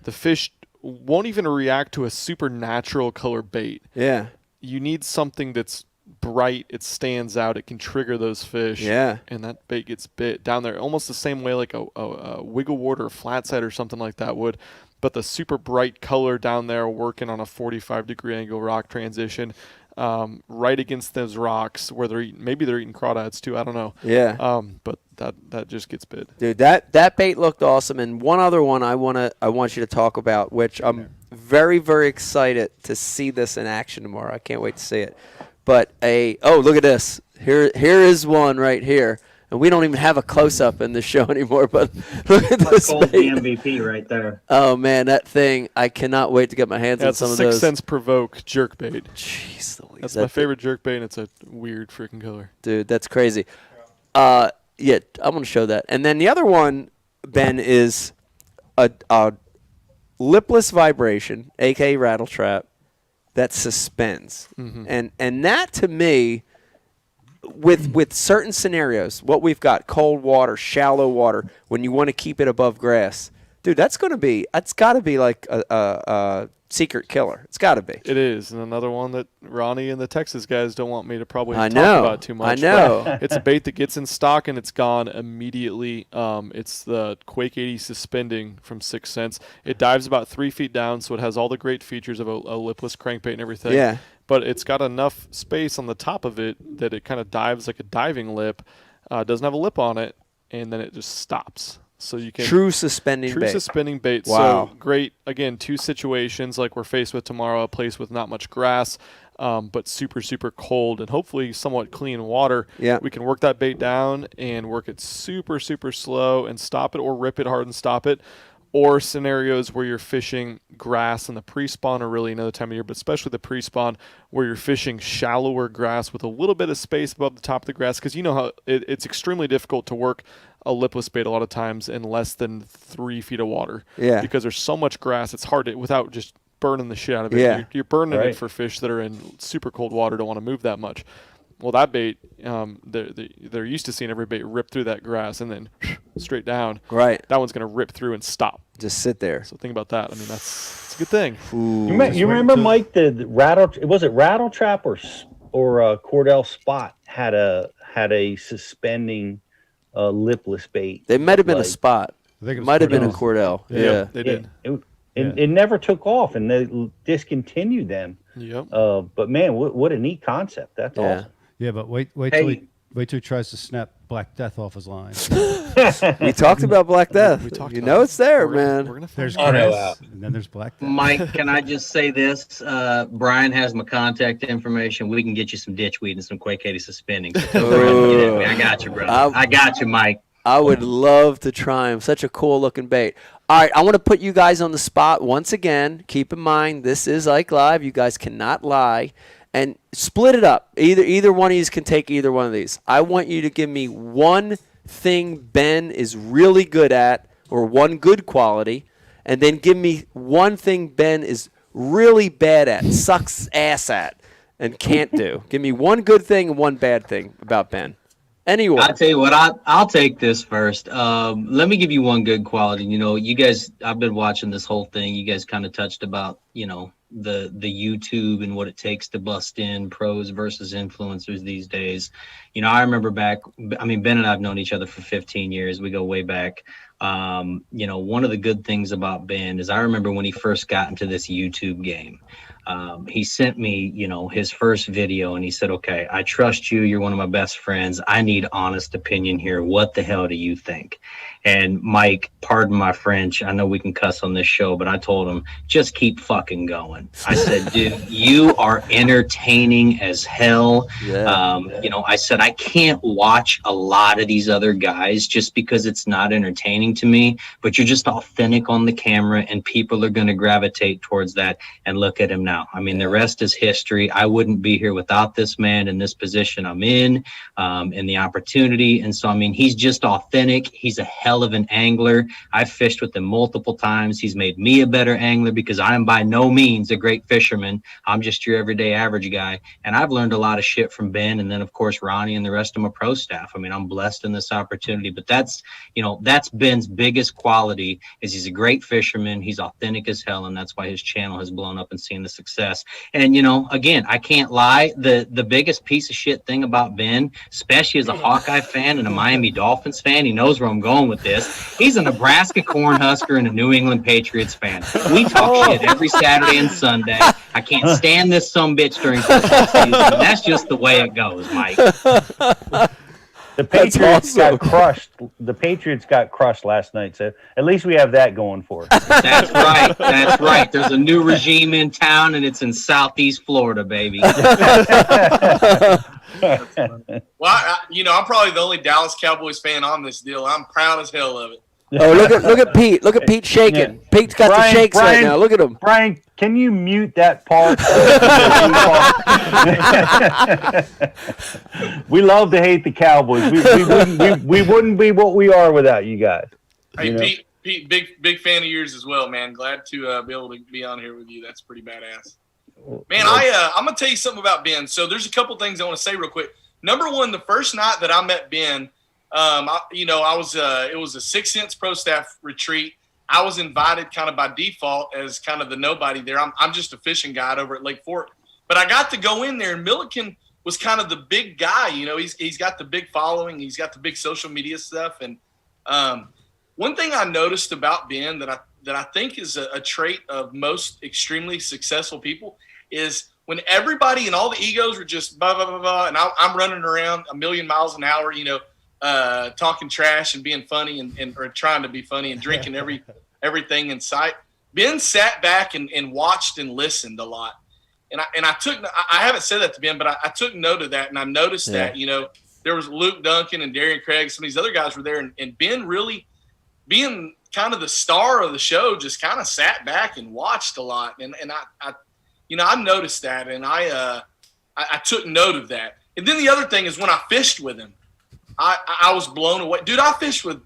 the fish won't even react to a supernatural color bait. Yeah. You need something that's bright, it stands out, it can trigger those fish. Yeah. And that bait gets bit down there almost the same way like a wigglewort or a flatside or something like that would. But the super bright color down there working on a 45-degree angle rock transition right against those rocks where they're eating, maybe they're eating crawdads too, I don't know. Yeah. But that just gets bit. Dude, that bait looked awesome. And one other one I want you to talk about, which I'm very, very excited to see this in action tomorrow. I can't wait to see it. But look at this. Here is one right here. And we don't even have a close-up in this show anymore, but look at this Cole's bait. the MVP right there. Oh, man, that thing, I cannot wait to get my hands on some of those. 6 cents provoke jerk bait. Jeez Louise. That's my favorite jerk bait, and it's a weird freaking color. Dude, that's crazy. Yeah, I'm going to show that. And then the other one, Ben, is a lipless vibration, a.k.a. rattle trap, that suspends. Mm-hmm. And that, to me, with certain scenarios, what we've got, cold water, shallow water, when you want to keep it above grass, dude, it's got to be like a secret killer. It's got to be. It is, and another one that Ronnie and the Texas guys don't want me to probably I talk know. about too much. I know. But it's a bait that gets in stock and it's gone immediately. It's the Quake 80 suspending from 6 cents. It dives about 3 feet down, so it has all the great features of a lipless crankbait and everything. Yeah. But it's got enough space on the top of it that it kind of dives like a diving lip. Doesn't have a lip on it, and then it just stops. So you can True suspending bait. Wow. So great. Again, two situations like we're faced with tomorrow, a place with not much grass, but super, super cold and hopefully somewhat clean water. Yeah. We can work that bait down and work it super, super slow and stop it, or rip it hard and stop it. Or scenarios where you're fishing grass in the pre-spawn, or really another time of year, but especially the pre-spawn, where you're fishing shallower grass with a little bit of space above the top of the grass, because you know how it's extremely difficult to work a lipless bait a lot of times in less than 3 feet of water. Yeah. Because there's so much grass, it's hard to, without just burning the shit out of it. Yeah. You're burning Right. it for fish that are in super cold water, don't want to move that much. Well, that bait, they're used to seeing every bait rip through that grass and then straight down. Right. That one's going to rip through and stop. Just sit there. So think about that. I mean, it's a good thing. You remember, Mike, the rattle? Was it rattle trap or Cordell Spot had a suspending lipless bait? They might have been a spot. I think It might have been a Cordell. Cordell. Yeah. They did. It never took off, and they discontinued them. Yep. But man, what a neat concept! That's awesome. Yeah, but wait Hey. till he tries to snap Black Death off his line. We talked about Black Death. We talked You about know it. it's there, We're man. gonna There's find out. grass, and then there's Black Death. Mike, can I just say this? Brian has my contact information. We can get you some ditchweed and some Quake 80 suspending. So I got you, brother. I got you, Mike. I would love to try him. Such a cool looking bait. All right, I want to put you guys on the spot once again. Keep in mind, this is Ike Live. You guys cannot lie. And split it up. Either one of you can take either one of these. I want you to give me one thing Ben is really good at, or one good quality, and then give me one thing Ben is really bad at, sucks ass at, and can't do. Give me one good thing and one bad thing about Ben. Anyone. I'll tell you what, I'll take this first. Let me give you one good quality. You know, you guys, I've been watching this whole thing. You guys kind of touched about, you know, the YouTube and what it takes to bust in pros versus influencers these days. You know, I remember back, I mean, Ben and I have known each other for 15 years. We go way back. You know, one of the good things about Ben is I remember when he first got into this YouTube game. He sent me, you know, his first video and he said, okay, I trust you. You're one of my best friends. I need honest opinion here. What the hell do you think? And Mike, pardon my French, I know we can cuss on this show, but I told him, just keep fucking going. I said, dude, you are entertaining as hell. Yeah. You know, I said, I can't watch a lot of these other guys just because it's not entertaining to me, but you're just authentic on the camera and people are going to gravitate towards that. And look at him now. now. I mean, the rest is history. I wouldn't be here without this man in this position I'm in, and the opportunity. And so, I mean, he's just authentic. He's a hell of an angler. I've fished with him multiple times. He's made me a better angler because I am by no means a great fisherman. I'm just your everyday average guy. And I've learned a lot of shit from Ben, and then of course Ronnie and the rest of my pro staff. I mean, I'm blessed in this opportunity, but that's Ben's biggest quality is he's a great fisherman. He's authentic as hell, and that's why his channel has blown up and seen the success. And again, I can't lie, the biggest piece of shit thing about Ben, especially as a Hawkeye fan and a Miami Dolphins fan, he knows where I'm going with this. He's a Nebraska Cornhusker and a New England Patriots fan. We talk shit every Saturday and Sunday. I can't stand this sumbitch during football season. That's just the way it goes, Mike. The Patriots got crushed. The Patriots got crushed last night, so at least we have that going for us. That's right. That's right. There's a new regime in town, and it's in Southeast Florida, baby. Well, I'm probably the only Dallas Cowboys fan on this deal. I'm proud as hell of it. Oh, look at Pete. Look at Pete shaking. Yeah. Pete's got the shakes right now. Look at him. Brian, can you mute that part? We love to hate the Cowboys. We wouldn't be what we are without you guys. Hey, Pete, big fan of yours as well, man. Glad to be able to be on here with you. That's pretty badass. Man, I'm gonna tell you something about Ben. So there's a couple things I want to say real quick. Number one, the first night that I met Ben, it was a 6 Cents Pro Staff retreat. I was invited kind of by default as kind of the nobody there. I'm just a fishing guide over at Lake Fork, but I got to go in there, and Milliken was kind of the big guy. He's got the big following. He's got the big social media stuff. And one thing I noticed about Ben that I think is a trait of most extremely successful people is when everybody and all the egos were just blah, blah, blah, blah, and I'm running around a million miles an hour, talking trash and being funny and or trying to be funny and drinking everything in sight. Ben sat back and watched and listened a lot. And I haven't said that to Ben, but I took note of that, and I noticed that, there was Luke Duncan and Darian Craig, some of these other guys were there, and Ben really being kind of the star of the show, just kind of sat back and watched a lot. And I noticed that, and I took note of that. And then the other thing is when I fished with him, I was blown away. Dude, I fish with,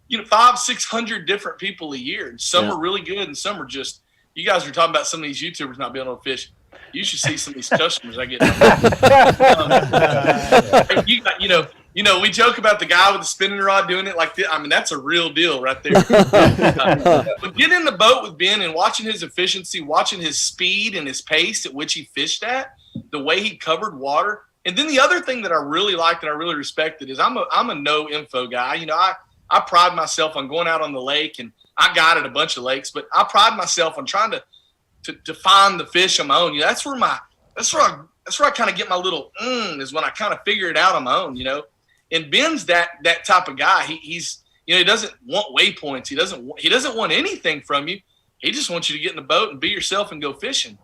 500-600 different people a year. And some are really good, and some are just, you guys were talking about some of these YouTubers not being able to fish. You should see some of these customers I get. We joke about the guy with the spinning rod doing it like this. I mean, that's a real deal right there. But get in the boat with Ben and watching his efficiency, watching his speed and his pace at which he fished at, the way he covered water. And then the other thing that I really liked and I really respected is I'm a no info guy. I pride myself on going out on the lake, and I guided a bunch of lakes, but I pride myself on trying to find the fish on my own. That's where I kind of get my little is when I kind of figure it out on my own. And Ben's that type of guy. He's he doesn't want waypoints. He doesn't want anything from you. He just wants you to get in the boat and be yourself and go fishing.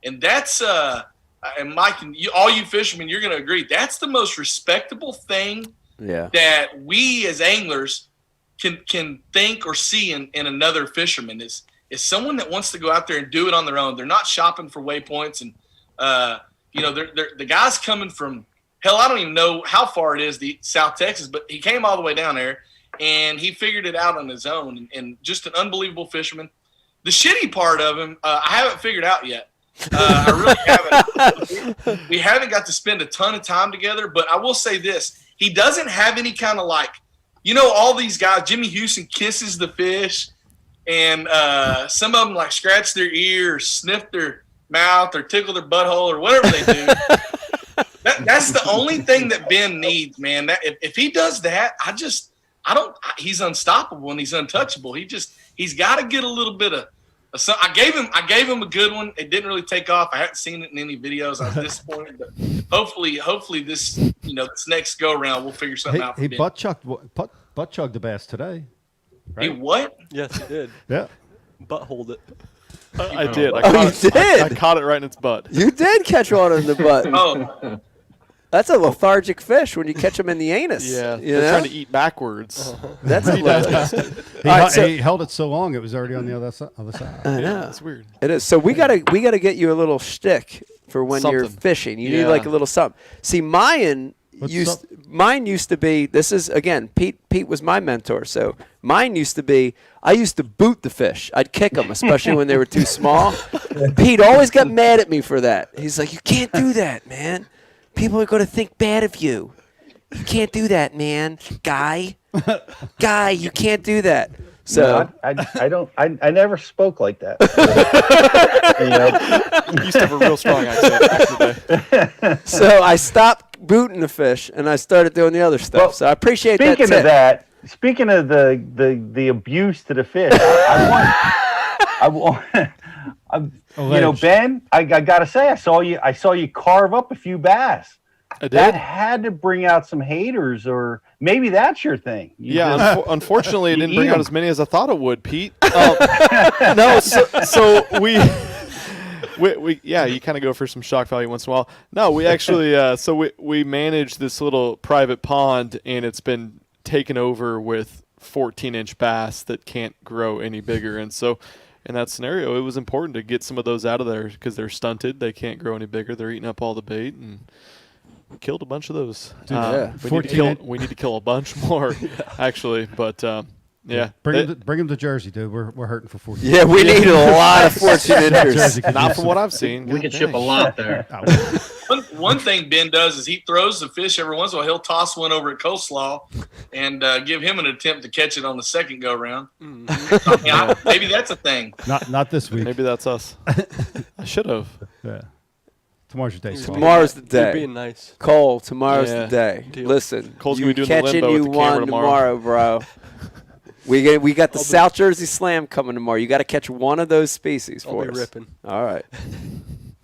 And that's and Mike and all you fishermen, you're going to agree that's the most respectable thing that we as anglers can think or see in another fisherman is someone that wants to go out there and do it on their own. They're not shopping for waypoints, and they're the guy's coming from hell. I don't even know how far it is, the South Texas, but he came all the way down there and he figured it out on his own. And just an unbelievable fisherman. The shitty part of him, I haven't figured out yet. I really haven't. We haven't got to spend a ton of time together, but I will say this: he doesn't have any kind of all these guys. Jimmy Houston kisses the fish, and some of them scratch their ear, or sniff their mouth, or tickle their butthole, or whatever they do. That's the only thing that Ben needs, man. That if he does that, he's unstoppable and he's untouchable. He's got to get a little bit of. So I gave him a good one. It didn't really take off. I hadn't seen it in any videos. I was disappointed, but hopefully this this next go around we'll figure something out. He butt chugged the bass today. Right? He what? Yes, he did. Yeah. Butt-holed it. I did. You did? I caught it right in its butt. You did catch one in the butt. That's a lethargic fish when you catch them in the anus. Yeah, you they're know? trying to eat backwards. That's a He held it so long, it was already on the other side. I know. It's weird. It is. So we gotta get you a little shtick for when you're Something. fishing. You need like a little something. See, mine used to be. This is again, Pete was my mentor. So mine used to be. I used to boot the fish. I'd kick them, especially when they were too small. Pete always got mad at me for that. He's like, "You can't do that, man. People are going to think bad of you. You can't do that, man. Guy, you can't do that." So I never spoke like that. You used to have a real strong accent back in the day. So I stopped booting the fish and I started doing the other stuff. Well, so I appreciate that. Speaking of the abuse to the fish, Ben, I gotta say, I saw you carve up a few bass. I did. That had to bring out some haters, or maybe that's your thing. Unfortunately, it didn't bring out as many as I thought it would, Pete. No, so we you kind of go for some shock value once in a while. No, we actually we manage this little private pond, and it's been taken over with 14-inch bass that can't grow any bigger, and so in that scenario, it was important to get some of those out of there because they're stunted. They can't grow any bigger. They're eating up all the bait, and we killed a bunch of those. We need to kill a bunch more, actually. But bring them to Jersey, dude. We're hurting for 14. Yeah, we need a lot of 14 inches. Not from what I've seen. We can ship a lot there. One thing Ben does is he throws the fish every once in a while. He'll toss one over at Coleslaw and give him an attempt to catch it on the second go round. Maybe that's a thing. Not this week. Maybe that's us. I should have. Yeah. Tomorrow's your day. Tomorrow's the day. You're being nice. Cole, tomorrow's the day. Listen, Cole's you gonna be doing the catching limbo you at the camera one tomorrow, bro. We got the South Jersey Slam coming tomorrow. You got to catch one of those species for I'll us. be ripping. All right.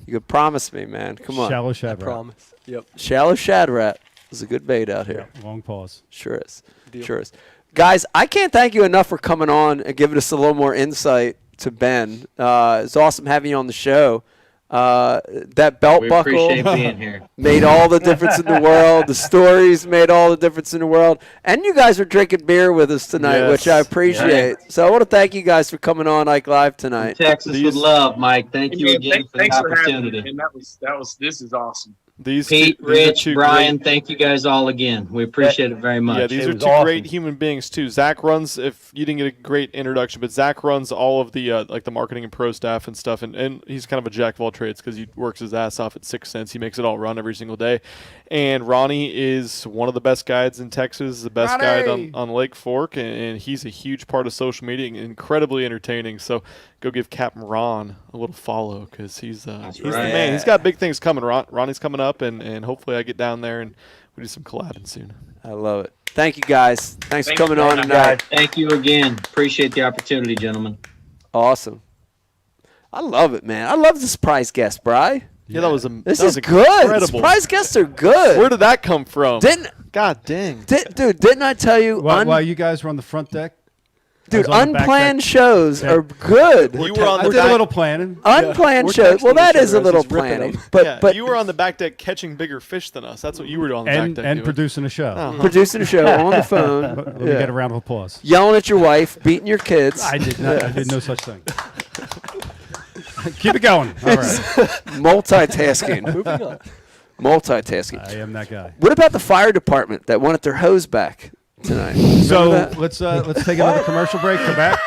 You could promise me, man. Come on. Shallow shad rat. Promise. Yep. Shallow shad rat is a good bait out here. Yeah, long pause. Sure is. Deal. Sure is. Guys, I can't thank you enough for coming on and giving us a little more insight to Ben. It's awesome having you on the show. That belt We buckle appreciate being here. made all the difference in the world. The stories made all the difference in the world. And you guys are drinking beer with us tonight, Yes. which I appreciate. Yeah. So I want to thank you guys for coming on Ike Live tonight. Texas with love, Mike. Thank you again for the Thanks for having opportunity. me. And this is awesome. Pete, Rich, Brian, thank you guys all again. We appreciate it very much. Yeah, these are two great human beings too. Zach runs, if you didn't get a great introduction, but Zach runs all of the like the marketing and pro staff and stuff, and he's kind of a jack of all trades because he works his ass off at 6 cents. He makes it all run every single day. And Ronnie is one of the best guides in Texas, the best guide on Lake Fork, and he's a huge part of social media and incredibly entertaining. So go give Captain Ron a little follow because he's the man. He's got big things coming. Ronnie's coming up, and hopefully I get down there and we do some collabing soon. I love it. Thank you, guys. Thanks for coming on tonight. Thank you again. Appreciate the opportunity, gentlemen. Awesome. I love it, man. I love the surprise guest, Bri. Yeah, that was This is good. incredible. Surprise guests are good. Where did that come from? God dang. Dude, didn't I tell you? While you guys were on the front deck? Dude, unplanned shows are good. You were on I the did a back, little planning. Unplanned shows. Well, that is a little planning. But you were on the back deck catching bigger fish than us. That's what you were doing on the back deck. And doing. producing a show. Uh-huh. producing a show on the phone. Let me get a round of applause. Yelling at your wife, beating your kids. I did not. I did no such thing. Keep it going. All right. Multitasking. Moving on. Multitasking. I am that guy. What about the fire department that wanted their hose back tonight? So Remember that? let's take another commercial break. Come back.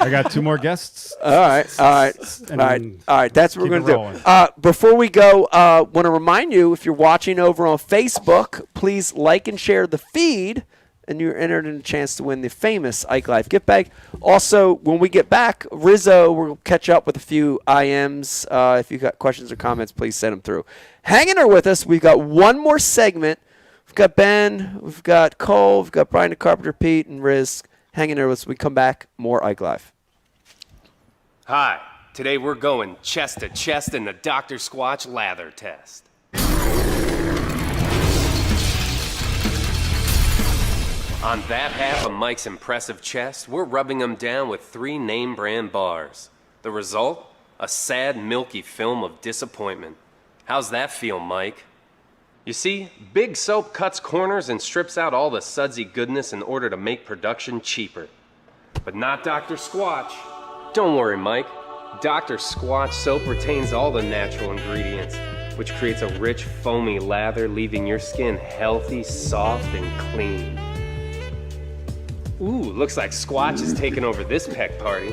I got 2 more guests. All right. That's what we're Keep going it to do. Before we go, want to remind you, if you're watching over on Facebook, please like and share the feed, and you're entered in a chance to win the famous Ike Life gift bag. Also, when we get back, Rizzo will catch up with a few IMs. If you've got questions or comments, please send them through. Hang in there with us. We've got one more segment. We've got Ben, we've got Cole, we've got Brian the Carpenter, Pete, and Riz. Hang in there with us. We come back, more Ike Life. Hi, today we're going chest to chest in the Dr. Squatch lather test. On that half of Mike's impressive chest, we're rubbing him down with 3 name brand bars. The result? A sad, milky film of disappointment. How's that feel, Mike? You see, Big Soap cuts corners and strips out all the sudsy goodness in order to make production cheaper. But not Dr. Squatch. Don't worry, Mike. Dr. Squatch soap retains all the natural ingredients, which creates a rich, foamy lather, leaving your skin healthy, soft, and clean. Ooh, looks like Squatch is taking over this peck party.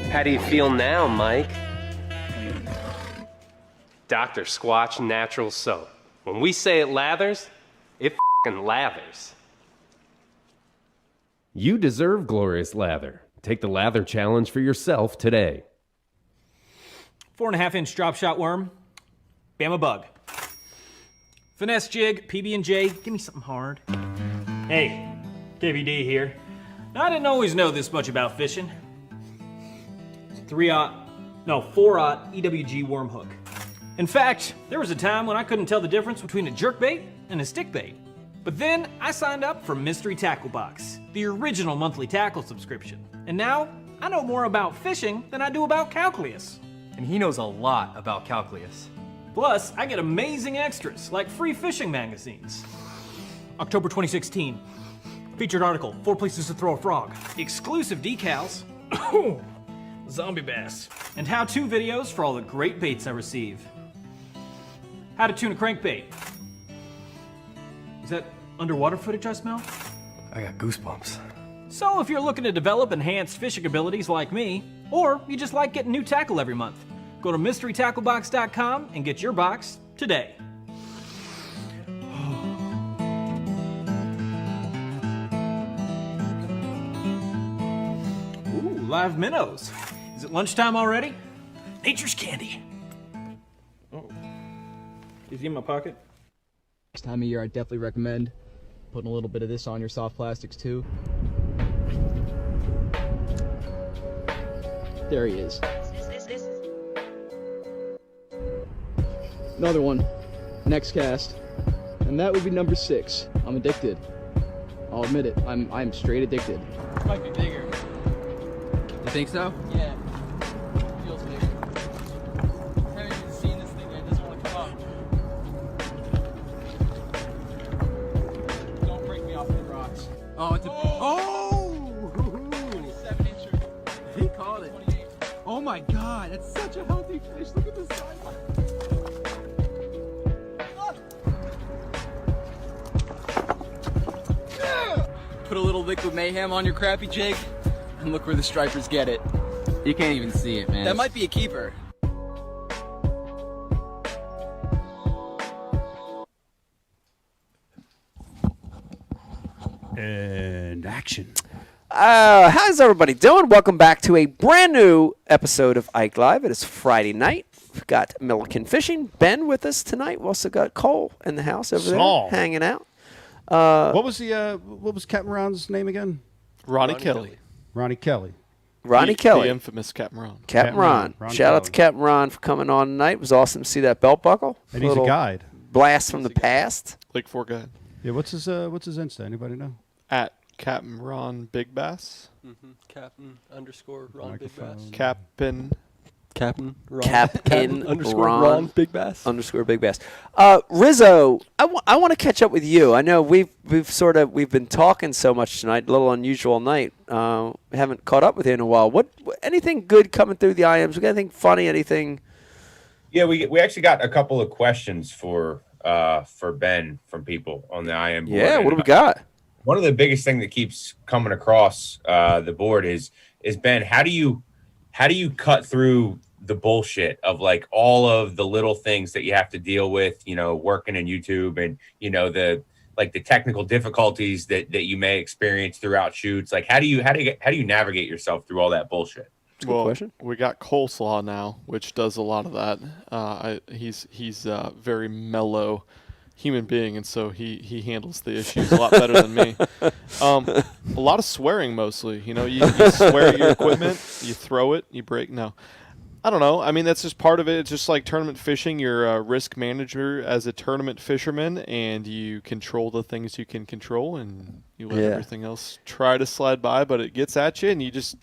How do you feel now, Mike? Dr. Squatch Natural Soap. When we say it lathers, it f***ing lathers. You deserve glorious lather. Take the lather challenge for yourself today. 4.5-inch drop shot worm. Bama bug. Finesse jig, PB&J. Give me something hard. Hey, KVD here. Now, I didn't always know this much about fishing. 4-aught EWG worm hook. In fact, there was a time when I couldn't tell the difference between a jerkbait and a stickbait. But then I signed up for Mystery Tackle Box, the original monthly tackle subscription. And now I know more about fishing than I do about calculus. And he knows a lot about calculus. Plus, I get amazing extras like free fishing magazines. October 2016. Featured article, 4 places to throw a frog. Exclusive decals. Zombie bass. And how-to videos for all the great baits I receive. How to tune a crankbait. Is that underwater footage I smell? I got goosebumps. So if you're looking to develop enhanced fishing abilities like me, or you just like getting new tackle every month, go to mysterytacklebox.com and get your box today. Ooh, live minnows. Is it lunchtime already? Nature's candy. Oh. Is he in my pocket? This time of year, I definitely recommend putting a little bit of this on your soft plastics too. There he is. Another one. Next cast. And that would be number 6. I'm addicted. I'll admit it. I'm straight addicted. Might be bigger. You think so? Yeah. Feels bigger. I haven't even seen this thing yet. It doesn't want to come up. Don't break me off the rocks. Oh, it's a... Oh! 27-incher. He caught it. 28. Oh my god, that's such a healthy fish. Look at the size. Put a little liquid mayhem on your crappie jig, and look where the stripers get it. You can't even see it, man. That might be a keeper. And action. How's everybody doing? Welcome back to a brand new episode of Ike Live. It is Friday night. We've got Milliken Fishing, Ben with us tonight. We've also got Cole in the house over there hanging out. What was Captain Ron's name again? Ronnie Kelly. Ronnie Kelly. Ronnie Kelly. The infamous Captain Ron. Captain Ron. Shout out to Captain Ron for coming on tonight. It was awesome to see that belt buckle. And he's a guide. Blast from the past. Lake 4 guide. Yeah, what's his Insta? Anybody know? At Captain Ron Big Bass. Captain _Ron Big Bass. Captain Ron. Captain Ron Big Bass. _ Big Bass. Rizzo, I want to catch up with you. I know we've been talking so much tonight. A little unusual night. We haven't caught up with you in a while. What anything good coming through the IMs? We got anything funny? Anything? Yeah, we actually got a couple of questions for Ben from people on the IM board. Yeah, what do we got? One of the biggest thing that keeps coming across the board is Ben, how do you cut through the bullshit of like all of the little things that you have to deal with, working in YouTube and, the technical difficulties that you may experience throughout shoots? Like, how do you navigate yourself through all that bullshit? Well, question. We got Coleslaw now, which does a lot of that. He's a very mellow human being, and so he handles the issues a lot better than me. A lot of swearing mostly. You swear at your equipment, you throw it, you break. No, I don't know. I mean, that's just part of it. It's just like tournament fishing. You're a risk manager as a tournament fisherman, and you control the things you can control, and you let everything else try to slide by, but it gets at you, and you just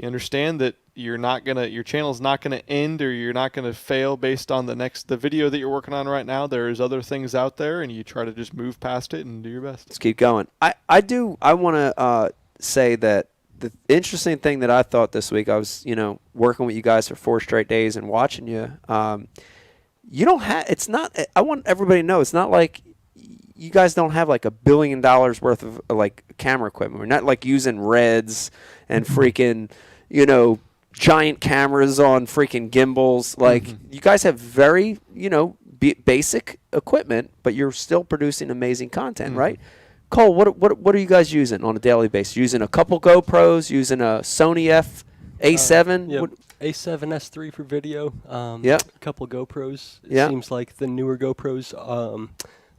you understand that your channel's not gonna end, or you're not gonna fail based on the video that you're working on right now. There's other things out there, and you try to just move past it and do your best. Let's keep going. I want to say that the interesting thing that I thought this week, I was working with you guys for 4 straight days and watching you. You don't have. It's not. I want everybody to know it's not like you guys don't have like $1 billion worth of like camera equipment. We're not like using Reds and freaking giant cameras on freaking gimbals. Like you guys have very basic equipment, but you're still producing amazing content, right? Cole, what are you guys using on a daily basis? Using a couple GoPros, using a Sony A7? Yeah, A7 S3 for video. Yeah. A couple GoPros. It Yeah. seems like the newer GoPros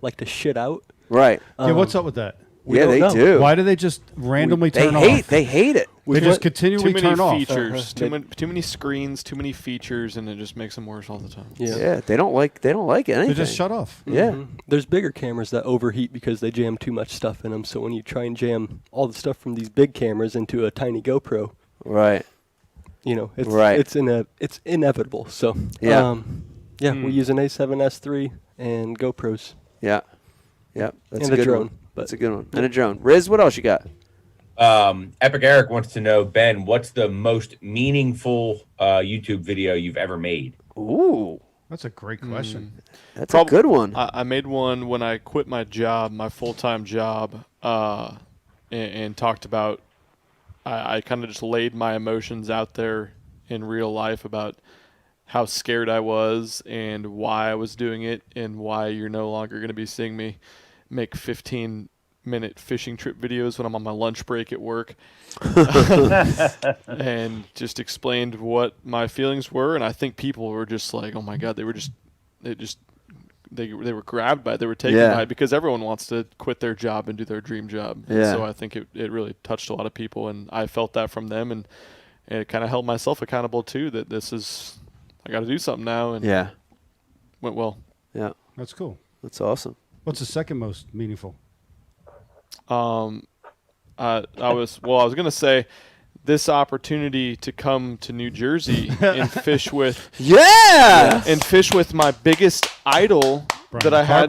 like to shit out. Right. Yeah, what's up with that? We don't know. do. Why do they just randomly turn off? They hate it. They just continually too many turn off. features, too many screens, too many features, and it just makes them worse all the time. Yeah, they don't like anything. They just shut off. Yeah. There's bigger cameras that overheat because they jam too much stuff in them. So when you try and jam all the stuff from these big cameras into a tiny GoPro, right? It's inevitable. So Yeah. we use an A7 S3 and GoPros. Yeah. Yeah. That's And a a good drone, one. but- That's a good one. And a drone. Riz, what else you got? Epic Eric wants to know, Ben, what's the most meaningful YouTube video you've ever made? Ooh, that's a great question. That's a good one. I made one when I quit my job, my full-time job, and talked about. I kind of just laid my emotions out there in real life about how scared I was and why I was doing it, and why you're no longer going to be seeing me make 15-minute fishing trip videos when I'm on my lunch break at work. And just explained what my feelings were, and I think people were just like, oh my God, they were grabbed by it, they were taken by it, because everyone wants to quit their job and do their dream job. Yeah. And so I think it really touched a lot of people, and I felt that from them, and it kind of held myself accountable too, that I got to do something now, and went well. Yeah. That's cool. That's awesome. What's the second most meaningful? I was going to say this opportunity to come to New Jersey and fish with and fish with my biggest idol that I had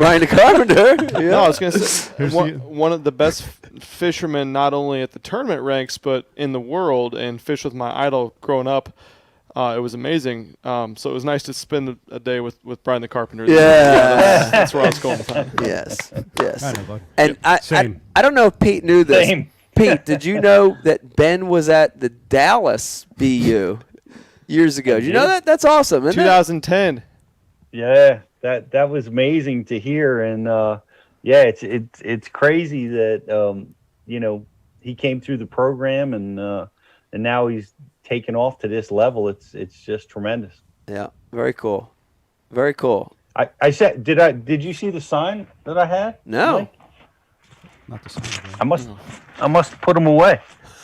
Brian the Carpenter. Yeah. No, I was going to say one of the best fishermen, not only at the tournament ranks but in the world, and fish with my idol growing up. It was amazing. So it was nice to spend a day with Brian the Carpenter. Yeah. That's where I was going with that. Yes. I know, bud. And Same. I don't know if Pete knew this. Same. Pete, did you know that Ben was at the Dallas BU years ago? Did you know that? That's awesome, isn't 2010. Yeah, that was amazing to hear, and it's crazy that he came through the program, and now he's taken off to this level. It's just tremendous. Yeah, very cool, very cool. I said, did you see the sign that I had? No. Mike? Not the sign. I must put them away.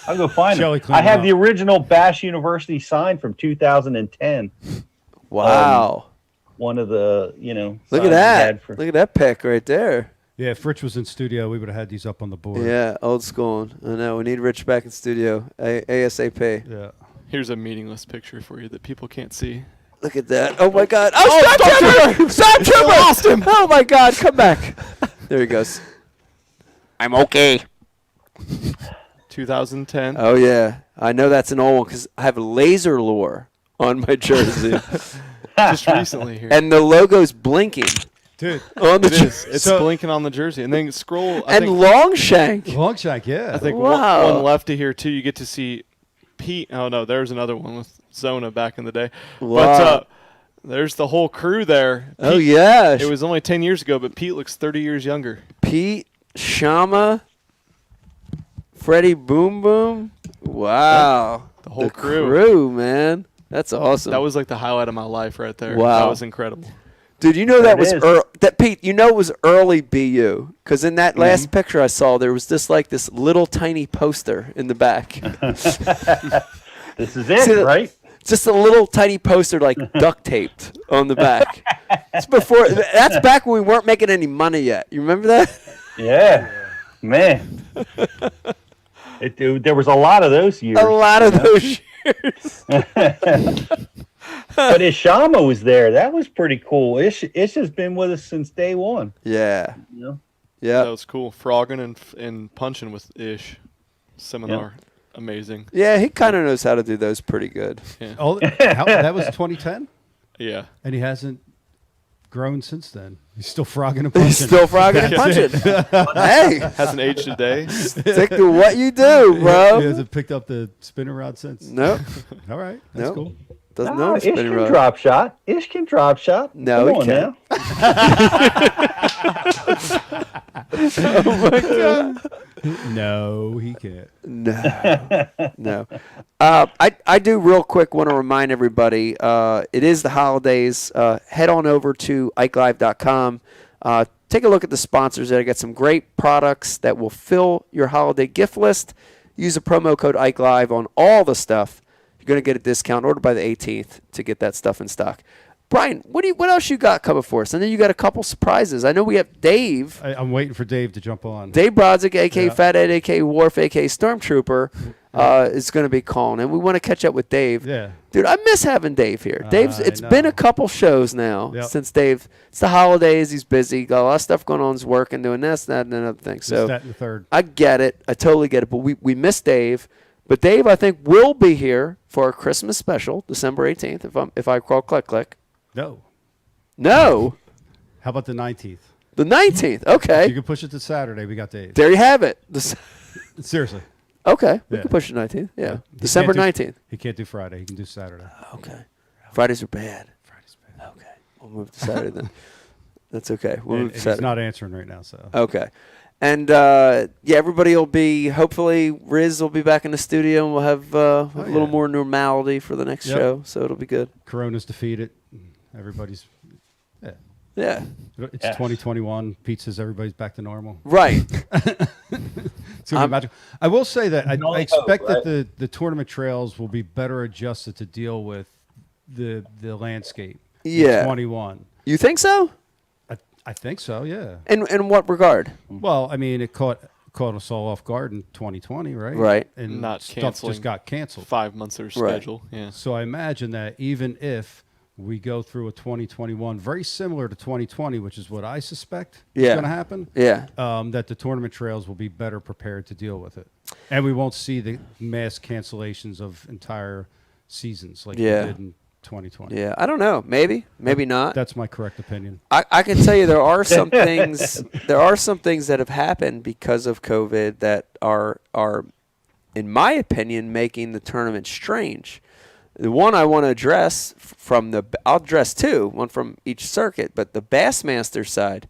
I'll go find Shelly them. cleaned I have them the original Bash University sign from 2010. Wow. One of the, Look signs at we that. had for- Look at that pic right there. Yeah, if Rich was in studio, we would have had these up on the board. Yeah, old school. I know. We need Rich back in studio. ASAP. Yeah. Here's a meaningless picture for you that people can't see. Look at that. Oh, my God. Oh, Stop Trooper! Stop Trooper! Lost him. Oh, my God. Come back. There he goes. I'm okay. 2010. Oh, yeah. I know that's an old one because I have laser lure on my jersey. Just recently here. And the logo's blinking. Dude, on the It is. It's blinking on the jersey. And then scroll. I and think, Longshank. Longshank, yeah. I think Wow. one left to here, too. You get to see Pete. Oh, no, there's another one with Zona back in the day. Wow. But there's the whole crew there. Oh, Pete, yeah. It was only 10 years ago, but Pete looks 30 years younger. Pete, Shama, Freddie Boom Boom. Wow. The whole crew. crew, man. That's awesome. That was like the highlight of my life right there. Wow. That was incredible. Dude, you know that was is. Pete, you know it was early BU because in that last picture I saw there was this little tiny poster in the back. This is it, right? Just a little tiny poster like duct taped on the back. That's back when we weren't making any money yet. You remember that? Yeah, man. There was a lot of those years. A lot of those years. But Ishama was there. That was pretty cool. Ish has been with us since day one. Yeah. You know? Yeah. That was cool. Frogging and punching with Ish seminar. Yep. Amazing. Yeah, he kind of knows how to do those pretty good. Yeah. Oh, that was 2010? Yeah. And he hasn't grown since then. He's still frogging and punching. He's still frogging and punching. Hey. Hasn't aged a day. Stick to what you do, bro. He hasn't picked up the spinner rod since? Nope. All right. That's cool. Doesn't No, know Ish spinning can rod. drop shot. Ish can drop shot. No, Come he on can't. Oh my God. No, he can't. No. I do real quick want to remind everybody, it is the holidays. Head on over to IkeLive.com. Take a look at the sponsors there. I got some great products that will fill your holiday gift list. Use the promo code IkeLive on all the stuff. You're going to get a discount. Order by the 18th to get that stuff in stock. Brian, what else you got coming for us? And then you got a couple surprises. I know we have Dave. I'm waiting for Dave to jump on. Dave Brodzik, a.k.a. Fat Ed, a.k.a. Wharf, a.k.a. Stormtrooper, is going to be calling. And we want to catch up with Dave. Yeah. Dude, I miss having Dave here. It's been a couple shows now since Dave. It's the holidays. He's busy. Got a lot of stuff going on. He's working, doing this, that, and another thing. So that and the third. I get it. I totally get it. But we miss Dave. But Dave, I think, will be here for our Christmas special, December 18th, if I recall, click. No. No. How about the 19th? The 19th. Okay. If you can push it to Saturday. We got Dave. There you have it. Seriously. Okay. We Yeah. can push the 19th. Yeah. He December can't do- 19th. He can't do Friday. He can do Saturday. Okay. Fridays are bad. Okay. We'll move to Saturday then. That's okay. We'll move to He's Saturday. not answering right now, so. Okay. And, everybody will be, hopefully, Riz will be back in the studio, and we'll have a little more normality for the next show, so it'll be good. Corona's defeated. Everybody's, Yeah. It's 2021. Pete says everybody's back to normal. Right. It's gonna be magical. I will say that I only expect hope, that the tournament trails will be better adjusted to deal with the landscape. Yeah. In 21. You think so? I think so. Yeah. In what regard? Well, I mean, it caught us all off guard in 2020, right? Right. And Not stuff canceling just got canceled. 5 months of Right. schedule. Yeah. So I imagine that even if we go through a 2021 very similar to 2020, which is what I suspect is Yeah. going to happen. Yeah. That the tournament trails will be better prepared to deal with it, and we won't see the mass cancellations of entire seasons like we did in 2020. Yeah, I don't know. Maybe not. That's my correct opinion. I can tell you there are some things. There are some things that have happened because of COVID that are, in my opinion, making the tournament strange. The one I want to address I'll address two, one from each circuit, but the Bassmaster side.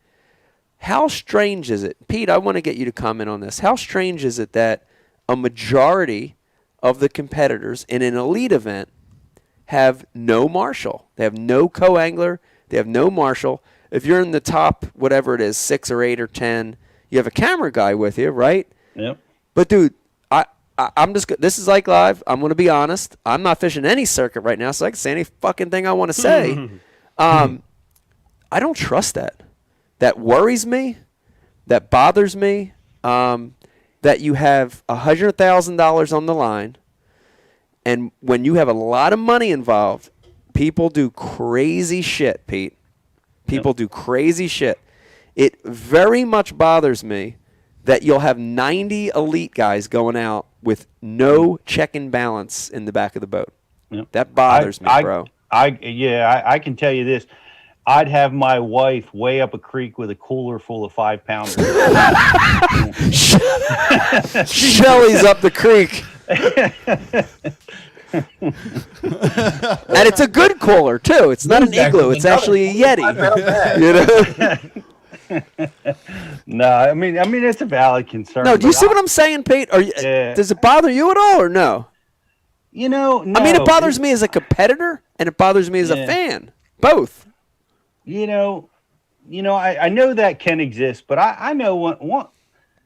How strange is it, Pete? I want to get you to comment on this. How strange is it that a majority of the competitors in an elite event have no marshal? They have no co-angler. They have no marshal. If you're in the top, whatever it is, 6 or 8 or 10, you have a camera guy with you, right? Yep. But dude, I'm just. This is like live. I'm going to be honest. I'm not fishing any circuit right now, so I can say any fucking thing I want to say. I don't trust that. That worries me. That bothers me. That you have $100,000 on the line, and when you have a lot of money involved, people do crazy shit, Pete. People do crazy shit. It very much bothers me that you'll have 90 elite guys going out with no check and balance in the back of the boat. Yep. That bothers me, bro. I can tell you this. I'd have my wife way up a creek with a cooler full of 5-pounders. Shelly's up the creek. And it's a good cooler too. It's not an igloo. It's actually a Yeti. You know? No, I mean it's a valid concern. No, do you but see what I'm saying, Pete? Does it bother you at all, or no? You know, no. I mean, it bothers me as a competitor, and it bothers me as a fan. Both. You know, I know that can exist, but I know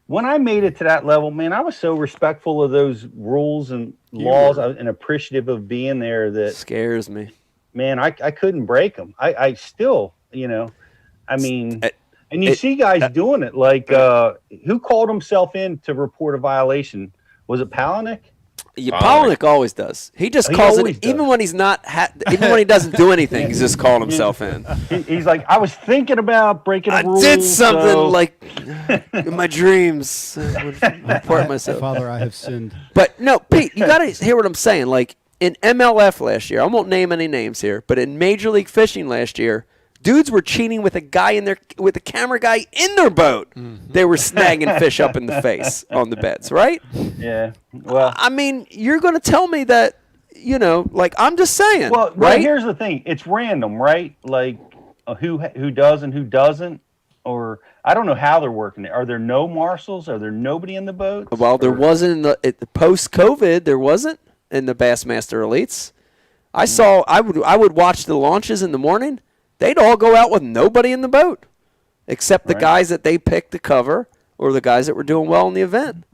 when I made it to that level, man, I was so respectful of those rules and laws and appreciative of being there that scares me. Man, I couldn't break them. I still, I mean, and you see guys doing it. Like, who called himself in to report a violation Was it Palaniuk? Yeah, Palaniuk always does. He just calls it, even when he's not, even when he doesn't do anything, he's just calling himself in. He's like, I was thinking about breaking a rule. I did something like in my dreams. I would report myself. Father, I have sinned. But no, Pete, you got to hear what I'm saying. Like in MLF last year, I won't name any names here, but in Major League Fishing last year, dudes were cheating with a guy with a camera guy in their boat. They were snagging fish up in the face on the beds, right? Yeah. Well, I mean, you're going to tell me that, like I'm just saying. Well, right? Here's the thing: it's random, right? Like who does and who doesn't, or I don't know how they're working it. Are there no marshals? Are there nobody in the boat? Well, there wasn't in the post-COVID. There wasn't in the Bassmaster Elites. I saw. I would watch the launches in the morning. They'd all go out with nobody in the boat, except the guys that they picked to cover or the guys that were doing well in the event.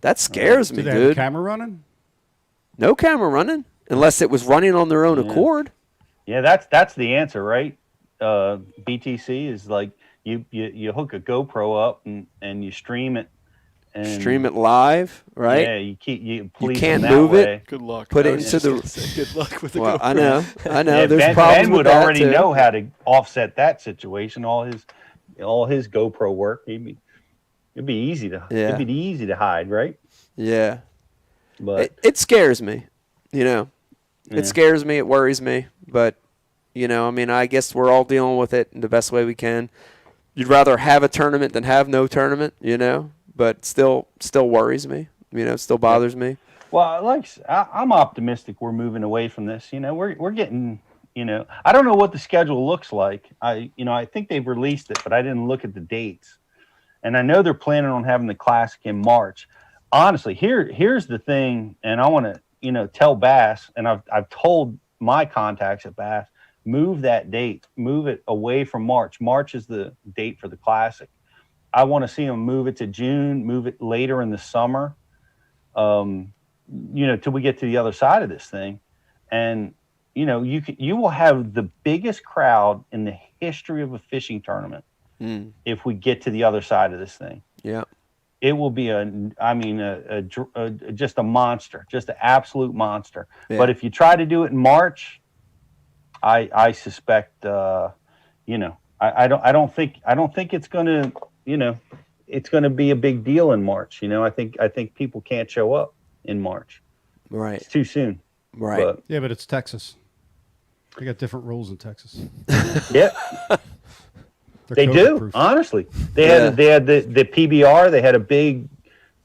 That scares me, Do they dude. have a camera running? No camera running, unless it was running on their own accord. Yeah, that's the answer, right? BTC is like you hook a GoPro up and you stream it. And stream it live, right? Yeah, you can't move it. Good luck. Put it into the. Good luck with the Well, GoPro. I know. Yeah, There's Ben problems with would that already too. know how to offset that situation. All his GoPro work. It'd be easy to hide, right? Yeah. But it scares me. Yeah. It scares me. It worries me. But I mean, I guess we're all dealing with it in the best way we can. You'd rather have a tournament than have no tournament, but still worries me. It still bothers me. Well, I'm optimistic we're moving away from this. We're getting, I don't know what the schedule looks like. I think they've released it, but I didn't look at the dates. And I know they're planning on having the Classic in March. Honestly, here's the thing, and I want to, tell Bass, and I've told my contacts at Bass, move that date, move it away from March. March is the date for the Classic. I want to see them move it to June, move it later in the summer, till we get to the other side of this thing. And, you will have the biggest crowd in the history of a fishing tournament if we get to the other side of this thing. Yeah. It will be just a monster, just an absolute monster. Yeah. But if you try to do it in March, I suspect, I don't think it's going to, it's going to be a big deal in March. I think people can't show up in March. Right. It's too soon. Right. But, Yeah, but it's Texas. They got different rules in Texas. yeah. They do, honestly. They had the PBR. They had a big,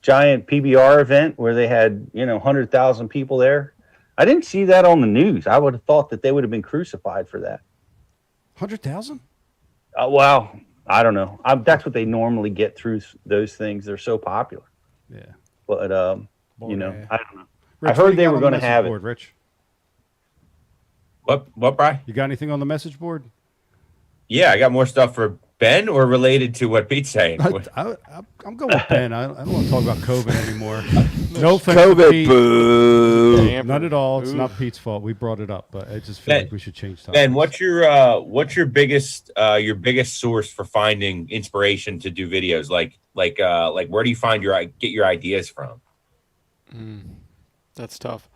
giant PBR event where they had 100,000 people there. I didn't see that on the news. I would have thought that they would have been crucified for that. 100,000? Well, I don't know. That's what they normally get through those things. They're so popular. Yeah. But I don't know. Rich, I heard they were going to have board, it. Rich. What, Brian? You got anything on the message board? Yeah, I got more stuff for Ben or related to what Pete's saying. I'm going with Ben. I don't want to talk about COVID anymore. No offense COVID, to Pete. boo. None at all. It's not Pete's fault. We brought it up, but I just feel like we should change topics. Ben, what's your biggest source for finding inspiration to do videos? Like where do you get your ideas from? That's tough.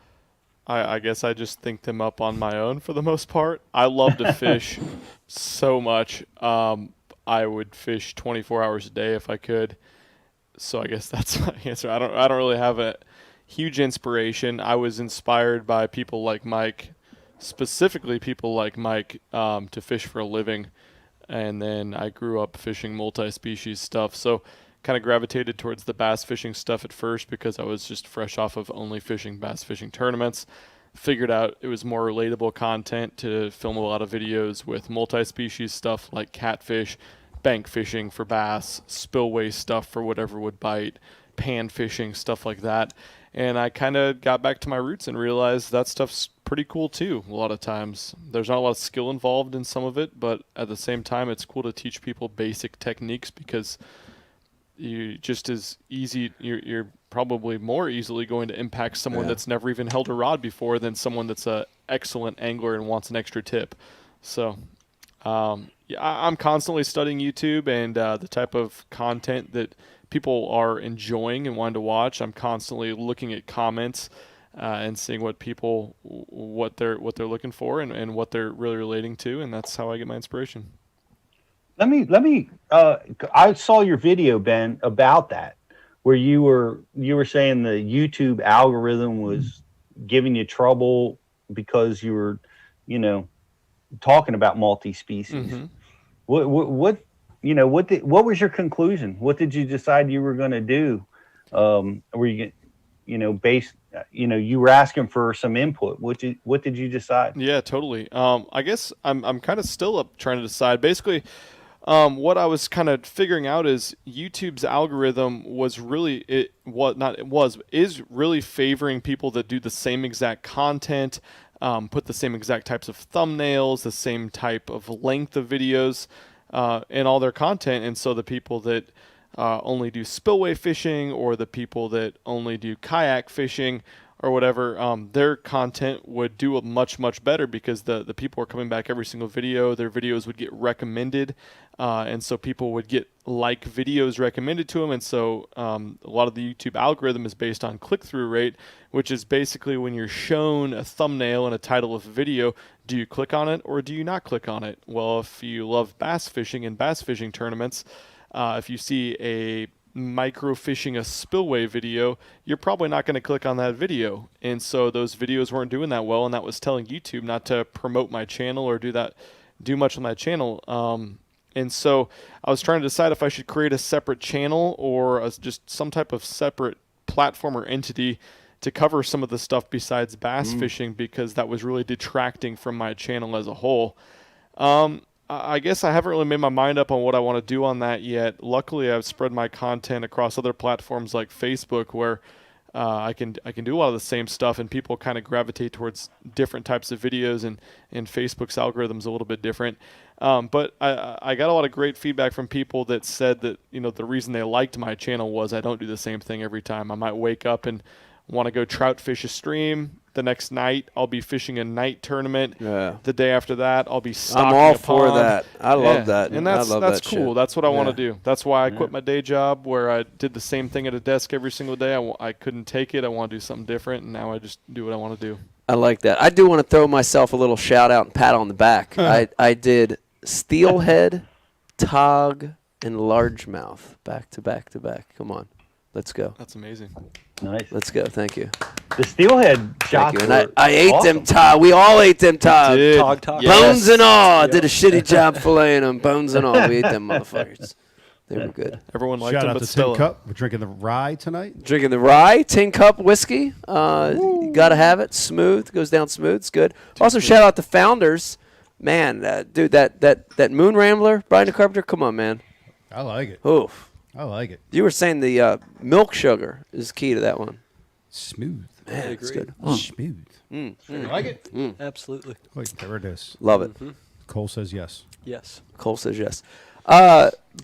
I guess I just think them up on my own for the most part. I love to fish so much. I would fish 24 hours a day if I could. So I guess that's my answer. I don't really have a huge inspiration. I was inspired by people like Mike, specifically people like Mike, to fish for a living. And then I grew up fishing multi-species stuff. So kind of gravitated towards the bass fishing stuff at first because I was just fresh off of only fishing bass fishing tournaments. Figured out it was more relatable content to film a lot of videos with multi-species stuff like catfish, bank fishing for bass, spillway stuff for whatever would bite, pan fishing, stuff like that. And I kind of got back to my roots and realized that stuff's pretty cool too. A lot of times there's not a lot of skill involved in some of it, but at the same time it's cool to teach people basic techniques because you're probably more easily going to impact someone that's never even held a rod before than someone that's a excellent angler and wants an extra tip. So Yeah, I'm constantly studying YouTube and the type of content that people are enjoying and wanting to watch. I'm constantly looking at comments and seeing what they're looking for and what they're really relating to, and that's how I get my inspiration. Let me. I saw your video, Ben, about that, where you were saying the YouTube algorithm was giving you trouble because you were, talking about multi-species. Mm-hmm. What was your conclusion? What did you decide you were going to do? Were you, you were asking for some input. What did you decide? Yeah, totally. I guess I'm kind of still up trying to decide. Basically, what I was kind of figuring out is YouTube's algorithm was really is really favoring people that do the same exact content, put the same exact types of thumbnails, the same type of length of videos in all their content. And so the people that only do spillway fishing, or the people that only do kayak fishing or whatever, their content would do much, much better because the people are coming back every single video. Their videos would get recommended, and so people would get videos recommended to them. And so a lot of the YouTube algorithm is based on click-through rate, which is basically when you're shown a thumbnail and a title of a video, do you click on it or do you not click on it? Well, if you love bass fishing and bass fishing tournaments, if you see a microfishing a spillway video, you're probably not going to click on that video. And so those videos weren't doing that well, and that was telling YouTube not to promote my channel or do much on my channel. And so I was trying to decide if I should create a separate channel or just some type of separate platform or entity to cover some of the stuff besides bass fishing, because that was really detracting from my channel as a whole. I guess I haven't really made my mind up on what I want to do on that yet. Luckily, I've spread my content across other platforms like Facebook, where I can do a lot of the same stuff, and people kind of gravitate towards different types of videos, and Facebook's algorithm's a little bit different. But I got a lot of great feedback from people that said that the reason they liked my channel was I don't do the same thing every time. I might wake up and want to go trout fish a stream. The next night, I'll be fishing a night tournament. Yeah. The day after that, I'll be stocking I'm all a for pond. that. I love that. And I love that's that cool. shit. That's what I want to do. That's why I quit my day job, where I did the same thing at a desk every single day. I couldn't take it. I want to do something different, and now I just do what I want to do. I like that. I do want to throw myself a little shout out and pat on the back. I did steelhead, tog, and largemouth back to back to back. Come on. Let's go. That's amazing. Nice. Let's go. Thank you. The steelhead shots. Thank you. And I ate them tog. We all ate them tog. Tog. Bones and all. I did a shitty job filleting them. Bones and all. We ate them motherfuckers. They were good. Everyone liked Shout them, out but to still. Tin Cup. We're drinking the rye tonight. Drinking the rye, Tin Cup whiskey. You got to have it. Smooth. Goes down smooth. It's good. Also, shout out to Founders. Man, dude, that Moon Rambler, Brian the Carpenter, come on, man. I like it. Oof. I like it. You were saying the milk sugar is key to that one. Smooth. Man, it's good. Smooth. Mm. You like it? Absolutely. Wait, there it is. Love it. Cole says yes. Yes. Cole says yes.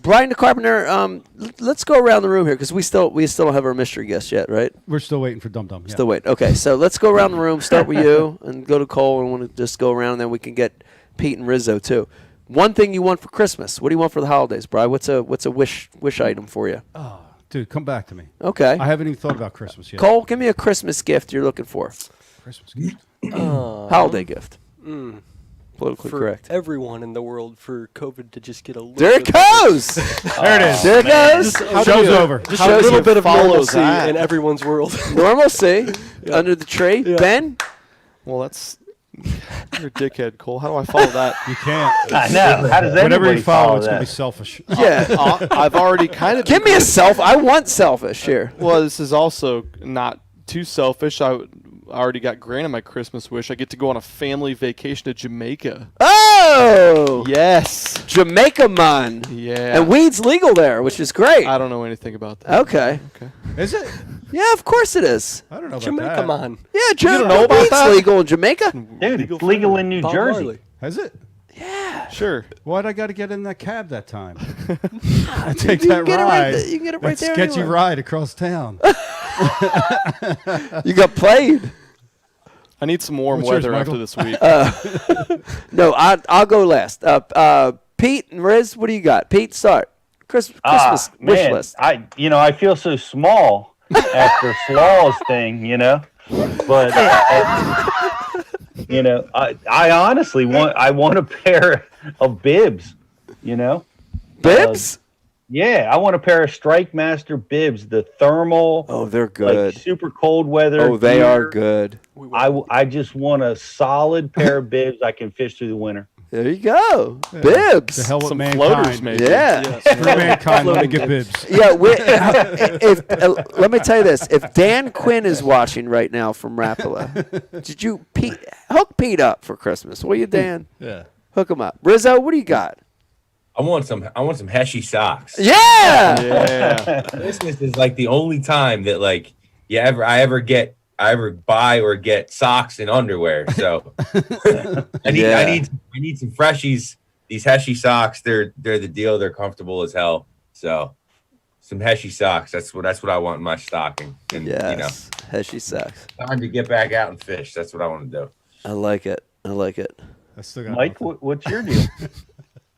Brian the Carpenter, let's go around the room here, because we still don't have our mystery guest yet, right? We're still waiting for Dum Dum. Yeah. Still waiting. Okay, so let's go around the room. Start with you and go to Cole, and want to just go around, and then we can get Pete and Rizzo too. One thing you want for Christmas. What do you want for the holidays, Brian? What's a wish item for you? Oh, dude, come back to me. Okay. I haven't even thought about Christmas yet. Cole, give me a Christmas gift you're looking for. Christmas gift. Holiday gift. Politically for correct. Everyone in the world, for COVID to just get a little There it bit goes! There it is. There it goes. Show's over. Just a little bit of normalcy in everyone's world. Normalcy under the tree. Yeah. Ben? Well, that's... You're a dickhead, Cole. How do I follow that? You can't. I know. How does Whatever anybody you follow, follow it's going to that? be selfish. Yeah. I've already kind of... Give me a I want selfish here. Well, this is also not too selfish. I already got granted my Christmas wish. I get to go on a family vacation to Jamaica. Oh! Yes. Jamaica, man. Yeah. And weed's legal there, which is great. I don't know anything about that. Okay. Is it? Yeah, of course it is. I don't know about Jamaica, that. man. Yeah, don't know about weed's that? legal in Jamaica. Dude, it's legal in New Bob Jersey. Marley. Has it? Yeah. Sure. Why'd I got to get in that cab that time? I You take can that get it ride. you can get it right that there. sketchy anywhere. ride across town. You got played. I need some warm What's yours, weather Michael? after this week. No, I'll go last. Pete and Riz, what do you got? Pete, start. Christmas wish Man, list. I feel so small after Slaw's thing, but I honestly want a pair of bibs, Bibs? Yeah, I want a pair of Strike Master bibs, the thermal. Oh, they're good. Like super cold weather. Oh, they gear. are good. I just want a solid pair of bibs I can fish through the winter. There you go. Bibs. The hell with Some mankind. floaters, maybe. Yeah. For mankind, let me get bibs. Yeah, let me tell you this. If Dan Quinn is watching right now from Rapala, did you hook Pete up for Christmas? Will you, Dan? Yeah. Hook him up. Rizzo, what do you got? I want some Heshy socks. Yeah. Yeah. Christmas is like the only time that like I ever buy or get socks and underwear. So I need some freshies. These Heshy socks, they're the deal. They're comfortable as hell. So some Heshy socks. That's what I want in my stocking. And Heshy socks. Time to get back out and fish. That's what I want to do. I like it. I still got Mike, what's your deal?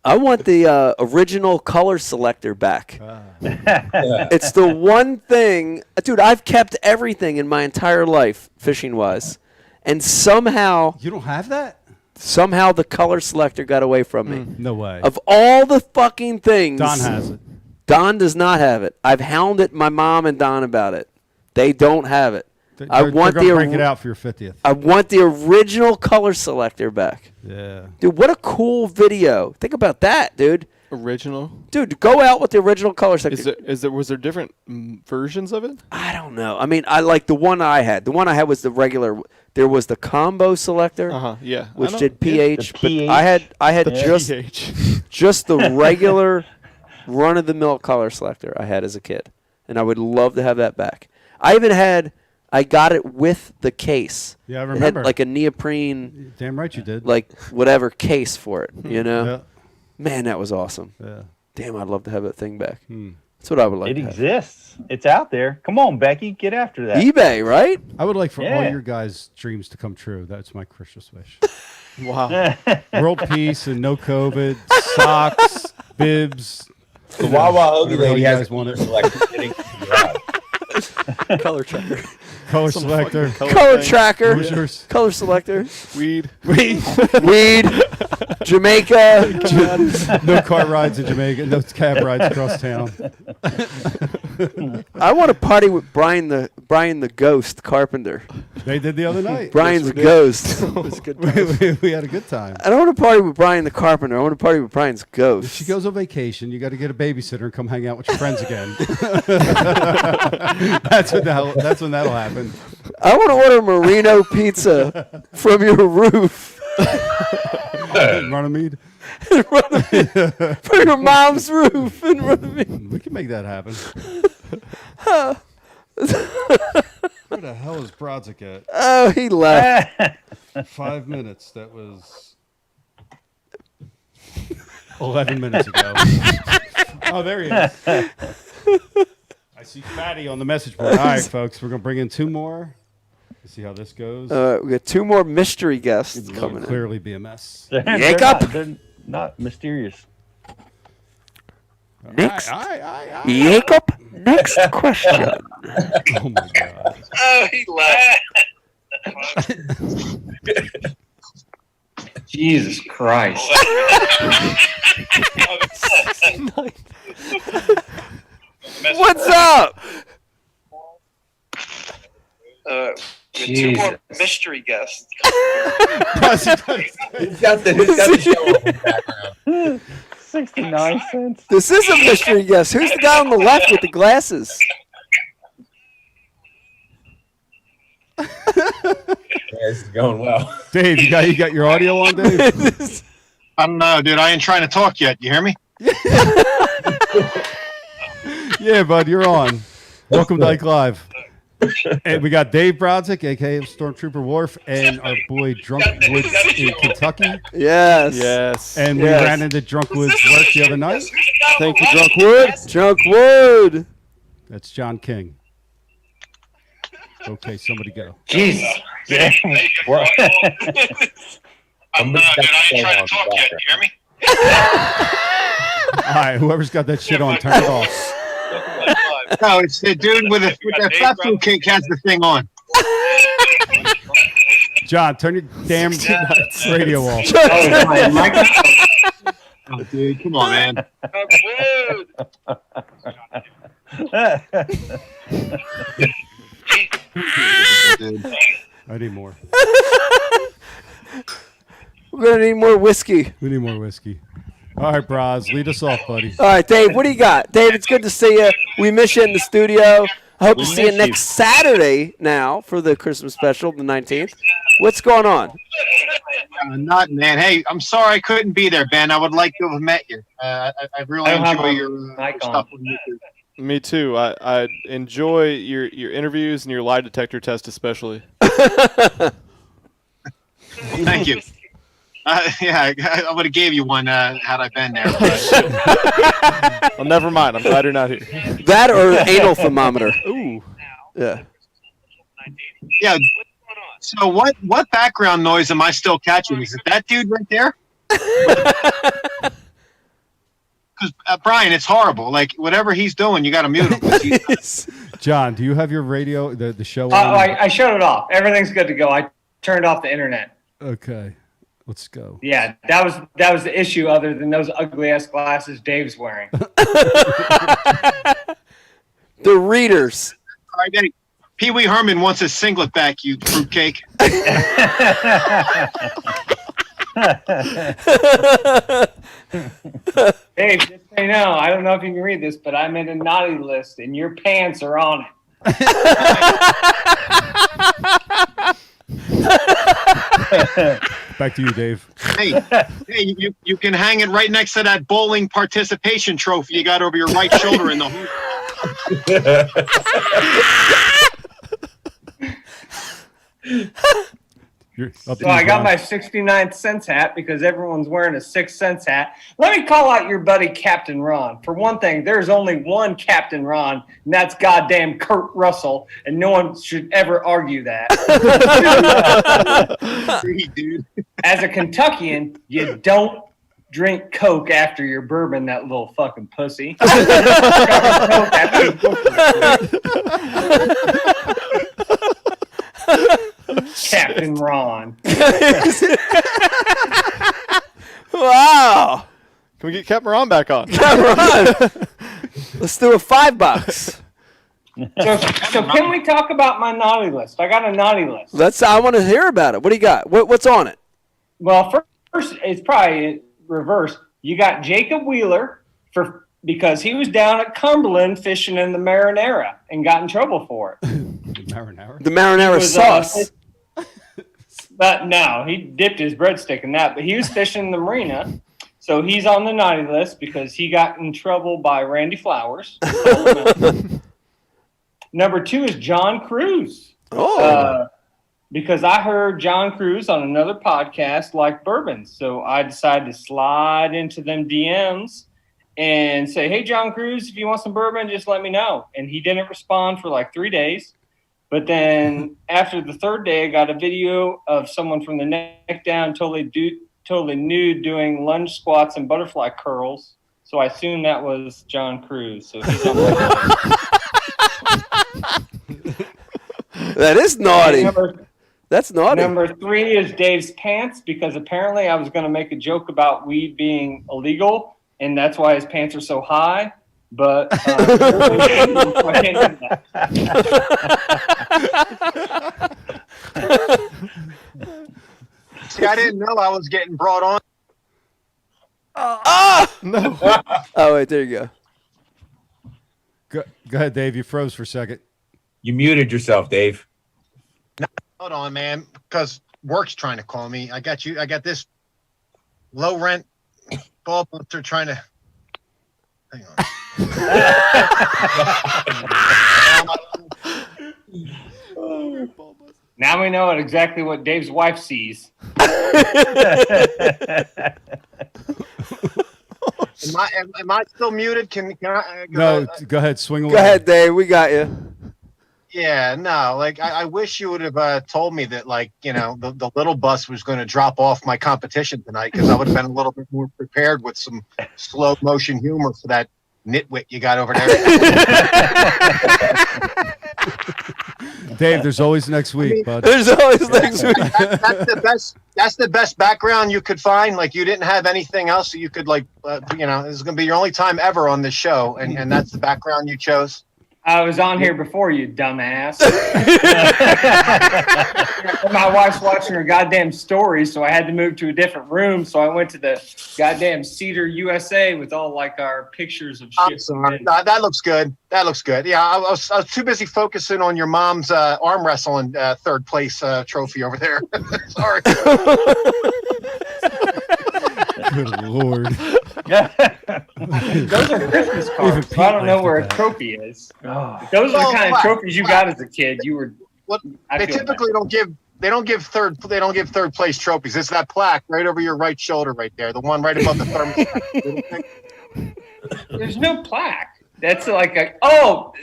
I want the original color selector back. It's the one thing, dude. I've kept everything in my entire life, fishing wise, and somehow You don't have that? somehow the color selector got away from me. No way. Of all the fucking things, Don has it. Don does not have it. I've hounded my mom and Don about it. They don't have it. They're gonna break it out for your 50th. I want the original color selector back. Yeah. Dude, what a cool video. Think about that, dude. Original. Dude, go out with the original color selector. Was there different versions of it? I don't know. I mean, I like the one I had. The one I had was the regular. There was the combo selector. Yeah. Which I know. did pH, The but pH. I had The just pH. just the regular run of the mill color selector I had as a kid, and I would love to have that back. I got it with the case. Yeah, I It remember. had like a neoprene, Damn right you did. like whatever case for it. Yeah. Man, that was awesome. Yeah. Damn, I'd love to have that thing back. That's what I would like. It to have. exists. It's out there. Come on, Becky, get after that. eBay, right? I would like for all Yeah. your guys' dreams to come true. That's my Christmas wish. Wow. World peace and no COVID, socks, bibs. The Wawa Hoagie Whatever lady you has guys want it. selection sitting in the garage. Color checker. Color selector. Color thing. tracker, Hoosiers. color selector, Weed. weed, Jamaica. No car rides in Jamaica. No cab rides across town. I want to party with Brian the Ghost Carpenter. They did the other night. Brian's the Ghost. We had a good time. I don't want to party with Brian the Carpenter. I want to party with Brian's If Ghost. she goes on vacation, you got to get a babysitter and come hang out with your friends again. That's when that'll happen. I want to order Marino pizza from your roof. Runnymede. From your mom's roof in Runnymede. We can make that happen. Where the hell is Brodzik at? Oh, he left. 5 minutes. That was 11 minutes ago. Oh, there he is. I see Fatty on the message board. All right, folks, we're going to bring in 2 more. Let's see how this goes. We got 2 more mystery guests It's coming going to in. clearly be a mess. Jacob. They're not mysterious. Next. Jacob, next question. Oh, my God. Oh, he laughed. Jesus Christ. What's up? Two more mystery guests. Who's got the show on in the background? 69 cents. This is a mystery guest. Who's the guy on the left with the glasses? Yeah, this is going well. Dave, you got your audio on, Dave? I don't know, dude. I ain't trying to talk yet. You hear me? Yeah, bud, you're on. Welcome to Ike Live. And we got Dave Brodzik, a.k.a. Stormtrooper Wharf, and our boy Drunkwood in Kentucky. Yes. Yes. And we Yes. ran into Drunkwood's work the other night. Thank you, Drunkwood. Drunkwood. That's John King. Okay, somebody go. Jesus. I'm not, dude. I ain't trying to talk yet. You hear me? All right, whoever's got that shit on, turn it off. No, it's the dude with the fat fruitcake has the thing on. John, turn your damn radio off. Oh, dude, come on, man. I need more. We're going to need more whiskey. We need more whiskey. All right, Braz, lead us off, buddy. All right, Dave, what do you got? Dave, it's good to see you. We miss you in the studio. I hope to see you next Saturday now for the Christmas special, the 19th. What's going on? Not, man. Hey, I'm sorry I couldn't be there, Ben. I would like to have met you. I really enjoy your stuff with you. Me too. I enjoy your interviews and your lie detector test especially. Thank you. Yeah, I would have gave you one had I been there. Well, never mind. I'm glad you're not here. That or anal thermometer. Ooh. Yeah. Yeah. So what background noise am I still catching? Is it that dude right there? Because Brian, it's horrible. Like whatever he's doing, you got to mute him. John, do you have your radio, the show on? I shut it off. Everything's good to go. I turned off the internet. Okay, let's go. Yeah, that was the issue. Other than those ugly ass glasses Dave's wearing. The readers. All right, Eddie. Pee Wee Herman wants his singlet back, you fruitcake. Dave, just so you know, I don't know if you can read this, but I made a naughty list, and your pants are on it. Back to you, Dave. Hey, you can hang it right next to that bowling participation trophy you got over your right shoulder in the hole. So I got my 69 cents hat because everyone's wearing a 6 cents hat. Let me call out your buddy Captain Ron. For one thing, there's only one Captain Ron, and that's goddamn Kurt Russell, and no one should ever argue that. As a Kentuckian, you don't drink Coke after your bourbon, that little fucking pussy. Captain Ron. Wow. Can we get Captain Ron back on? Captain Ron. Let's do a $5. So can we talk about my naughty list? I got a naughty list. I want to hear about it. What do you got? What's on it? Well, first it's probably reverse. You got Jacob Wheeler because he was down at Cumberland fishing in the marinara and got in trouble for it. Marinara? The marinara sauce. But no, he dipped his breadstick in that. But he was fishing in the marina, so he's on the naughty list because he got in trouble by Randy Flowers. Number 2 is John Cruz. Because I heard John Cruz on another podcast like bourbon, so I decided to slide into them DMs and say, "Hey, John Cruz, if you want some bourbon, just let me know." And he didn't respond for like 3 days. But then after the 3rd day, I got a video of someone from the neck down, totally nude, doing lunge squats and butterfly curls. So I assume that was John Cruz. So he's on That is naughty. That's naughty. Number 3 is Dave's pants because apparently I was going to make a joke about weed being illegal, and that's why his pants are so high. But See, I didn't know I was getting brought on. No. Oh, wait, there you Go ahead, Dave. You froze for a second. You muted yourself, Dave. Hold on, man, because work's trying to call me. I got this low rent ball buster trying to. Hang on. Now we know exactly what Dave's wife sees. Am I still muted? Can I? No, go ahead. Swing away. Go ahead, Dave. We got you. Yeah, no, like I wish you would have told me that, like, the little bus was going to drop off my competition tonight, because I would have been a little bit more prepared with some slow motion humor for that nitwit you got over there. Dave, there's always next week, bud. There's always next week. That's the best. That's the best background you could find. Like, you didn't have anything else that you could, like, this is going to be your only time ever on this show, and that's the background you chose. I was on here before, you dumbass. My wife's watching her goddamn story, so I had to move to a different room. So I went to the goddamn Cedar USA with all, like, our pictures of shit. I'm sorry. No, that looks good. That looks good. Yeah, I was too busy focusing on your mom's arm wrestling third place trophy over there. Sorry. Good Lord. Those are Christmas cards. So I don't know where a trophy is. Those are the kind of trophies you got as a kid. You were. They typically don't give. They don't give third place trophies. It's that plaque right over your right shoulder, right there, the one right above the thermostat. There's no plaque. That's like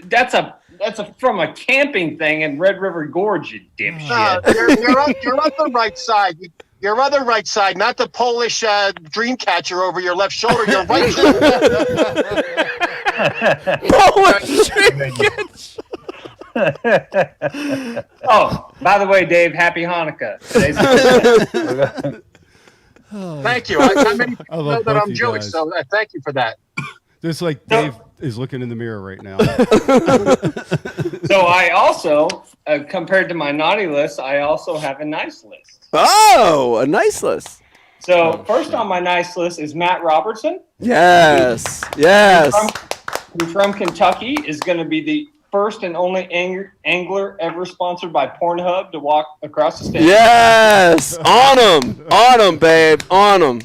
that's from a camping thing in Red River Gorge, you dipshit. No, you're on the right side. Your other right side, not the Polish dream catcher over your left shoulder. Your right shoulder. Polish dream catcher. Oh, by the way, Dave, happy Hanukkah. Thank you. Not many people know that I'm Jewish, so thank you for that. Just like Dave is looking in the mirror right now. So I also, compared to my naughty list, I also have a nice list. Oh, a nice list. So first on my nice list is Matt Robertson. Yes. Who's from Kentucky, is going to be the first and only angler ever sponsored by Pornhub to walk across the stage. Yes. On him, babe. On him.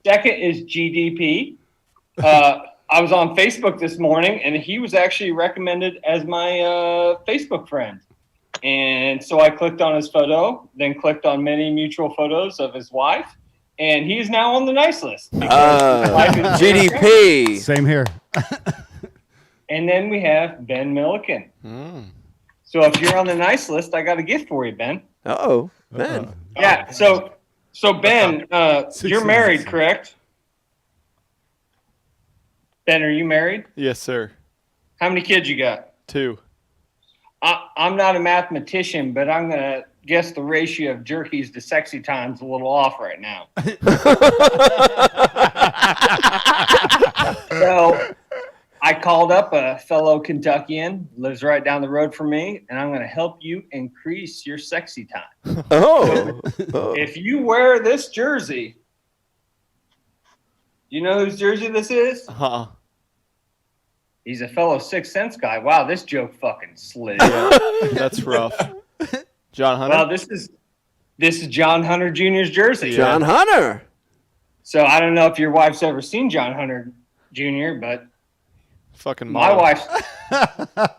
Second is GDP. I was on Facebook this morning, and he was actually recommended as my Facebook friend. And so I clicked on his photo, then clicked on many mutual photos of his wife, and he's now on the nice list. GDP. Same here. And then we have Ben Milliken. So if you're on the nice list, I got a gift for you, Ben. Oh, Ben. Yeah. So Ben, you're married, correct? Ben, are you married? Yes, sir. How many kids you got? 2. I'm not a mathematician, but I'm going to guess the ratio of jerkies to sexy time's a little off right now. So I called up a fellow Kentuckian, lives right down the road from me, and I'm going to help you increase your sexy time. Oh. If you wear this jersey, you know whose jersey this is? He's a fellow Sixth Sense guy. Wow, this joke fucking slid. That's rough. John Hunter? Well, this is John Hunter Jr.'s jersey. John Hunter. So I don't know if your wife's ever seen John Hunter Jr., but fucking my wife's.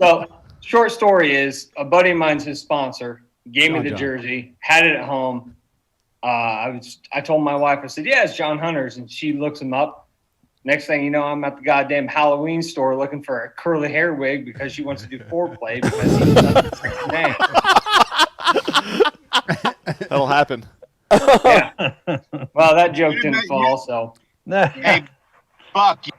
So short story is, a buddy of mine's his sponsor, gave me the jersey, had it at home. I told my wife, I said, yeah, it's John Hunter's, and she looks him up. Next thing you know, I'm at the goddamn Halloween store looking for a curly hair wig because she wants to do foreplay because he's not a sexy man. That'll happen. Yeah. Well, that joke didn't fall, so. Hey, fuck you.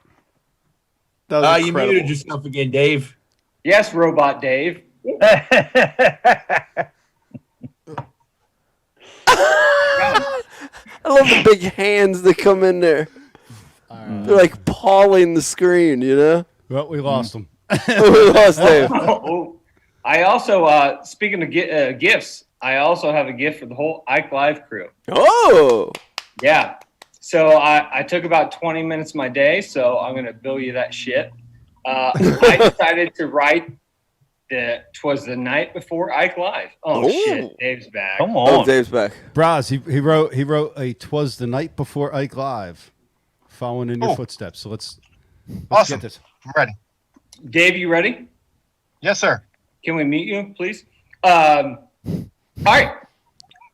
You muted yourself again, Dave. Yes, Robot Dave. I love the big hands that come in there. They're like pawing the screen, you know? Well, we lost them. We lost Dave. I also, speaking of gifts, I also have a gift for the whole Ike Live crew. Oh! Yeah. So I took about 20 minutes of my day, so I'm going to bill you that shit. I decided to write "'Twas the Night Before Ike Live." Oh, shit, Dave's back. Come on. Oh, Dave's back. Braz, he wrote a "'Twas the Night Before Ike Live," following in your footsteps. So let's Awesome. get this. I'm ready. Dave, you ready? Yes, sir. Can we meet you, please? All right.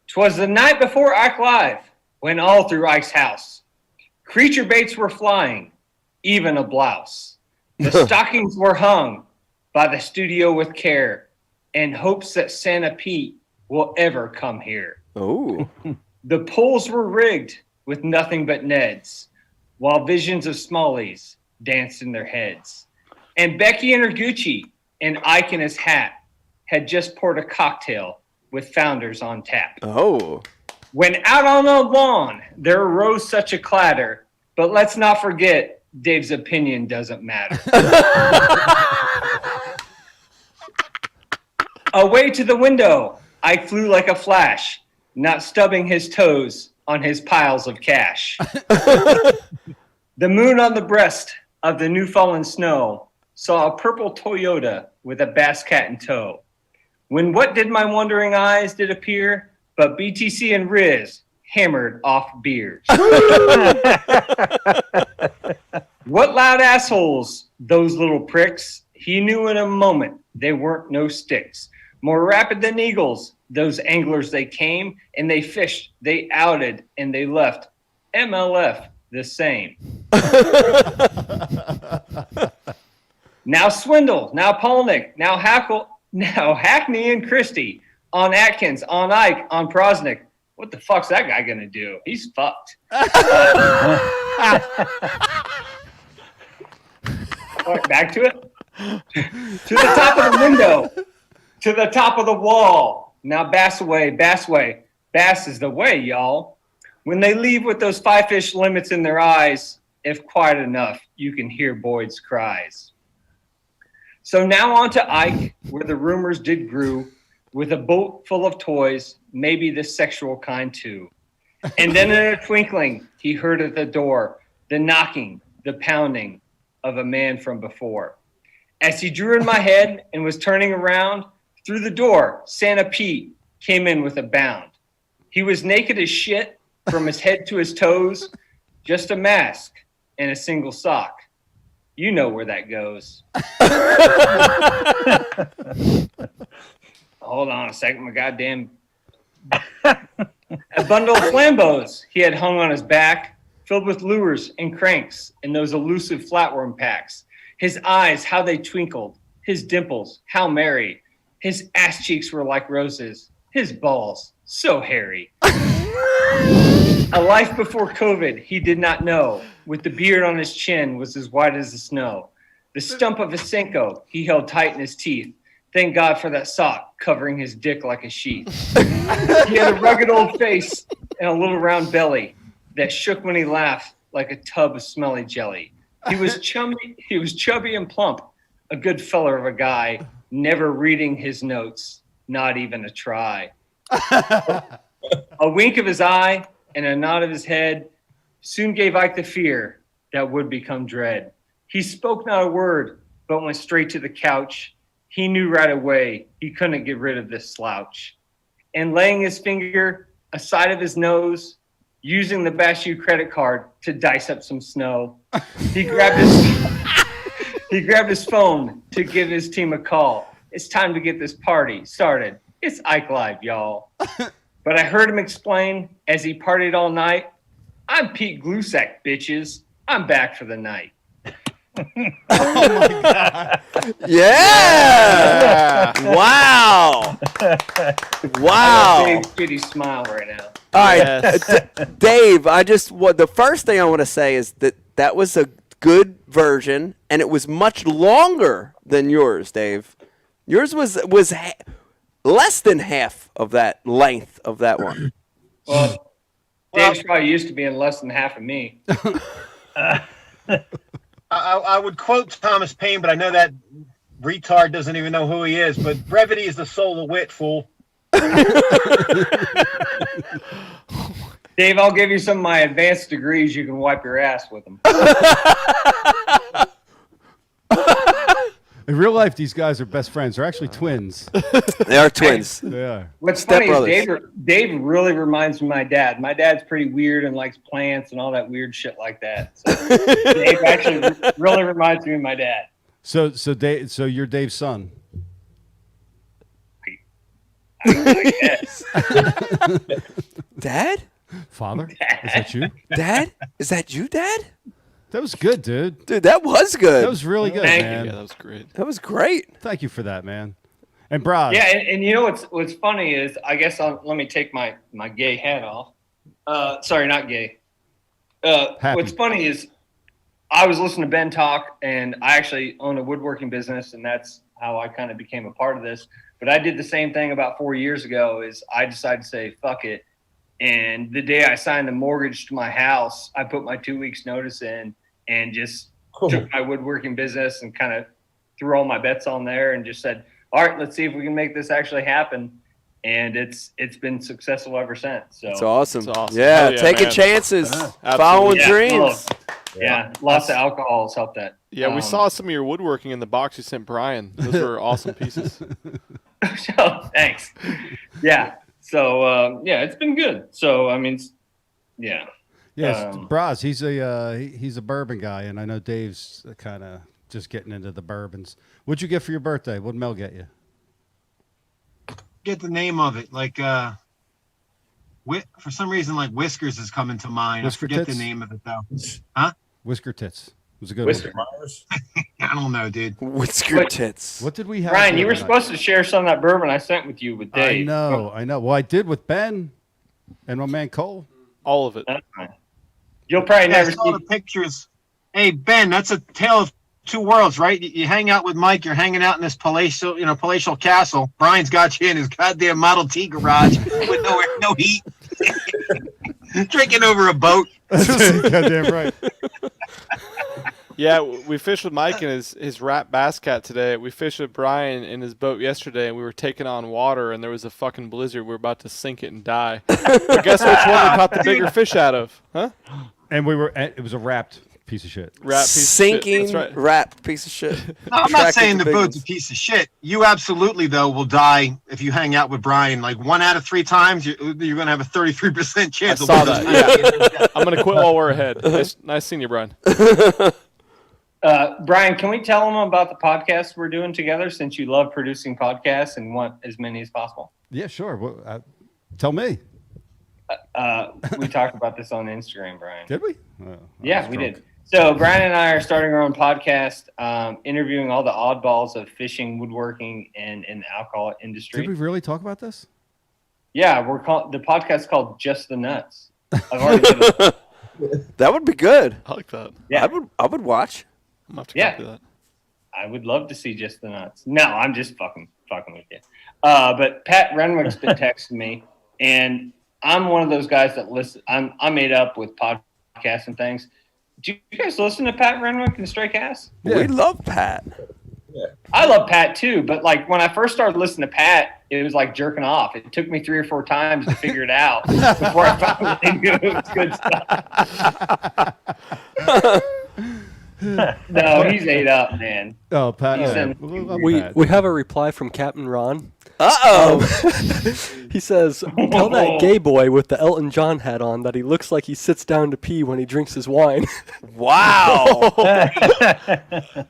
"'Twas the night before Ike Live, when all through Ike's house creature baits were flying, even a blouse. The stockings were hung by the studio with care. and hopes that Santa Pete will ever come here. Oh. The polls were rigged with nothing but Neds, while visions of Smallies danced in their heads. And Becky in her Gucci and Ike in his hat had just poured a cocktail with Founders on tap. Oh. When out on the lawn, there arose such a clatter, but let's not forget, Dave's opinion doesn't matter. Away to the window, Ike flew like a flash, not stubbing his toes on his piles of cash. The moon on the breast of the new fallen snow saw a purple Toyota with a bass cat in tow. When what did my wondering eyes did appear, but BTC and Riz hammered off beers. What loud assholes, those little pricks. He knew in a moment they weren't no sticks. More rapid than eagles, those anglers they came, and they fished, they outed, and they left MLF the same. Now Swindle, now Polnick, now Hackle, now Hackney and Christie, on Atkins, on Ike, on Prosnick. What the fuck's that guy gonna do? He's fucked. All right, back to it. To the top of the window, to the top of the wall. Now bass away, bass way. Bass is the way, y'all. When they leave with those 5-fish limits in their eyes, if quiet enough, you can hear Boyd's cries. So now on to Ike, where the rumors did grew, with a boat full of toys, maybe the sexual kind too. And then in a twinkling, he heard at the door, the knocking, the pounding of a man from before. As he drew in my head and was turning around, through the door, Santa Pete came in with a bound. He was naked as shit from his head to his toes, just a mask and a single sock. You know where that goes. Hold on a second, my goddamn. A bundle of flambos he had hung on his back, filled with lures and cranks and those elusive flatworm packs. His eyes, how they twinkled. His dimples, how merry. His ass cheeks were like roses. His balls, so hairy. A life before COVID he did not know. With the beard on his chin was as white as the snow. The stump of a Cinco he held tight in his teeth. Thank God for that sock covering his dick like a sheath. He had a rugged old face and a little round belly that shook when he laughed like a tub of smelly jelly. He was chubby and plump, a good feller of a guy, never reading his notes, not even a try. A wink of his eye and a nod of his head soon gave Ike the fear that would become dread. He spoke not a word, but went straight to the couch. He knew right away he couldn't get rid of this slouch. And laying his finger aside of his nose, using the Bashu credit card to dice up some snow, he grabbed his phone to give his team a call. It's time to get this party started. It's Ike Live, y'all. But I heard him explain as he partied all night, I'm Pete Glusack, bitches. I'm back for the night. Oh my God. Yeah. Wow. Wow. Big kitty smile right now. All right, Dave. The first thing I want to say is that was a good version, and it was much longer than yours, Dave. Yours was less than half of that length of that one. Well, Dave's probably used to being less than half of me. I would quote Thomas Paine, but I know that retard doesn't even know who he is. But brevity is the soul of wit, fool. Dave, I'll give you some of my advanced degrees. You can wipe your ass with them. In real life, these guys are best friends. They're actually twins. They are twins. They are. What's funny is Dave really reminds me of my dad. My dad's pretty weird and likes plants and all that weird shit like that. So Dave actually really reminds me of my dad. So you're Dave's son. I guess. Dad? Father? Is that you? Dad? Is that you, Dad? That was good, dude. Dude, that was good. That was really good, Thank man. Yeah, that was great. That was great. Thank you for that, man. And Braz. Yeah, and you know what's funny is, I guess let me take my gay hat off. Sorry, not gay. What's funny is I was listening to Ben talk, and I actually own a woodworking business, and that's how I kind of became a part of this. But I did the same thing about 4 years ago. Is I decided to say fuck it, and the day I signed the mortgage to my house, I put my 2 weeks notice in and just took my woodworking business and kind of threw all my bets on there and just said, all right, let's see if we can make this actually happen. And it's been successful ever since. So it's awesome. Yeah, taking chances, following dreams. Yeah, lots of alcohol has helped that. Yeah, we saw some of your woodworking in the box you sent Brian. Those were awesome pieces. Oh, thanks. Yeah. So it's been good. So I mean, yeah. Yes, Braz, he's a bourbon guy, and I know Dave's kind of just getting into the bourbons. What'd you get for your birthday? What'd Mel get you? Get the name of it. Like for some reason, like Whiskers is coming to mind. Whisker I forget Tits? the name of it though. Huh? Whisker Tits. It was a good Whisker one. I don't know, dude. Whisker Tits. What did we have? Ryan, you the were other night? supposed to share some of that bourbon I sent with you with Dave. I know. Well, I did with Ben and my man Cole. All of it. That's fine. You'll probably I never saw see the pictures. Hey Ben, that's a tale of two worlds, right? You hang out with Mike. You're hanging out in this palatial castle. Brian's got you in his goddamn Model T garage with no heat, drinking over a boat. Goddamn right. Yeah, we fished with Mike in his rat bass cat today. We fished with Brian in his boat yesterday, and we were taking on water, and there was a fucking blizzard. We were about to sink it and die. But guess which one we caught the bigger fish out of? Huh? And it was a wrapped piece of shit. Sinking wrapped piece of shit. No, I'm not saying the boat's a piece of shit. You absolutely, though, will die if you hang out with Brian. Like 1 out of 3 times, you're going to have a 33% chance. I saw that. Yeah. I'm going to quit while we're ahead. Nice seeing you, Brian. Brian, can we tell them about the podcast we're doing together, since you love producing podcasts and want as many as possible? Yeah, sure. Well, tell me. We talked about this on Instagram, Brian. Did we? Yeah, we did. So Brian and I are starting our own podcast, interviewing all the oddballs of fishing, woodworking, and in the alcohol industry. Did we really talk about this? Yeah, the podcast called Just the Nuts. I've already done it. That would be good. I like that. Yeah. I would watch. I'm have to copy that. I would love to see Just the Nuts. No, I'm just fucking with you. But Pat Renwick's been texting me, and I'm one of those guys that listen. I'm made up with podcasts and things. Do you guys listen to Pat Renwick and Stray Cast? Yeah. We love Pat. Yeah. I love Pat too, but like when I first started listening to Pat, it was like jerking off. It took me 3 or 4 times to figure it out before I finally knew it was good stuff. No, he's ate up, man. Oh, Pat. We have a reply from Captain Ron. Uh-oh. He says, tell that gay boy with the Elton John hat on that he looks like he sits down to pee when he drinks his wine. Wow.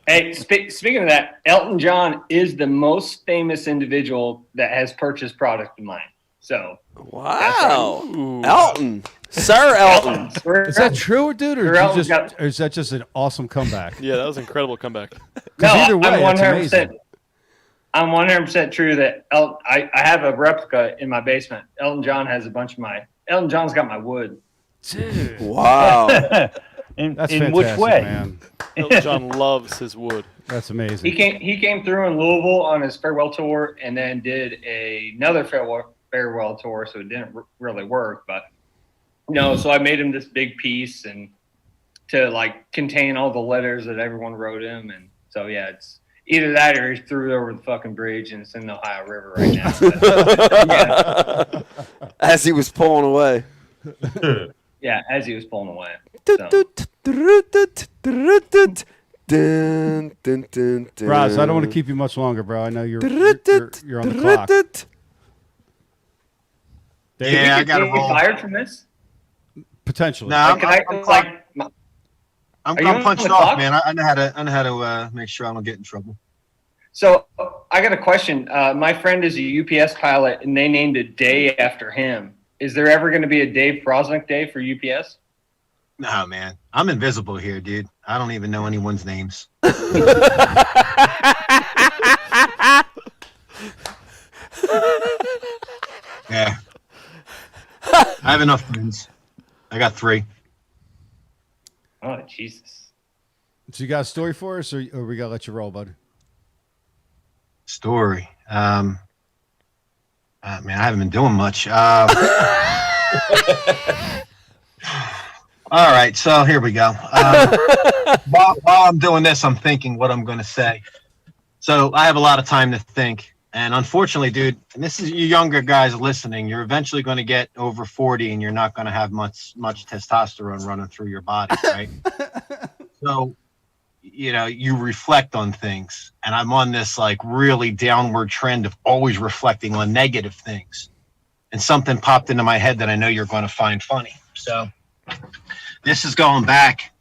Hey, speaking of that, Elton John is the most famous individual that has purchased product of mine. So, wow. Elton. Sir Elton. Is that true, dude, or is that just an awesome comeback? Yeah, that was an incredible comeback. No, either way, I'm it's amazing. I'm 100% true that I have a replica in my basement. Elton John has a bunch of Elton John's got my wood. Dude. Wow. That's in fantastic, which way? man. Elton John loves his wood. That's amazing. He came through in Louisville on his farewell tour, and then did another farewell tour, so it didn't really work. But no, so I made him this big piece and to like contain all the letters that everyone wrote him, and so yeah, it's either that or he threw it over the fucking bridge and it's in the Ohio River right now. Yeah. As he was pulling away. Yeah, as he was pulling away. Braz, I don't want to keep you much longer, bro. I know you're on the clock. Yeah, I got to Did you roll. get fired from this? Potentially. No, I'm punched off, man. I know how to make sure I don't get in trouble. So I got a question. My friend is a UPS pilot, and they named a day after him. Is there ever going to be a Dave Prosnick Day for UPS? No, man. I'm invisible here, dude. I don't even know anyone's names. Yeah. I have enough friends. I got 3. Oh, Jesus. So you got a story for us, or we gotta let you roll, bud? Story. Man, I haven't been doing much. All right, so here we go. While I'm doing this, I'm thinking what I'm going to say. So I have a lot of time to think. And unfortunately, dude, and this is you younger guys listening, you're eventually going to get over 40 and you're not going to have much testosterone running through your body, right? So, you reflect on things. And I'm on this like really downward trend of always reflecting on negative things. And something popped into my head that I know you're going to find funny. So this is going back.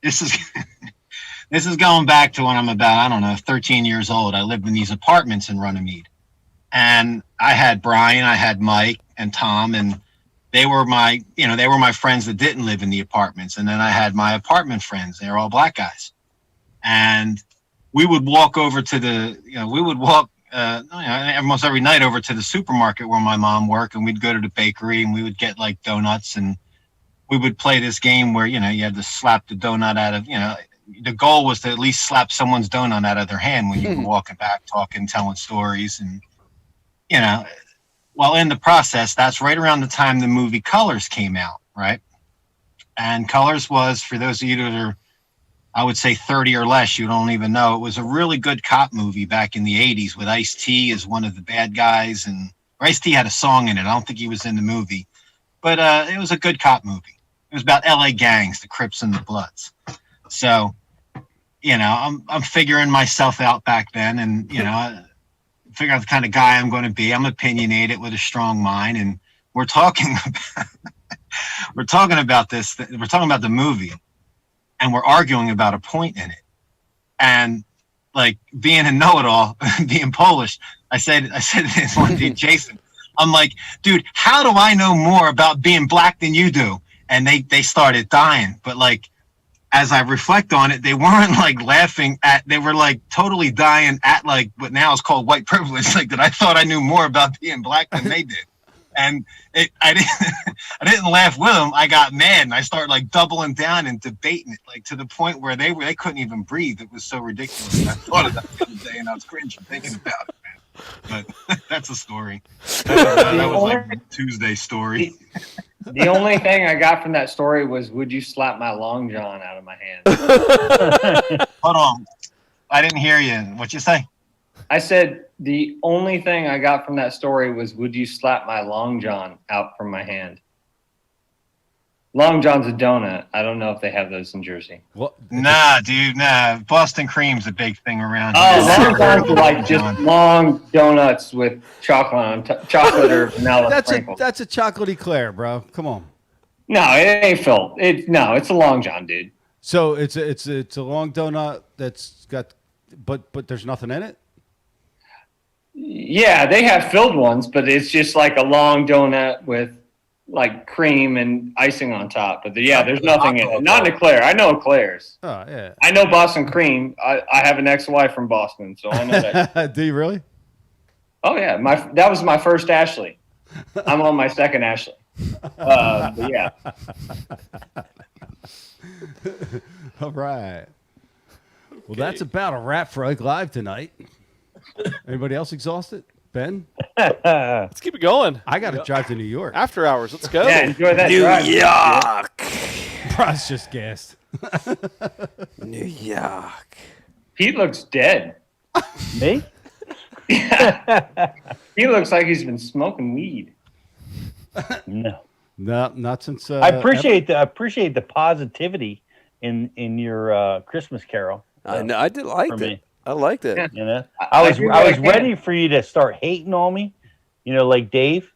This is going back to when I'm about, 13 years old. I lived in these apartments in Runnymede. And I had Brian, I had Mike and Tom, and they were my friends that didn't live in the apartments. And then I had my apartment friends. They were all black guys. And we would walk over to almost every night over to the supermarket where my mom worked, and we'd go to the bakery and we would get like donuts, and we would play this game where, you had to slap the donut out of, the goal was to at least slap someone's donut out of their hand when you were walking back, talking, telling stories. And, well, in the process, that's right around the time the movie Colors came out, right? And Colors was, for those of you that are, I would say 30 or less, you don't even know, it was a really good cop movie back in the 80s with Ice-T as one of the bad guys. And Ice-T had a song in it. I don't think he was in the movie, but it was a good cop movie. It was about LA gangs, the Crips and the Bloods. So, I'm figuring myself out back then, and, figure out the kind of guy I'm going to be. I'm opinionated with a strong mind, and we're talking about this. We're talking about the movie, and we're arguing about a point in it. And like being a know-it-all, being Polish, I said to this one dude, Jason, I'm like, dude, how do I know more about being black than you do? And they started dying. But like, as I reflect on it, they weren't like laughing at, they were like totally dying at like what now is called white privilege. Like that I thought I knew more about being black than they did. And I didn't laugh with them. I got mad and I started like doubling down and debating it, like to the point where they couldn't even breathe. It was so ridiculous. And I thought of that the other day and I was cringing thinking about it, man. But that's a story. That was like Tuesday's story. The only thing I got from that story was, would you slap my long john out of my hand? Hold on. I didn't hear you. What'd you say? I said, the only thing I got from that story was, would you slap my long john out from my hand? Long John's a donut. I don't know if they have those in Jersey. What? Nah, dude, nah. Boston cream's a big thing around here. Oh, Long John's are like just long donuts with chocolate on chocolate or vanilla sprinkled. That's a chocolate eclair, bro. Come on. No, it ain't filled. It's a Long John, dude. So it's a long donut that's got, but there's nothing in it. Yeah, they have filled ones, but it's just like a long donut with like cream and icing on top. But there's nothing in it. Not an eclair. I know eclairs. Oh yeah. I know Boston cream. I have an ex-wife from Boston, so I know that. Do you really? Oh yeah, that was my first Ashley. I'm on my second Ashley. But yeah. All right. Well, that's about a wrap for Ike Live tonight. Anybody else exhausted? Ben? Let's keep it going. I got to drive to New York. After hours. Let's go. Yeah, enjoy that New drive. York. Bryce just gassed. New York. Pete looks dead. Me? He looks like he's been smoking weed. No. No, not since. I appreciate the positivity in your Christmas Carol. I know. I did like it. Me. I liked it. You know, I was ready for you to start hating on me. You know, like Dave.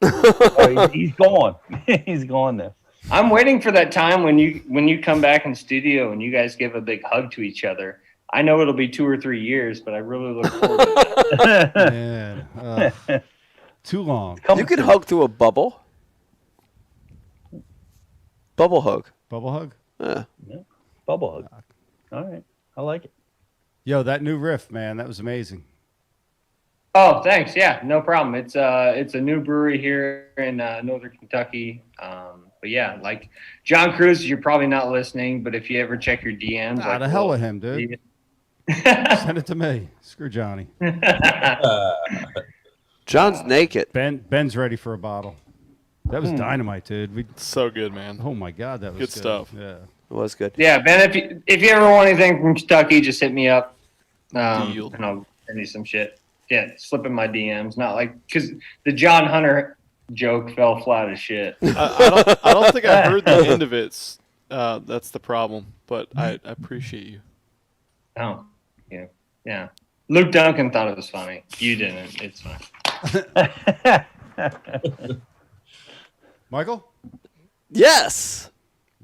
He's gone. He's gone now. I'm waiting for that time when you come back in studio and you guys give a big hug to each other. I know it'll be 2 or 3 years, but I really look forward to that. Man, too long. You could hug through a bubble. Bubble hug. Bubble hug? Yeah. Bubble hug. All right. I like it. Yo, that new riff, man, that was amazing. Oh, thanks. Yeah, no problem. It's a new brewery here in northern Kentucky. But yeah, like John Cruz, you're probably not listening, but if you ever check your DMs, Nah, the hell with him, dude. Send it to me. Screw Johnny. John's naked. Ben's ready for a bottle. That was dynamite, dude. So good, man. Oh my God, that was Good stuff. Yeah, it was good. Yeah, Ben, if you ever want anything from Kentucky, just hit me up. And I'll send you some shit. Yeah, slip in my DMs. Not like because the John Hunter joke fell flat as shit. I don't think I heard the end of it. That's the problem. But I appreciate you. Oh, yeah. Luke Duncan thought it was funny. You didn't. It's fine. Michael? Yes.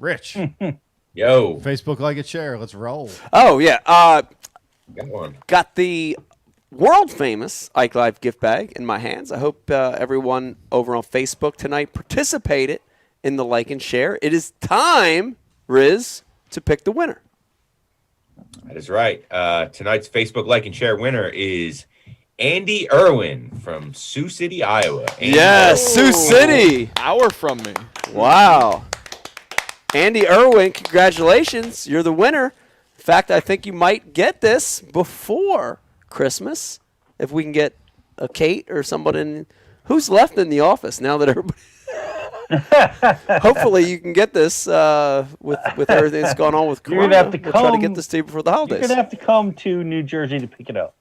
Rich. Yo. Facebook, like it, share. Let's roll. Oh, yeah. Got one. Got the world famous Ike Live gift bag in my hands. I hope everyone over on Facebook tonight participated in the like and share. It is time, Riz, to pick the winner. That is right. Tonight's Facebook like and share winner is Andy Irwin from Sioux City, Iowa. Andy Yes, Sioux City. Hour from me. Wow. Andy Irwin, congratulations. You're the winner. In fact, I think you might get this before Christmas if we can get a Kate or somebody who's left in the office now that everybody. Hopefully you can get this with everything that's going on with Corona. You're gonna have to we'll try to get this to you before the You're holidays. gonna have to come to New Jersey to pick it up.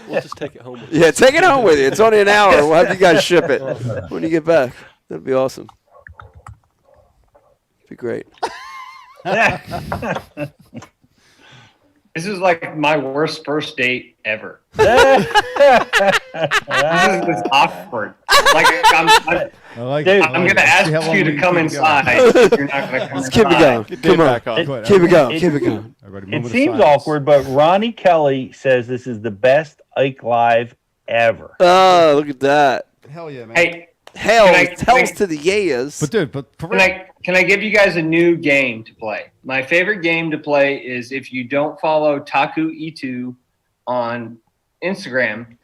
We'll just take it home with us. Yeah, take it home with you. It's only an hour. We'll have you guys ship it when you get back. That'd be awesome. Be great. This is like my worst first date ever. This is awkward. Like I'm going to ask you to come inside. You're not going to come Let's keep it inside. going. Come on. Keep it going. Keep it going. It seems awkward, but Ronnie Kelly says this is the best Ike Live ever. Oh, look at that. Hell yeah, man. Hey, Hells to the yeahs. But dude, can I give you guys a new game to play? My favorite game to play is if you don't follow Taku Itu on Instagram,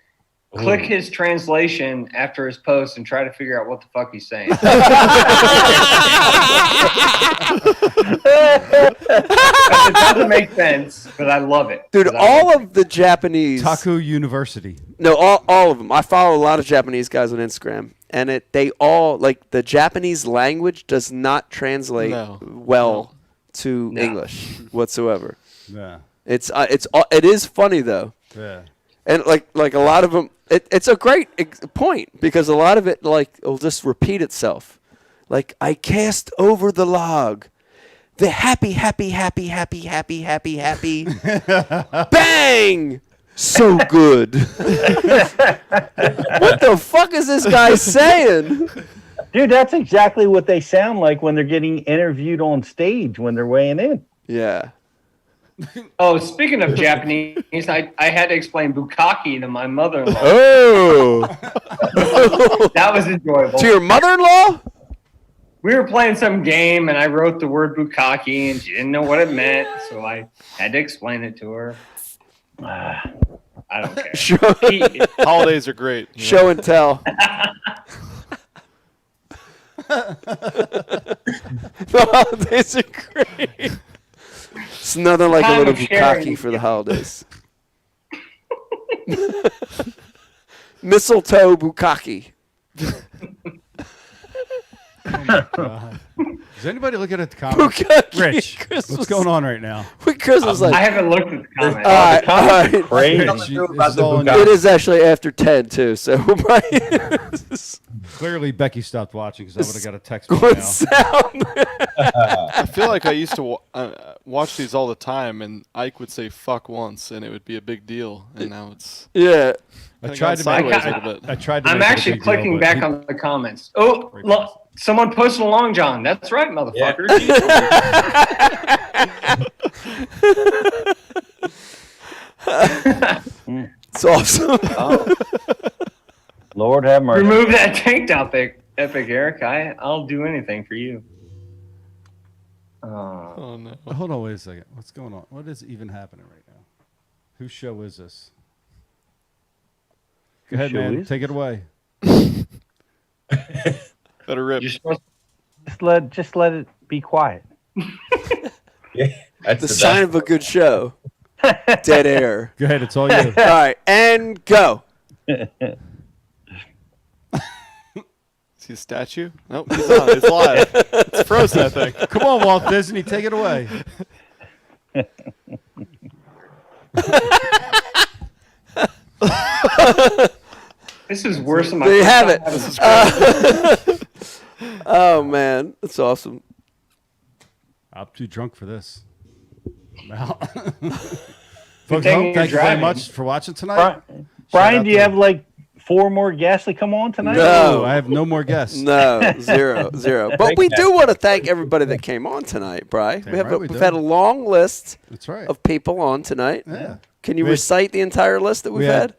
click his translation after his post and try to figure out what the fuck he's saying. It doesn't make sense, but I love it. Dude, all of the Japanese Taku University. No, all of them. I follow a lot of Japanese guys on Instagram, and they all like the Japanese language does not translate well to English whatsoever. Yeah. It is funny though. Yeah. And like a lot of them, it's a great point because a lot of it will just repeat itself. Like I cast over the log, the happy, bang, so good. What the fuck is this guy saying? Dude, that's exactly what they sound like when they're getting interviewed on stage when they're weighing in. Yeah. Oh, speaking of Japanese, I had to explain bukkake to my mother-in-law. Oh. That was enjoyable. To your mother-in-law? We were playing some game, and I wrote the word bukkake, and she didn't know what it meant, so I had to explain it to her. I don't care. Holidays are great. Show and tell. The holidays are great. It's nothing like a little bukkake for the holidays. Mistletoe bukkake. Oh my God. Is anybody looking at the comments? Rich, what's going on right now? Chris was like, I haven't looked at the comments. All right. Crazy. It is actually after 10 too, so Clearly Becky stopped watching because I would have got a text by Good now. sound. I feel like I used to watch these all the time, and Ike would say "fuck" once, and it would be a big deal. And now it's I tried to make sideways a little bit. I tried to. I'm make it a actually big deal, clicking but back people- on the comments. Oh, look, someone posted along, John. That's right, motherfucker. It's awesome. Lord have mercy. Remove that tank top, Epic Eric. I'll do anything for you. Oh no! Hold on, wait a second. What's going on? What is even happening right now? Whose show is this? Go ahead, Sure man. is. Take it away. Better rip. Just let it be quiet. Yeah, that's The sign of a good show. Dead air. Go ahead. It's all you. All right, and go. Is he a statue? Nope, he's on. It's live. It's frozen, I think. Come on, Walt Disney. Take it away. This is worse than my. There you first have time it. having Oh man, that's awesome. I'm too drunk for this. Well, Good folks, thing you're thank you very driving. much for watching tonight. Brian, out do you to- have like 4 more guests that come on tonight? No, I have no more guests. No, zero. But we do want to thank everybody that came on tonight, Bri. Damn We have right we we've do. had a long list That's right. of people on tonight. Yeah. Can you We had- recite the entire list that We we've had?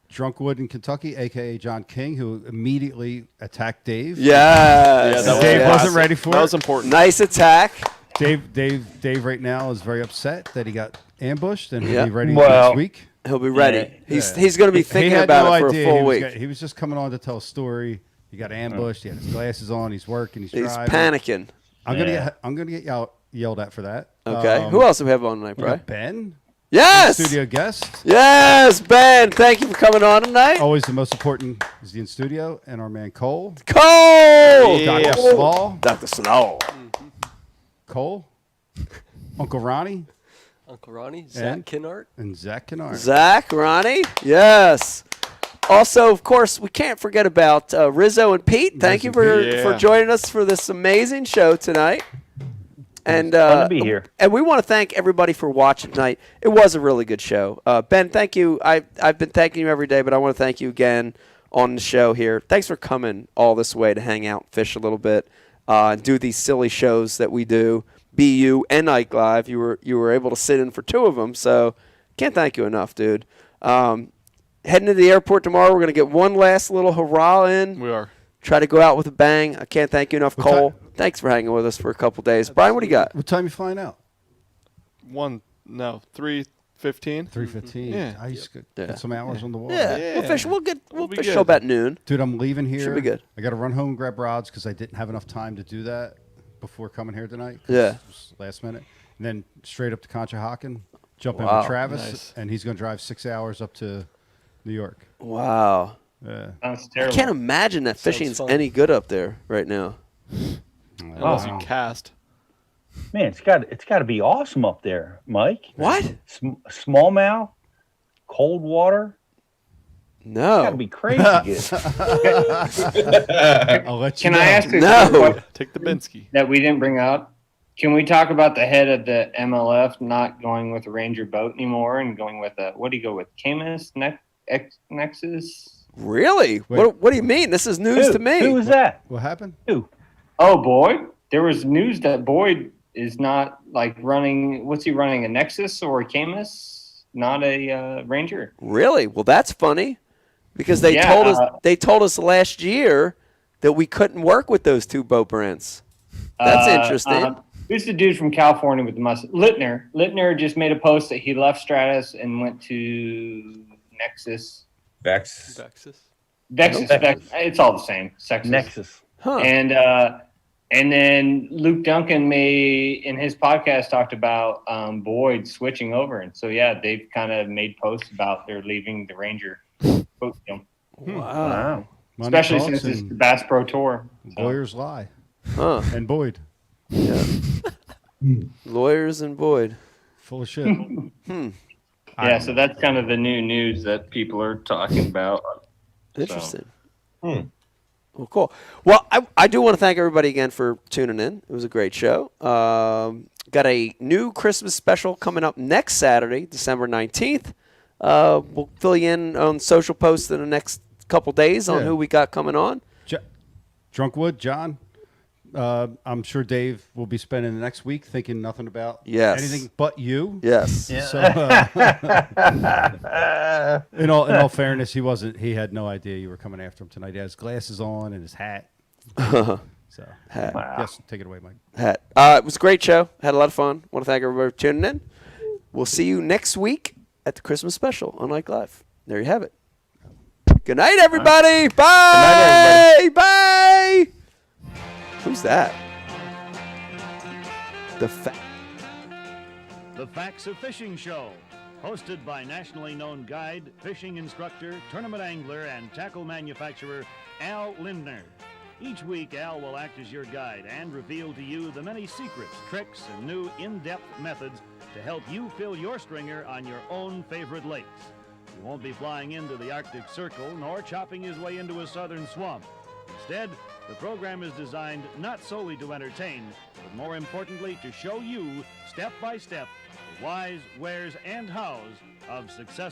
Drunkwood in Kentucky, a.k.a. John King, who immediately attacked Dave. Yes. And Dave wasn't ready for it. That was important. Nice attack. Dave right now is very upset that he got ambushed and he'll Yeah. be ready Well, next week. He'll be ready. Yeah. He's going to be He thinking had about no it for idea. a full He was week. he was just coming on to tell a story. He got ambushed. He had his glasses on. He's working. He's driving. Panicking. I'm gonna get yelled at for that. Okay. Who else do we have on tonight, We Bri? got Ben. Yes. Studio guest. Yes, Ben. Thank you for coming on tonight. Always the most important is the in studio, and our man Cole. Cole. Dr. Small. Dr. Snow. Cole. Uncle Ronnie. Uncle Ronnie, And- Zach Kinnart. And Zach Kennard. Zach, Ronnie. Yes. Also, of course, we can't forget about Rizzo and Pete. Thank you for joining us for this amazing show tonight. And fun to be here. And we want to thank everybody for watching tonight. It was a really good show. Ben, thank you. I've been thanking you every day, but I want to thank you again on the show here. Thanks for coming all this way to hang out, fish a little bit, and do these silly shows that we do. BU and Ike Live. You were able to sit in for 2 of them, so can't thank you enough, dude. Heading to the airport tomorrow, we're going to get one last little hurrah in. We are. Try to go out with a bang. I can't thank you enough, Cole. Thanks for hanging with us for a couple days. Brian, what do you got? What time you flying out? 3:15. 3:15. Yeah. I just get some hours on the water. Yeah. We'll be fish good. till about noon. Dude, I'm leaving here. Should be good. I got to run home and grab rods because I didn't have enough time to do that before coming here tonight. 'Cause Yeah. it was last minute. And then straight up to Conshohocken, jump in Wow. with Travis, Nice. and he's going to drive 6 hours up to New York. Wow. Yeah. Sounds I terrible. can't imagine that fishing's fun. any good up there right now. Unless you cast. Man, it's got to be awesome up there, Mike. What? Smallmouth, cold water. No. Got to be crazy good. I'll let you Can know. I ask a No. question Take the Binsky. that we didn't bring up? Can we talk about the head of the MLF not going with a Ranger boat anymore and going with a, what do you go with? Camus Nexus? Really? Wait. What do you mean? This is news to me. Who was that? What happened? Who? Oh, Boyd. There was news that Boyd is not like running. What's he running? A Nexus or a Camus? Not a Ranger. Really? Well, that's funny because they Yeah, told us last year that we couldn't work with those 2 boat brands. That's interesting. Who's the dude from California with the mustache? Littner. Littner just made a post that he left Stratus and went to Nexus. Vex. Vexus. It's all the same. Sexus. Nexus. Huh. And then Luke Duncan in his podcast talked about Boyd switching over, and so yeah, they've kind of made posts about they're leaving the Ranger boat deal. Wow. Money Especially talks since it's and the Bass Pro Tour. So. lawyers lie. Huh. And Boyd, Yeah. Lawyers and Boyd. full of shit. Yeah, so that's kind of the new news that people are talking about. Interesting. Well, cool. Well, I do want to thank everybody again for tuning in. It was a great show. Got a new Christmas special coming up next Saturday, December 19th. We'll fill you in on social posts in the next couple days on Yeah. who we got coming on. Drunkwood, John. I'm sure Dave will be spending the next week thinking nothing about Yes. anything but you. Yes. So, in all fairness, he had no idea you were coming after him tonight. He has glasses on and his hat. So, Hat. yes, take it away, Mike. Hat. It was a great show. Had a lot of fun. Want to thank everybody for tuning in. We'll see you next week at the Christmas special on Ike Live. There you have it. Good night, everybody. Bye. Bye. Who's that? The Facts of Fishing Show, hosted by nationally known guide, fishing instructor, tournament angler, and tackle manufacturer Al Lindner. Each week, Al will act as your guide and reveal to you the many secrets, tricks, and new in-depth methods to help you fill your stringer on your own favorite lakes. He won't be flying into the Arctic Circle nor chopping his way into a southern swamp. Instead, the program is designed not solely to entertain, but more importantly to show you, step by step, the whys, wheres, and hows of success.